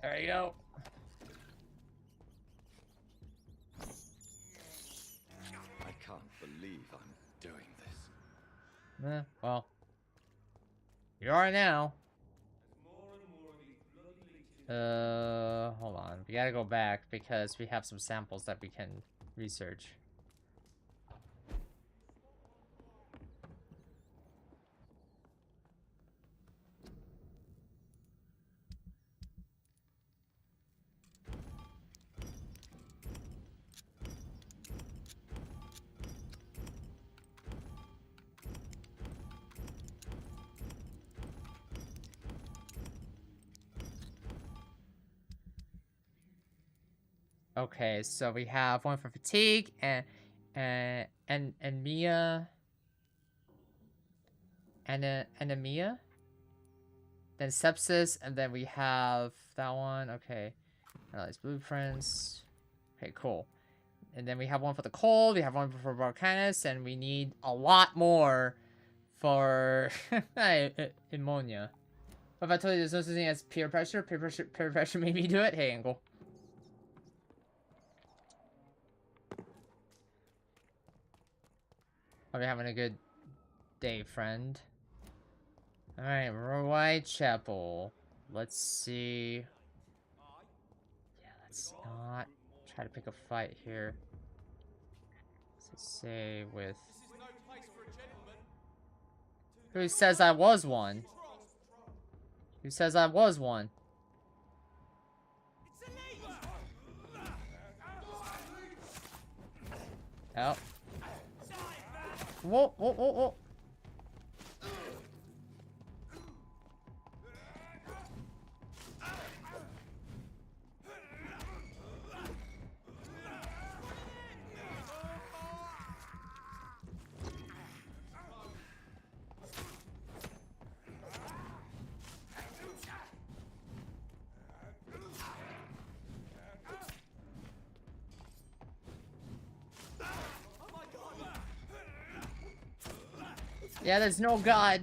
There you go. I can't believe I'm doing this. Well. You are now. Hold on. We gotta go back because we have some samples that we can research. Okay, so we have one for fatigue and Mia and anemia. Then sepsis, and then we have that one. Okay, analyze blueprints. Okay, cool. And then we have one for the cold. We have one for volcanitis, and we need a lot more for ammonia. What if I told you there's no such thing as peer pressure? Peer pressure made me do it. Hey, Angle. Hope you're having a good day, friend. Alright, Whitechapel. Let's see. Yeah, let's not try to pick a fight here. Say with... Who says I was one? Who says I was one? Oh. Whoa, whoa, whoa, whoa. Yeah, there's no god.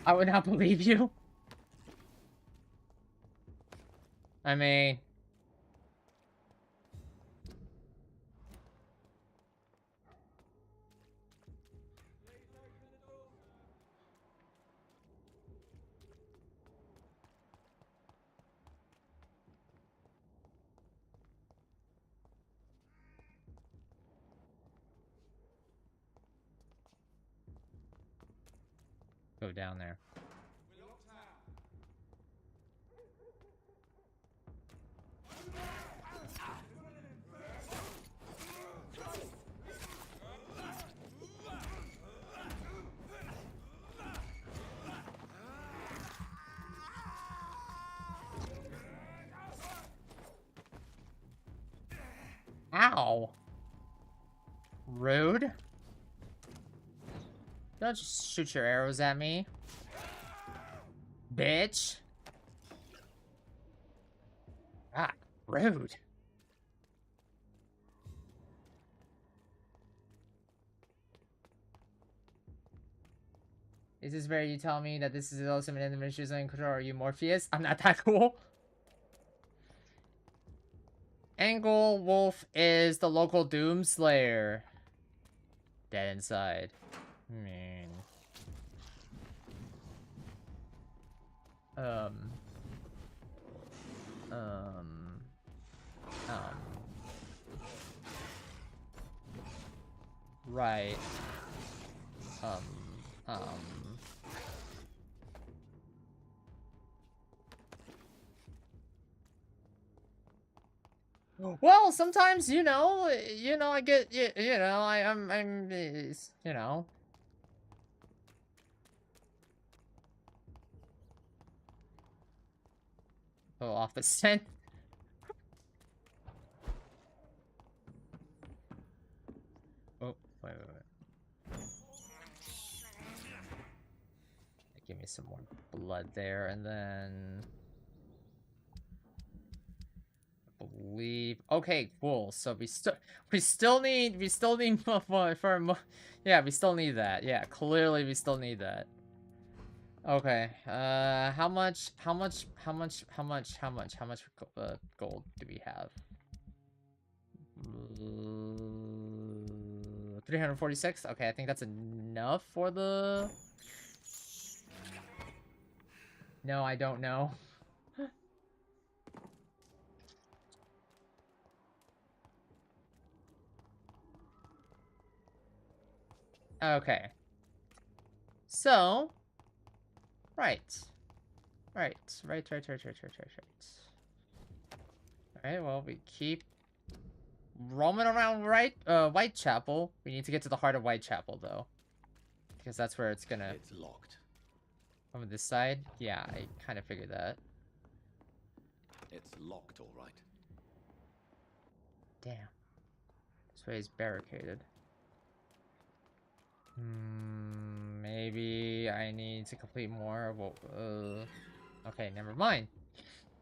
I would not believe you. I mean... Go down there. Ow! Rude. Don't just shoot your arrows at me. Bitch. Ah, rude. Is this where you tell me that this is the ultimate individual zone control? Are you Morpheus? I'm not that cool. Angle Wolf is the local Doomslayer. Dead inside. Man. Right. Well, sometimes, you know, I get, you know, I'm, you know. Oh, off the scent. Oh, wait. Give me some more blood there, and then... I believe... Okay, cool. So we still need more for... Yeah, we still need that. Yeah, clearly we still need that. Okay, how much gold do we have? 346? Okay, I think that's enough for the... No, I don't know. Okay. So... Right. Alright, well, we keep roaming around Whitechapel. We need to get to the heart of Whitechapel, though. Because that's where it's gonna... It's locked. From this side? Yeah, I kind of figured that. It's locked, all right. Damn. This way is barricaded. Maybe I need to complete more of what... Okay, never mind.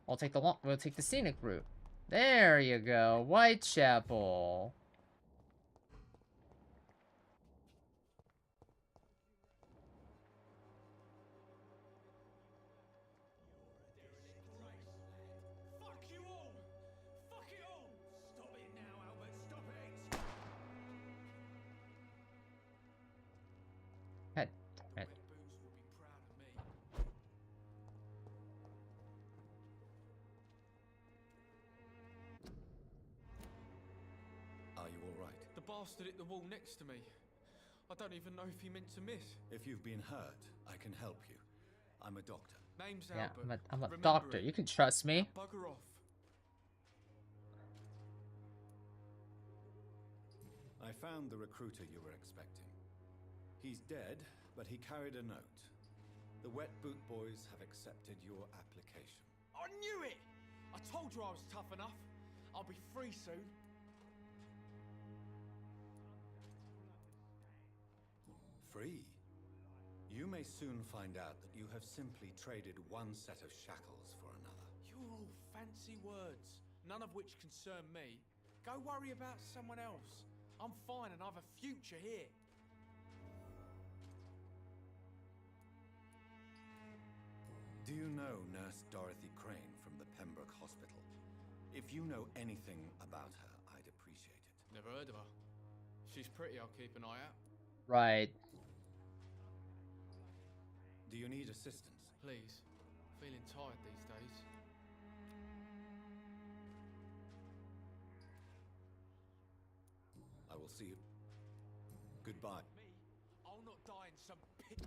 We'll take the scenic route. There you go, Whitechapel. God damn it. Are you all right? The bastard hit the wall next to me. I don't even know if he meant to miss. If you've been hurt, I can help you. I'm a doctor. Name's Yeah, Albert. I'm a Remember doctor. it. You can trust me. Now bugger off. I found the recruiter you were expecting. He's dead, but he carried a note. The Wet Boot Boys have accepted your application. I knew it! I told you I was tough enough. I'll be free soon. Free? You may soon find out that you have simply traded one set of shackles for another. You're all fancy words, none of which concern me. Go worry about someone else. I'm fine and I have a future here. Do you know Nurse Dorothy Crane from the Pembroke Hospital? If you know anything about her, I'd appreciate it. Never heard of her. If she's pretty, I'll keep an eye out. Right. Do you need assistance? Please. Feeling tired these days. I will see you. Goodbye. I'll not die in some pit.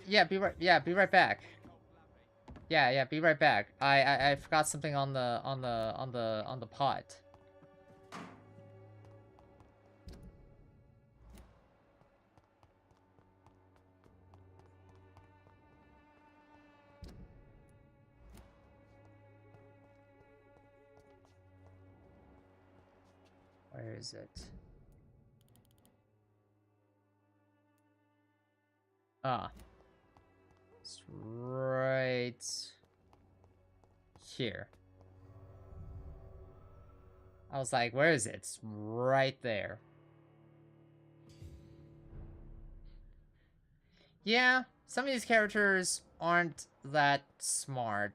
Yeah, be right back. Yeah, be right back. I forgot something on the pot. Where is it? Ah. It's right here. I was like, where is it? It's right there. Yeah, some of these characters aren't that smart.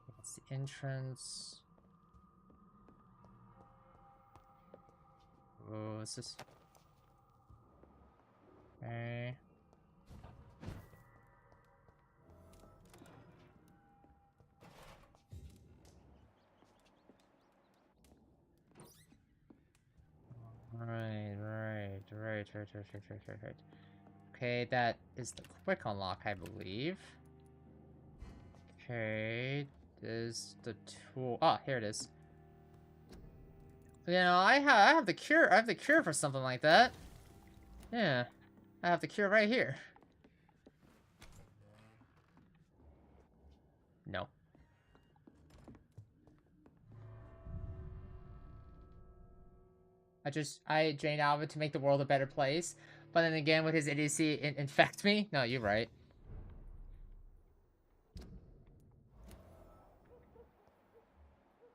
That's the entrance. Oh, what's this? Okay. Right. Okay, that is the quick unlock, I believe. Okay, this the tool. Ah, here it is. You know, I have the cure. I have the cure for something like that. Yeah, I have the cure right here. No. I drained Alvin to make the world a better place. But then again, would his idiocy infect me? No, you're right.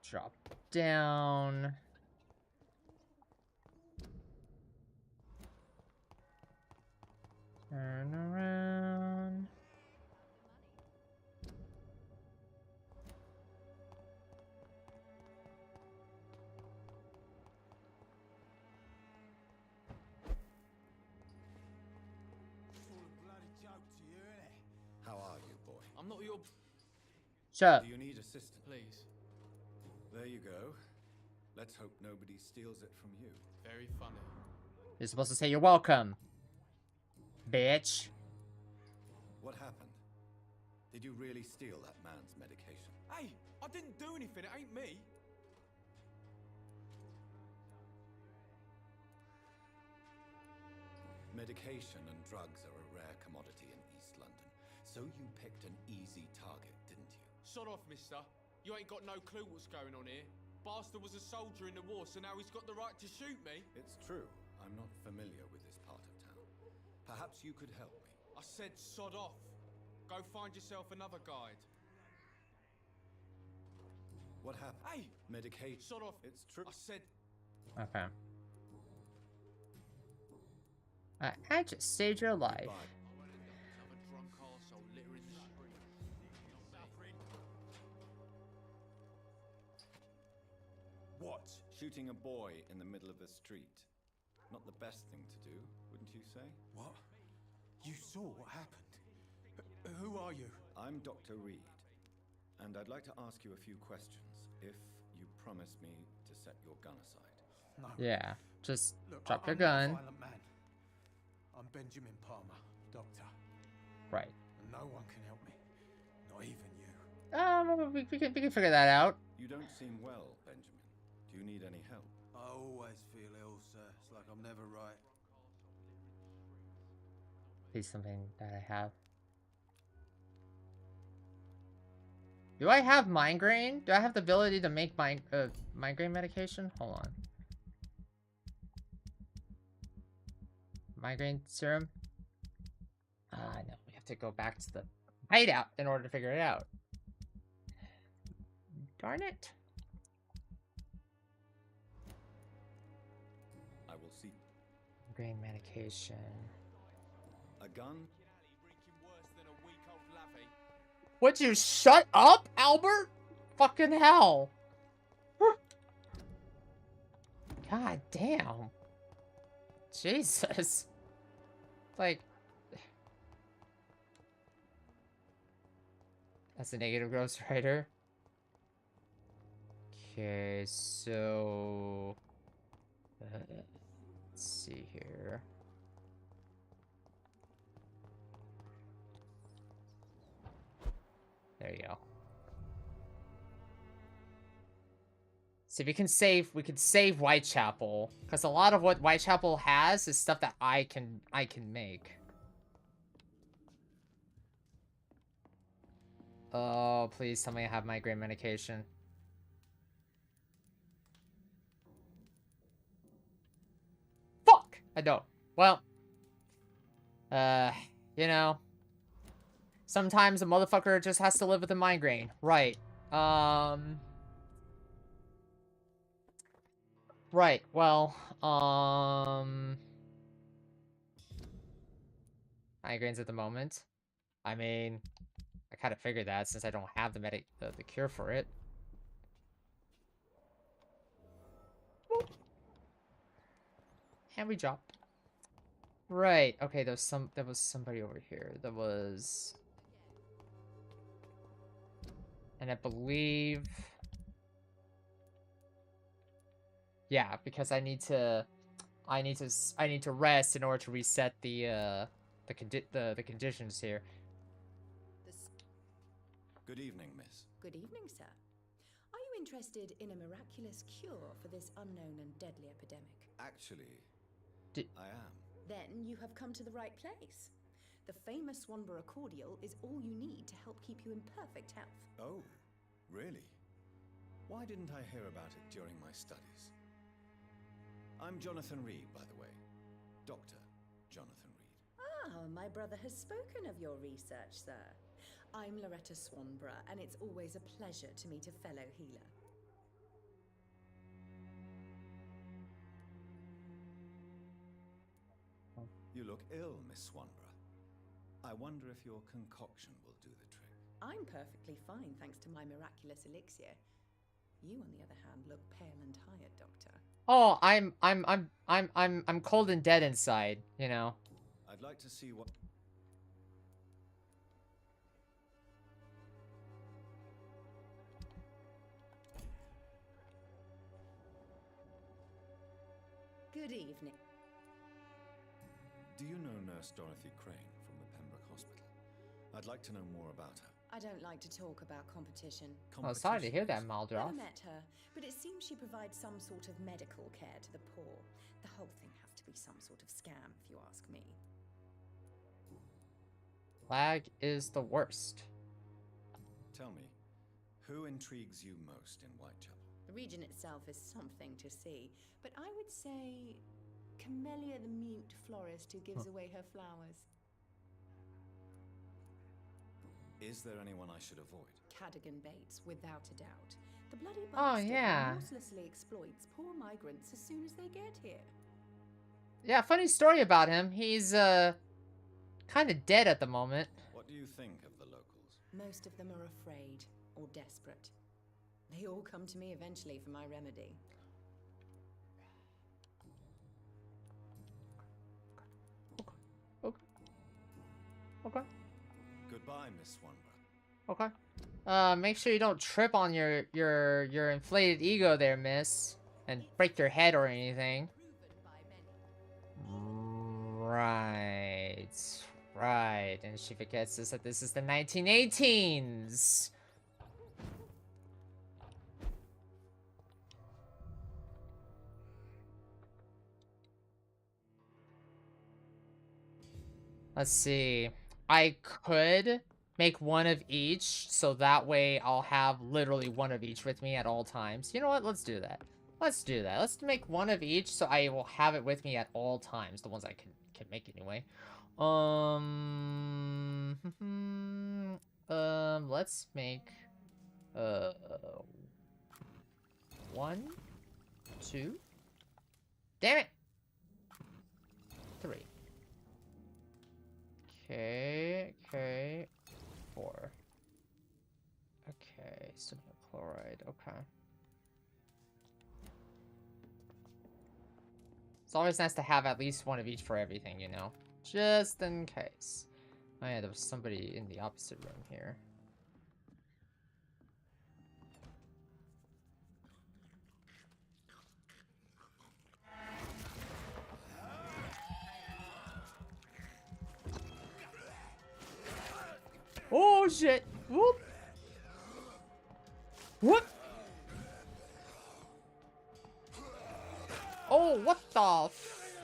Drop down. Turn around. How are you, boy? I'm not your... Shut up. Do you need assistance? Please. There you go. Let's hope nobody steals it from you. Very funny. You're supposed to say you're welcome, bitch. What happened? Did you really steal that man's medication? Hey, I didn't do anything. It ain't me. Medication and drugs are a rare commodity in East London, so you picked an easy target, didn't you? Sod off, mister. You ain't got no clue what's going on here. Bastard was a soldier in the war, so now he's got the right to shoot me. It's true. I'm not familiar with this part of town. Perhaps you could help me. I said sod off. Go find yourself another guide. What happened? Hey! Medication. Sod off. It's true. I said... Okay. I just saved your life. Another drunk arsehole littering the Shooting a boy in the middle of the street. Not the best thing to do, wouldn't you say? What? You saw what happened? Who are you? I'm Dr. Reed, and I'd like to ask you a few questions, if you promise me to set your gun aside. No. Yeah, just Look, drop your I'm not a gun. violent man. I'm Benjamin Palmer, doctor. Right. And no one can help me. Not even you. We can figure that out. You don't seem well, Benjamin. Do you need any help? I always feel ill, sir. It's like I'm never right. Please, something that I have. Do I have migraine? Do I have the ability to make migraine medication? Hold on. Migraine serum? No, we have to go back to the hideout in order to figure it out. Darn it. I will see. Migraine medication. A gun? Would you shut up, Albert? Fucking hell. God damn. Jesus. Like, that's a negative ghostwriter. Okay, so let's see here. There you go. See, we can save Whitechapel, because a lot of what Whitechapel has is stuff that I can make. Oh, please tell me I have migraine medication. Fuck! I don't. Well, you know, sometimes a motherfucker just has to live with a migraine. Right. Right, well, migraines at the moment. I mean, I kind of figured that since I don't have the cure for it. And we drop. Right, okay, there was somebody over here. There was... And I believe... Yeah, because I need to rest in order to reset the conditions here. Good evening, miss. Good evening, sir. Are you interested in a miraculous cure for this unknown and deadly epidemic? Actually, I am. Then you have come to the right place. The famous Swanborough cordial is all you need to help keep you in perfect health. Oh, really? Why didn't I hear about it during my studies? I'm Jonathan Reed, by the way. Dr. Jonathan Reed. Ah, my brother has spoken of your research, sir. I'm Loretta Swanborough, and it's always a pleasure to meet a fellow healer. You look ill, Miss Swanborough. I wonder if your concoction will do the trick. I'm perfectly fine, thanks to my miraculous elixir. You, on the other hand, look pale and tired, Doctor. Oh, I'm cold and dead inside, you know. I'd like to see what... Good evening. Do you know Nurse Dorothy Crane from the Pembroke Hospital? I'd like to know more about her. I don't like to talk about competition. Oh, sorry to hear that, Maldroth. Never met her, but it seems she provides some sort of medical care to the poor. The whole thing has to be some sort of scam, if you ask me. Lag is the worst. Tell me, who intrigues you most in Whitechapel? The region itself is something to see, but I would say Camellia the mute florist who gives away her flowers. Is there anyone I should avoid? Cadogan Bates, without a doubt. The bloody Oh, bastard yeah. mercilessly exploits poor migrants as soon as they get here. Yeah, funny story about him. He's, kind of dead at the moment. What do you think of the locals? Most of them are afraid or desperate. They all come to me eventually for my remedy. Okay. Goodbye, Miss Swanborough. Okay. Make sure you don't trip on your inflated ego there, miss, and break your head or anything. Right. Right. And she forgets this, that this is the 1918s. Let's see. I could make one of each, so that way I'll have literally one of each with me at all times. You know what? Let's do that. Let's do that. Let's make one of each, so I will have it with me at all times. The ones I can make anyway. Let's make, 1, 2. Damn it! 3. Okay. 4. Okay, sodium chloride, okay. It's always nice to have at least one of each for everything, you know? Just in case. Oh yeah, there was somebody in the opposite room here. Oh shit! Whoop! Whoop! Oh, what the f—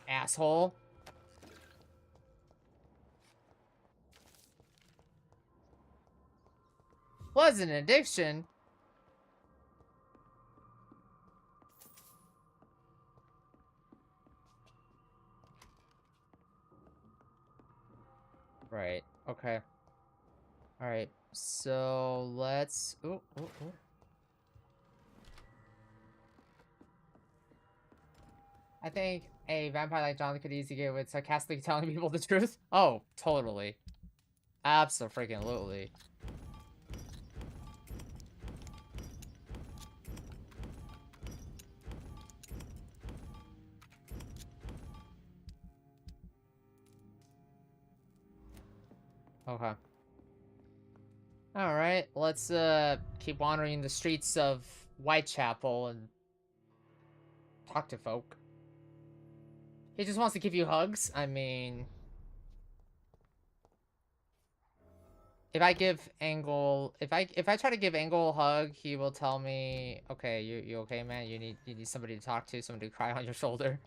asshole. Was an addiction. Right, okay. Alright, so let's— ooh. I think a vampire like John could easily get with sarcastically telling people the truth. Oh, totally. Abso-freaking-lutely. Okay. Alright, let's keep wandering the streets of Whitechapel and talk to folk. He just wants to give you hugs. I mean, if I give Angle, if I try to give Angle a hug, he will tell me, "Okay, you okay, man? You need somebody to talk to, somebody to cry on your shoulder."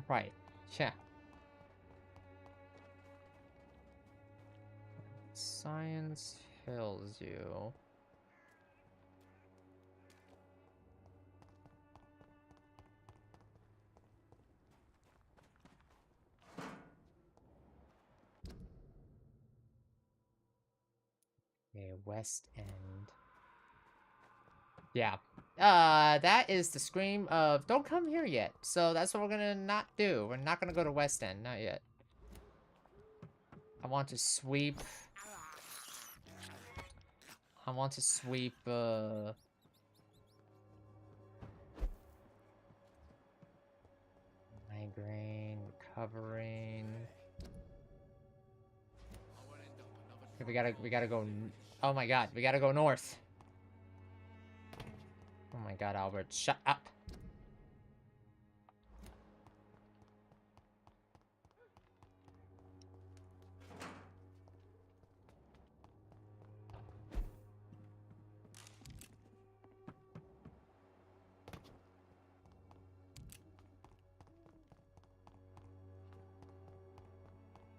Right. Yeah. Science fails you. Okay, West End. Yeah. That is the scream of "Don't come here yet." So that's what we're gonna not do. We're not gonna go to West End, not yet. I want to sweep. Migraine, recovering. Okay, we gotta go. Oh my god, we gotta go north. Oh my god, Albert, shut up.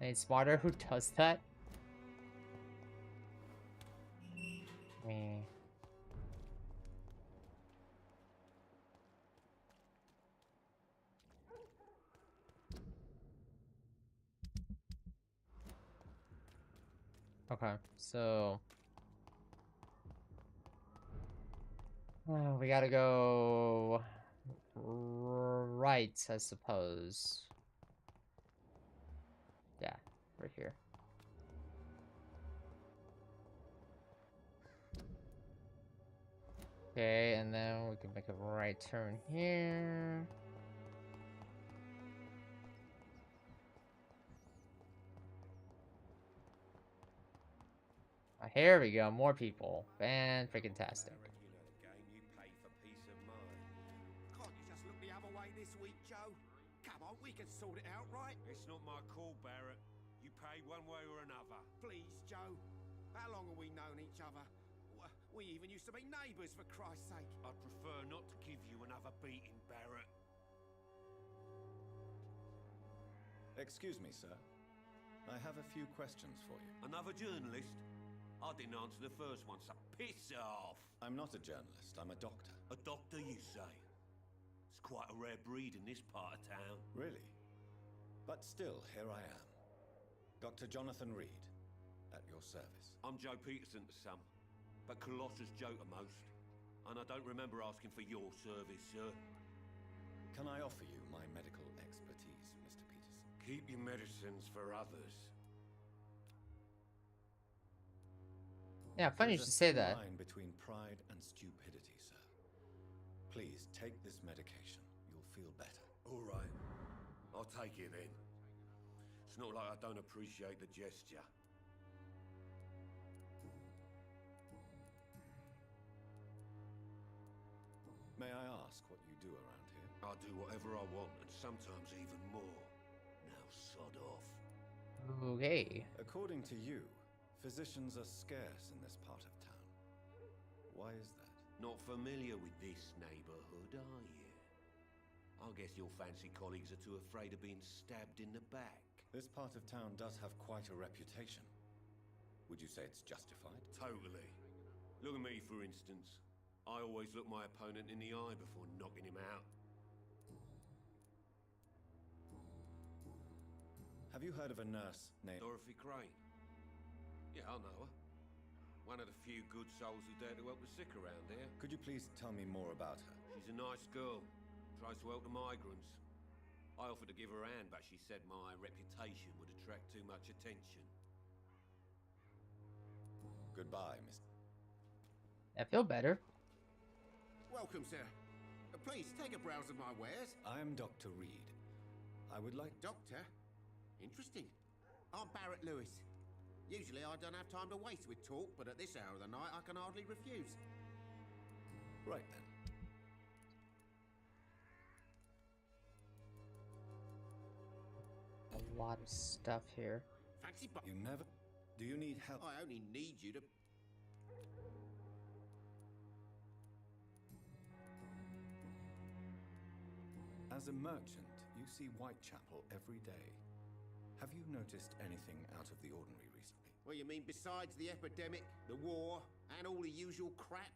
Ain't smarter. Who does that? Me. Okay, so we gotta go right, I suppose. Yeah, right here. Okay, and then we can make a right turn here. Here we go, more people. Fan-freaking-tastic. You know the game, you pay for peace of mind. Can't you just look the other way this week, Joe? Come on, we can sort it out, right? It's not my call, Barrett. You pay one way or another. Please, Joe. How long have we known each other? We even used to be neighbours, for Christ's sake. I'd prefer not to give you another beating, Barrett. Excuse me, sir. I have a few questions for you. Another journalist? I didn't answer the first one, so piss off! I'm not a journalist, I'm a doctor. A doctor, you say? It's quite a rare breed in this part of town. Really? But still, here I am. Dr. Jonathan Reed, at your service. I'm Joe Peterson to some, but Colossus Joe to most. And I don't remember asking for your service, sir. Can I offer you my medical expertise, Mr. Peterson? Keep your medicines for others. Yeah, funny you should say that. Line between pride and stupidity, sir. Please take this medication. You'll feel better. All right. I'll take it then. It's not like I don't appreciate the gesture. May I ask what you do around here? I do whatever I want, and sometimes even more. Now sod off. Okay. According to you, physicians are scarce in this part of town. Why is that? Not familiar with this neighborhood, are you? I guess your fancy colleagues are too afraid of being stabbed in the back. This part of town does have quite a reputation. Would you say it's justified? Totally. Look at me, for instance. I always look my opponent in the eye before knocking him out. Have you heard of a nurse named Dorothy Crane? Yeah, I know her. One of the few good souls who dare to help the sick around here. Could you please tell me more about her? She's a nice girl. Tries to help the migrants. I offered to give her a hand, but she said my reputation would attract too much attention. Goodbye, Mr. I feel better. Welcome, sir. Please, take a browse of my wares. I am Dr. Reed. I would like... Doctor? Interesting. I'm Barrett Lewis. Usually I don't have time to waste with talk, but at this hour of the night I can hardly refuse. Right then. A lot of stuff here. Fancy You never... Do you need help? I only need you to... As a merchant, you see Whitechapel every day. Have you noticed anything out of the ordinary recently? Well, you mean besides the epidemic, the war, and all the usual crap?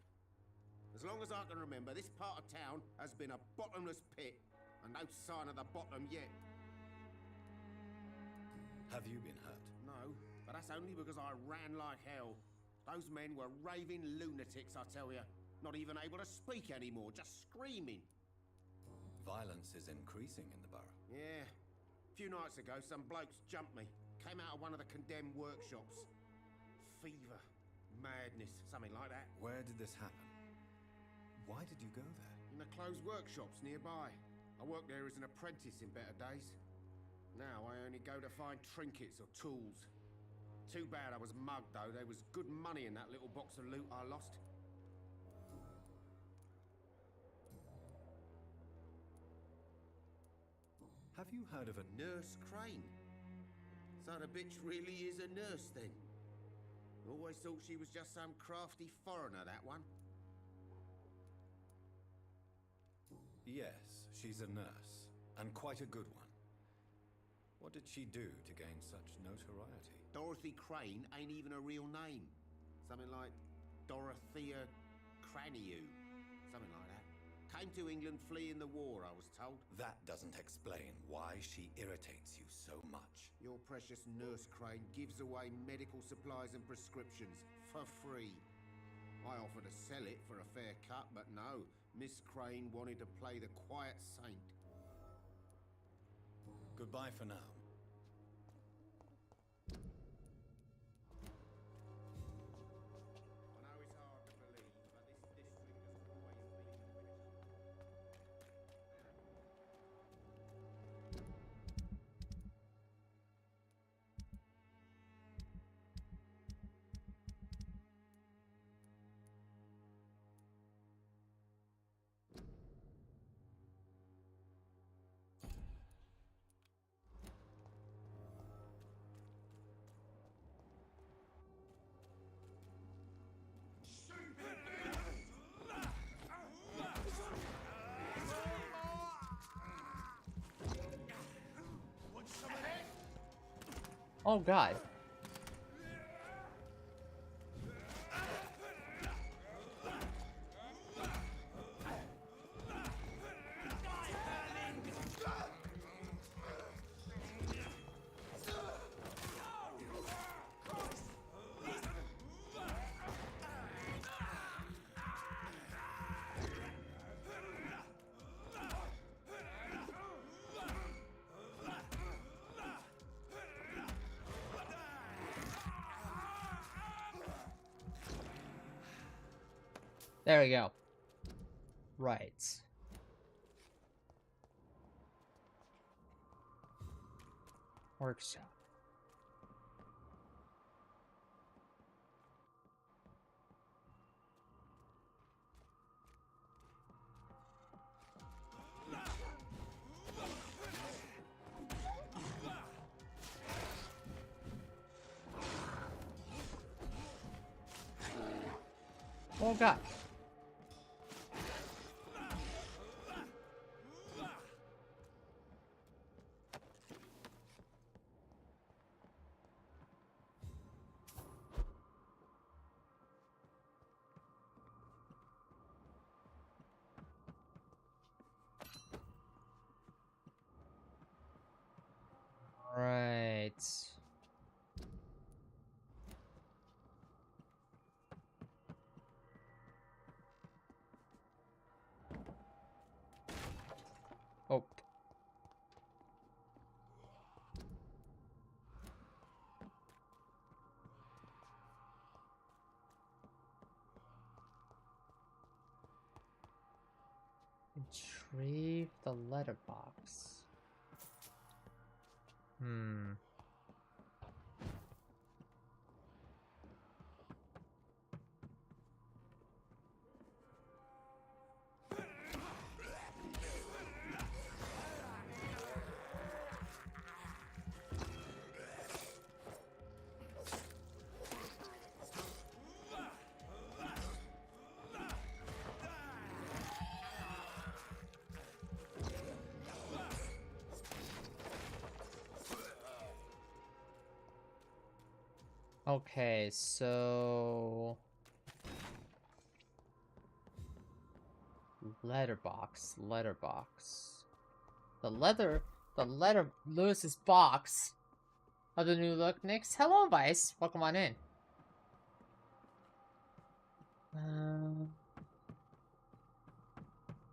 As long as I can remember, this part of town has been a bottomless pit, and no sign of the bottom yet. Have you been hurt? No, but that's only because I ran like hell. Those men were raving lunatics, I tell you. Not even able to speak anymore, just screaming. Violence is increasing in the borough. Yeah. A few nights ago, some blokes jumped me. Came out of one of the condemned workshops. Fever, madness, something like that. Where did this happen? Why did you go there? In the closed workshops nearby. I worked there as an apprentice in better days. Now I only go to find trinkets or tools. Too bad I was mugged, though. There was good money in that little box of loot I lost. Have you heard of a... Nurse Crane? So the bitch really is a nurse, then? Always thought she was just some crafty foreigner, that one. Yes, she's a nurse, and quite a good one. What did she do to gain such notoriety? Dorothy Crane ain't even a real name. Something like Dorothea Craniu. Something like that. Came to England fleeing the war, I was told. That doesn't explain why she irritates you so much. Your precious Nurse Crane gives away medical supplies and prescriptions for free. I offered to sell it for a fair cut, but no. Miss Crane wanted to play the quiet saint. Goodbye for now. I know it's hard to believe, but this district has always been enriched. Oh god. There we go. Right. Workshop. Oh god. Right. Oh. Retrieve the letterbox. Okay, so letterbox. The letter Lewis's box of the new look. Next, hello Vice, welcome on in.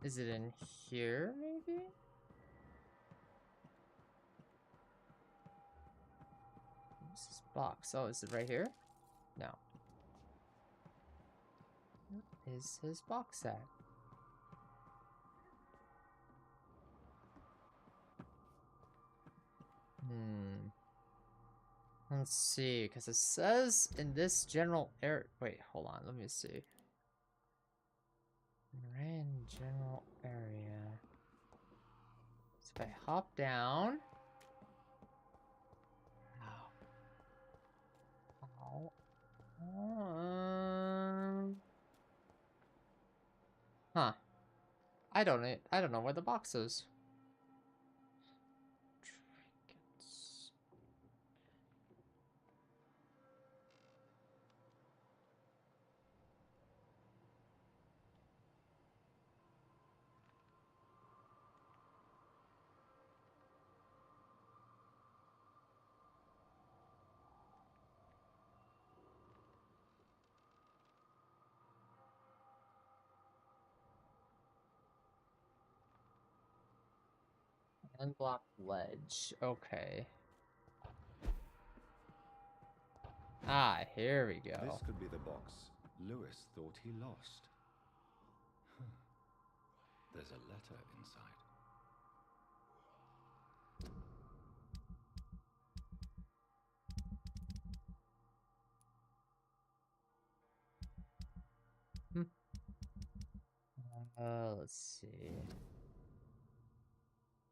Is it in here maybe? What's this box? Oh, is it right here? No. What is his box at? Let's see, because it says in this general area. Wait, hold on, let me see. Ran general area. So if I hop down. Ow. Huh. I don't know where the box is. Trinkets. Unblocked ledge. Okay. Ah, here we go. This could be the box Lewis thought he lost. There's a letter inside. Let's see.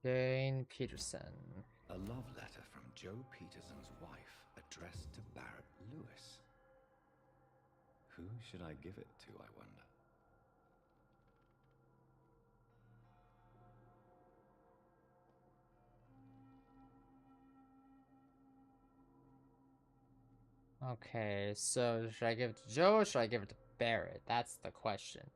Jane Peterson. A love letter from Joe Peterson's wife, addressed to Barrett Lewis. Who should I give it to, I wonder? Okay, so should I give it to Joe or should I give it to Barrett? That's the question.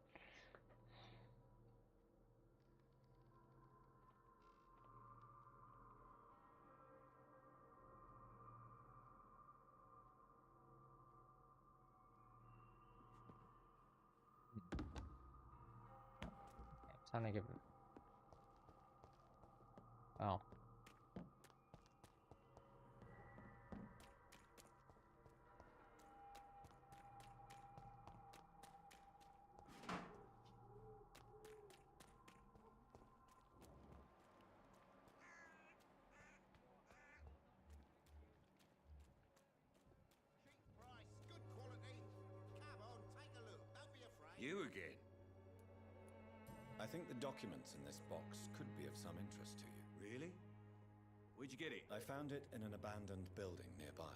I'm trying to give it. Oh. You again? I think the documents in this box could be of some interest to you. Really? Where'd you get it? I found it in an abandoned building nearby.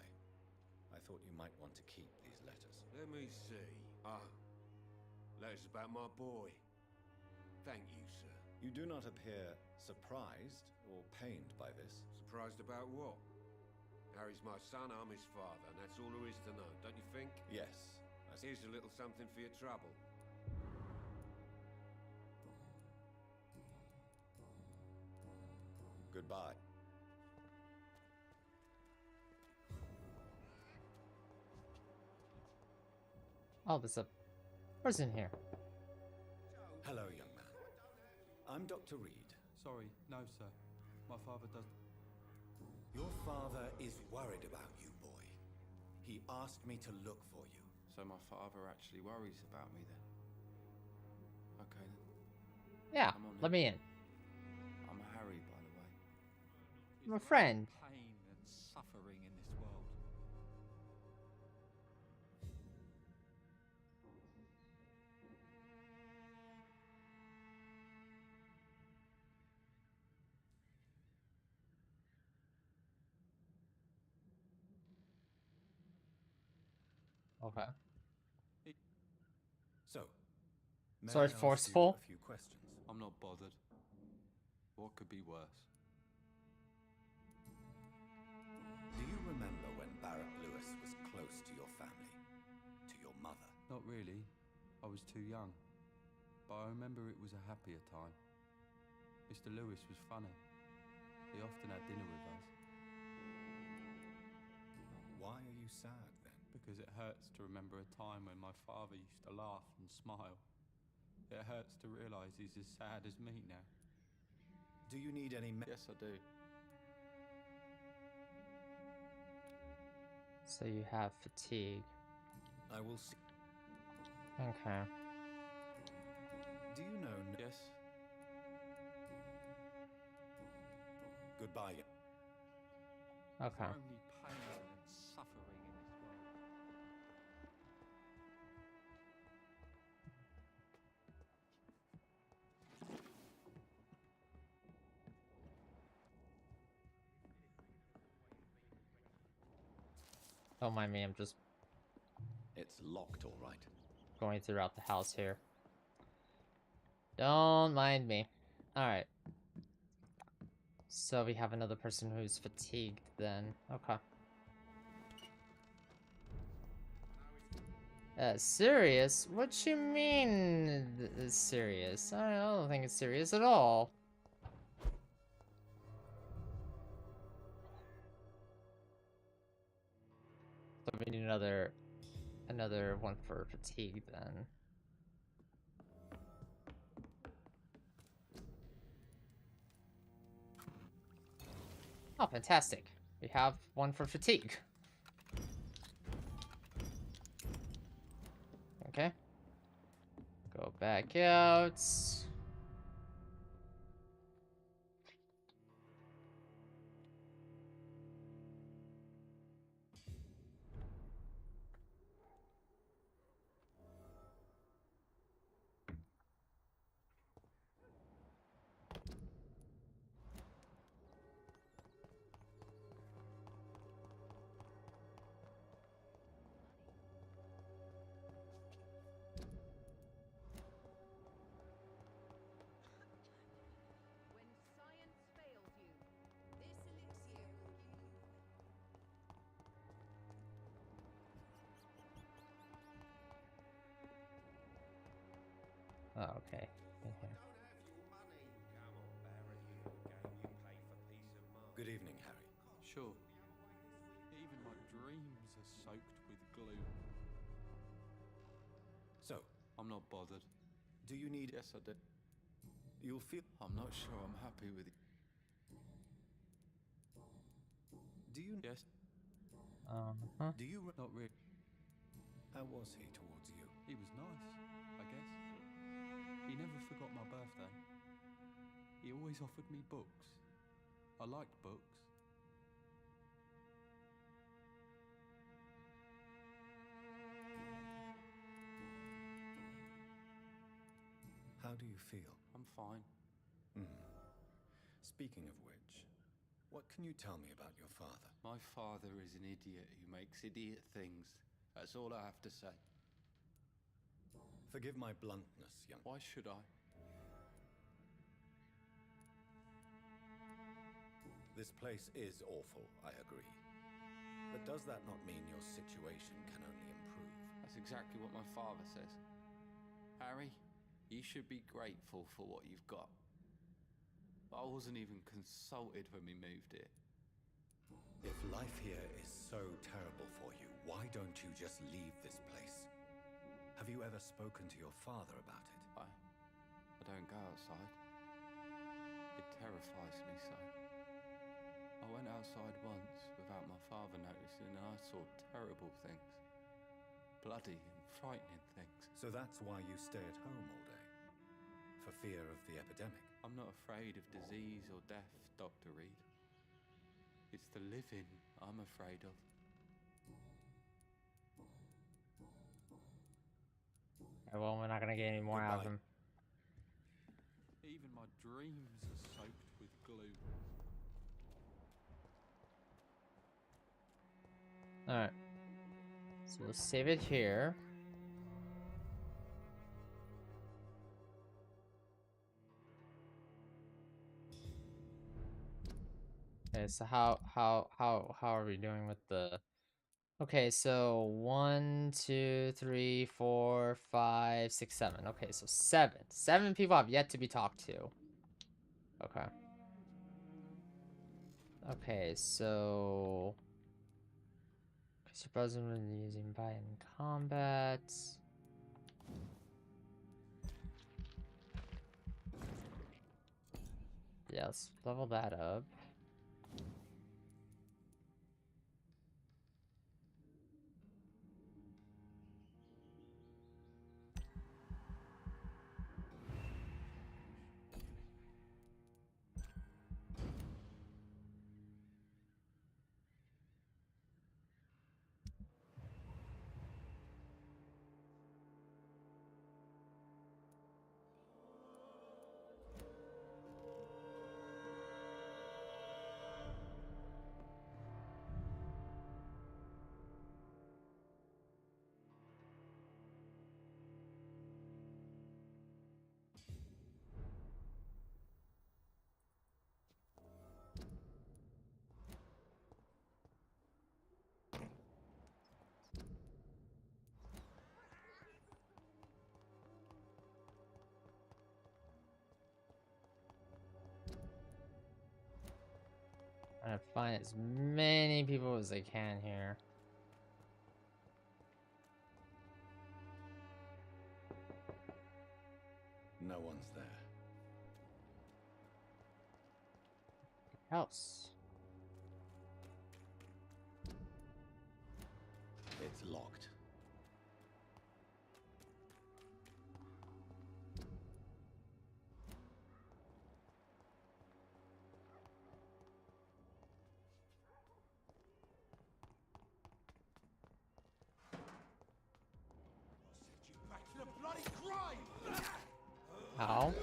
I thought you might want to keep these letters. Let me see. Letters about my boy. Thank you, sir. You do not appear surprised or pained by this. Surprised about what? Harry's my son, I'm his father, and that's all there is to know, don't you think? Yes. Here's a little something for your trouble. Goodbye. Oh, there's a person here. Hello, young man. I'm Dr. Reed. Sorry, no, sir. My father does. Your father is worried about you, boy. He asked me to look for you. So my father actually worries about me then? Okay then. Yeah, let me in. I'm Harry, by the way. I'm a friend. Pain and suffering in this world. Okay. So, may So I it's ask forceful? you a few questions? I'm not bothered. What could be worse? Do you remember when Barrett Lewis was close to your family? To your mother? Not really. I was too young. But I remember it was a happier time. Mr. Lewis was funny. He often had dinner with us. Why are you sad then? Because it hurts to remember a time when my father used to laugh and smile. It hurts to realise he's as sad as me now. Do you need any Yes, I do. So you have fatigue. I will see. Okay. Do you know? Yes. Goodbye. Okay. There's only pain and suffering in this world. Don't mind me, I'm just It's locked, all right. going throughout the house here. Don't mind me. Alright. So we have another person who's fatigued then. Okay. Serious? What you mean serious? I don't think it's serious at all. So we need another one for fatigue then. Oh, fantastic. We have one for fatigue. Okay. Go back out. Oh, okay. Good evening, Harry. Sure. Even my dreams are soaked with glue. So, I'm not bothered. do you need... Yes, I do. You'll feel... I'm not sure I'm happy with it. Do you... Yes. Do you... Not really. How was he towards you? He was nice, I guess. He never forgot my birthday. He always offered me books. I liked books. How do you feel? I'm fine. Speaking of which, what can you tell me about your father? My father is an idiot who makes idiot things. That's all I have to say. Forgive my bluntness, young... Why should I? This place is awful, I agree. But does that not mean your situation can only improve? That's exactly what my father says. Harry, you should be grateful for what you've got. I wasn't even consulted when we moved here. If life here is so terrible for you, why don't you just leave this place? Have you ever spoken to your father about it? I don't go outside. It terrifies me so. I went outside once without my father noticing and I saw terrible things. Bloody and frightening things. So that's why you stay at home all day? For fear of the epidemic? I'm not afraid of disease or death, Dr. Reed. It's the living I'm afraid of. Well, we're not gonna get any more out of him. Even my dreams are soaked with glue. Alright. So we'll save it here. Okay, so how are we doing with the... Okay, so 1, 2, 3, 4, 5, 6, 7. Okay, so 7. 7 people have yet to be talked to. Okay. Okay, so... Supposedly using by in combat. Yeah, let's level that up. Trying to find as many people as I can here. No one's there. House. locked. Back to the bloody grave! How?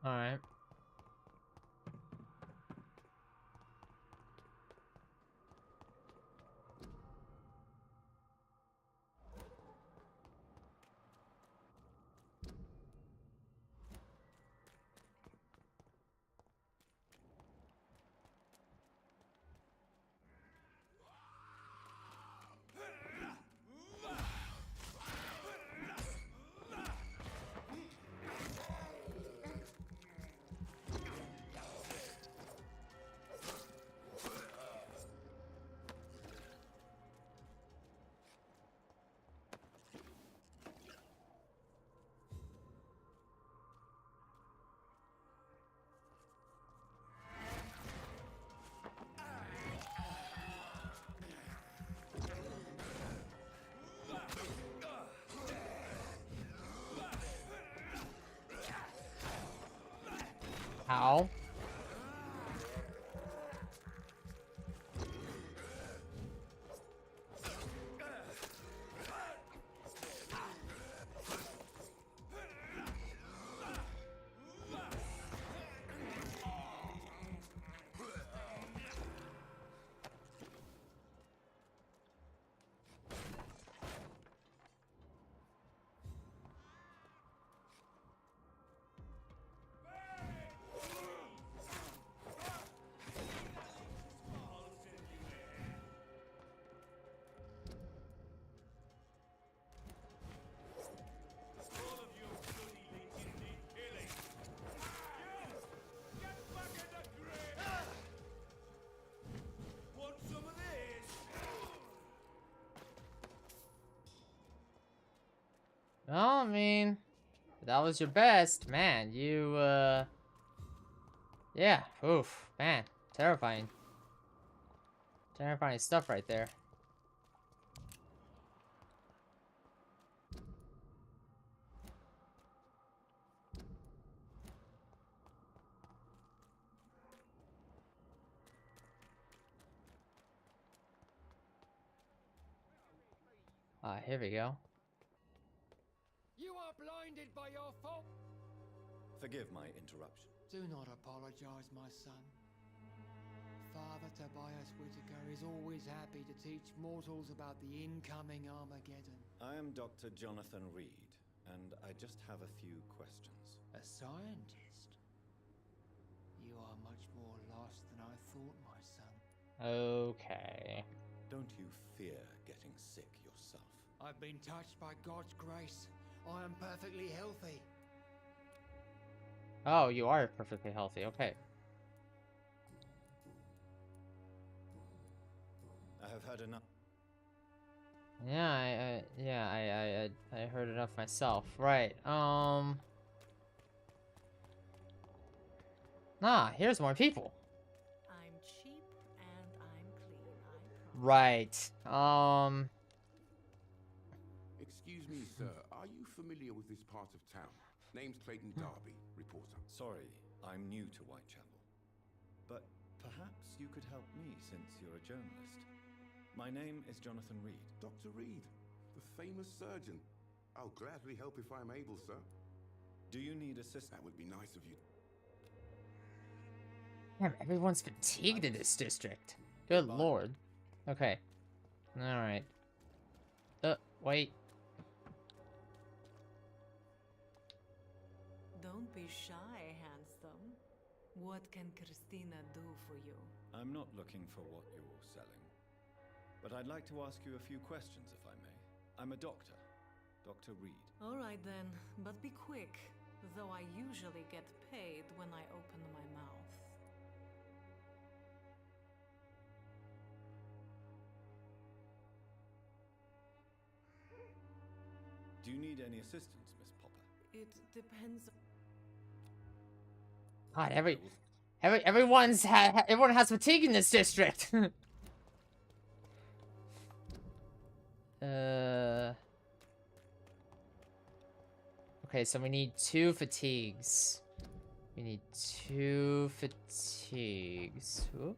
All right. How? Well, I mean, that was your best, man. You, yeah, oof, man, terrifying. Terrifying stuff right there. Here we go. You are blinded by your fault. Forgive my interruption. Do not apologize, my son. Father Tobias Whitaker is always happy to teach mortals about the incoming Armageddon. I am Dr. Jonathan Reed, and I just have a few questions. A scientist? You are much more lost than I thought, my son. Okay. Don't you fear getting sick yourself? I've been touched by God's grace. I am perfectly healthy. Oh, you are perfectly healthy. Okay. I have heard enough. Yeah, I heard enough myself. Right. Here's more people. I'm cheap and I'm clean, I promise. Right. Excuse me, sir. Are you familiar with this part of town? Name's Clayton Darby, reporter. Sorry, I'm new to Whitechapel. But perhaps you could help me since you're a journalist. My name is Jonathan Reed. Dr. Reed, the famous surgeon. I'll gladly help if I'm able, sir. Do you need assistance? That would be nice of you. Damn, everyone's fatigued in this district. Good lord. Okay. Alright. Wait. Don't be shy, handsome. What can Christina do for you? I'm not looking for what you're selling. But I'd like to ask you a few questions, if I may. I'm a doctor. Dr. Reed. All right then, but be quick. though I usually get paid when I open my mouth. Do you need any assistance, Miss Popper? It depends. God, everyone has fatigue in this district. Okay, so we need 2 fatigues. We need 2 fatigues. Ooh.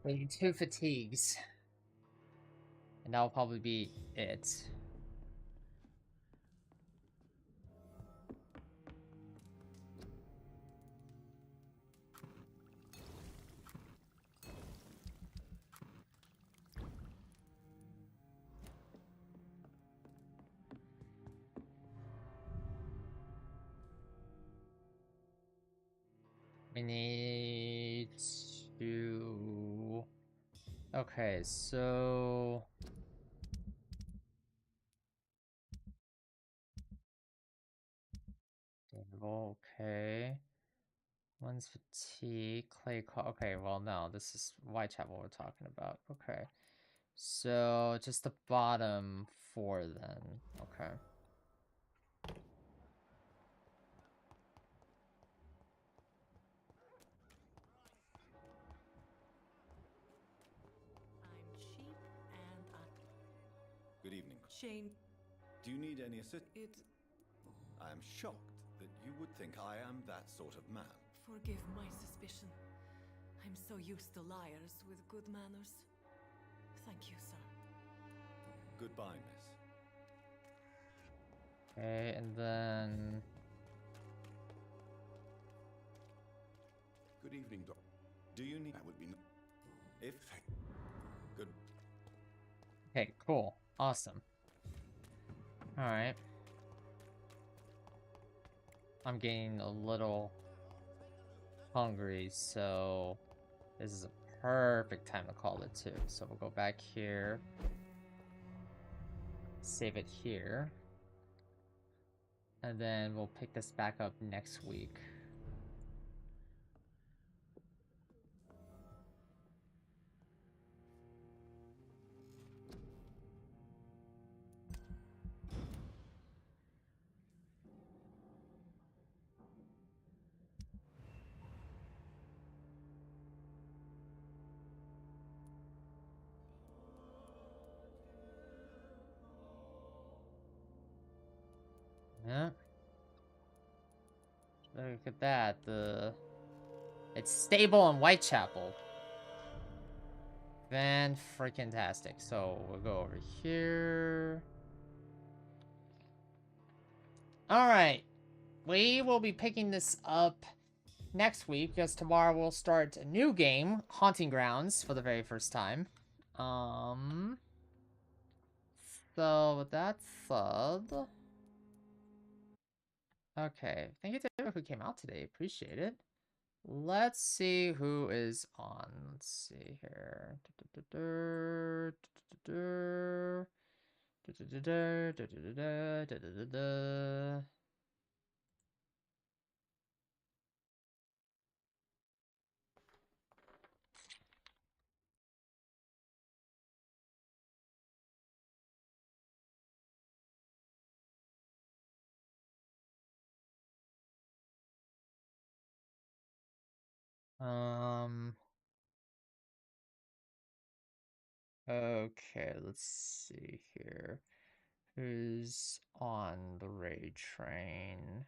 We need 2 fatigues. And that'll probably be it. We need to... Okay, so... Okay. One's fatigue, clay okay, well no, this is Whitechapel we're talking about. Okay. So just the bottom 4 then. Okay. I'm cheap and Good evening. Shane. Do you need any assistance? It... I am shocked that you would think I am that sort of man. Forgive my suspicion. I'm so used to liars with good manners. Thank you, sir. Goodbye, miss. Okay, and then... Good evening, Doc. Do you need... That would be... If... Good... Okay, cool. Awesome. Alright. I'm getting a little hungry, so this is a perfect time to call it too. So we'll go back here. Save it here. And then we'll pick this back up next week. Yeah. Look at that. It's stable in Whitechapel. Fan-freaking-tastic. So we'll go over here. Alright. We will be picking this up next week, because tomorrow we'll start a new game, Haunting Grounds, for the very first time. So with that said... Okay, thank you to everyone who came out today. Appreciate it. Let's see who is on. Let's see here. Okay, let's see here. Who's on the raid train?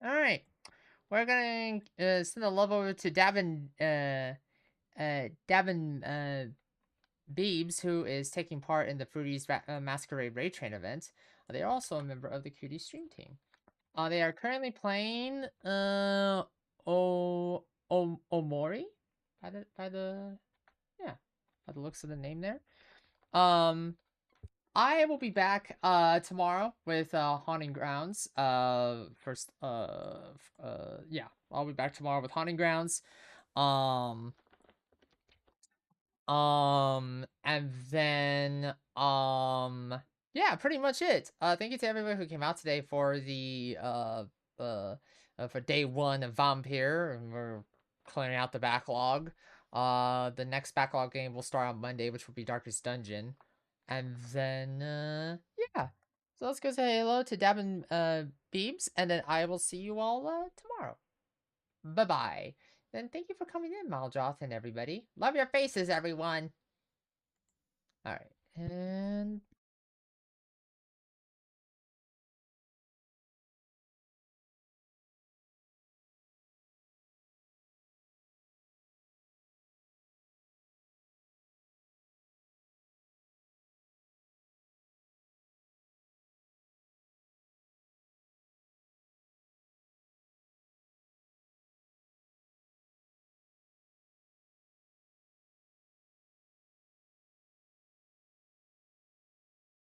Alright. We're gonna send a love over to Davin Beebs, who is taking part in the Fruity's Masquerade Raid Train event. They are also a member of the Cutie Stream team. They are currently playing Omori by the looks of the name there. I will be back tomorrow with Haunting Grounds. First yeah, I'll be back tomorrow with Haunting Grounds. And then yeah, pretty much it. Thank you to everyone who came out today for the for day 1 of Vampyr, and we're clearing out the backlog. The next backlog game will start on Monday, which will be Darkest Dungeon. And then yeah. So let's go say hello to Dab and Beebs, and then I will see you all tomorrow. Bye-bye. Then thank you for coming in, Maljoth and everybody. Love your faces, everyone. Alright, and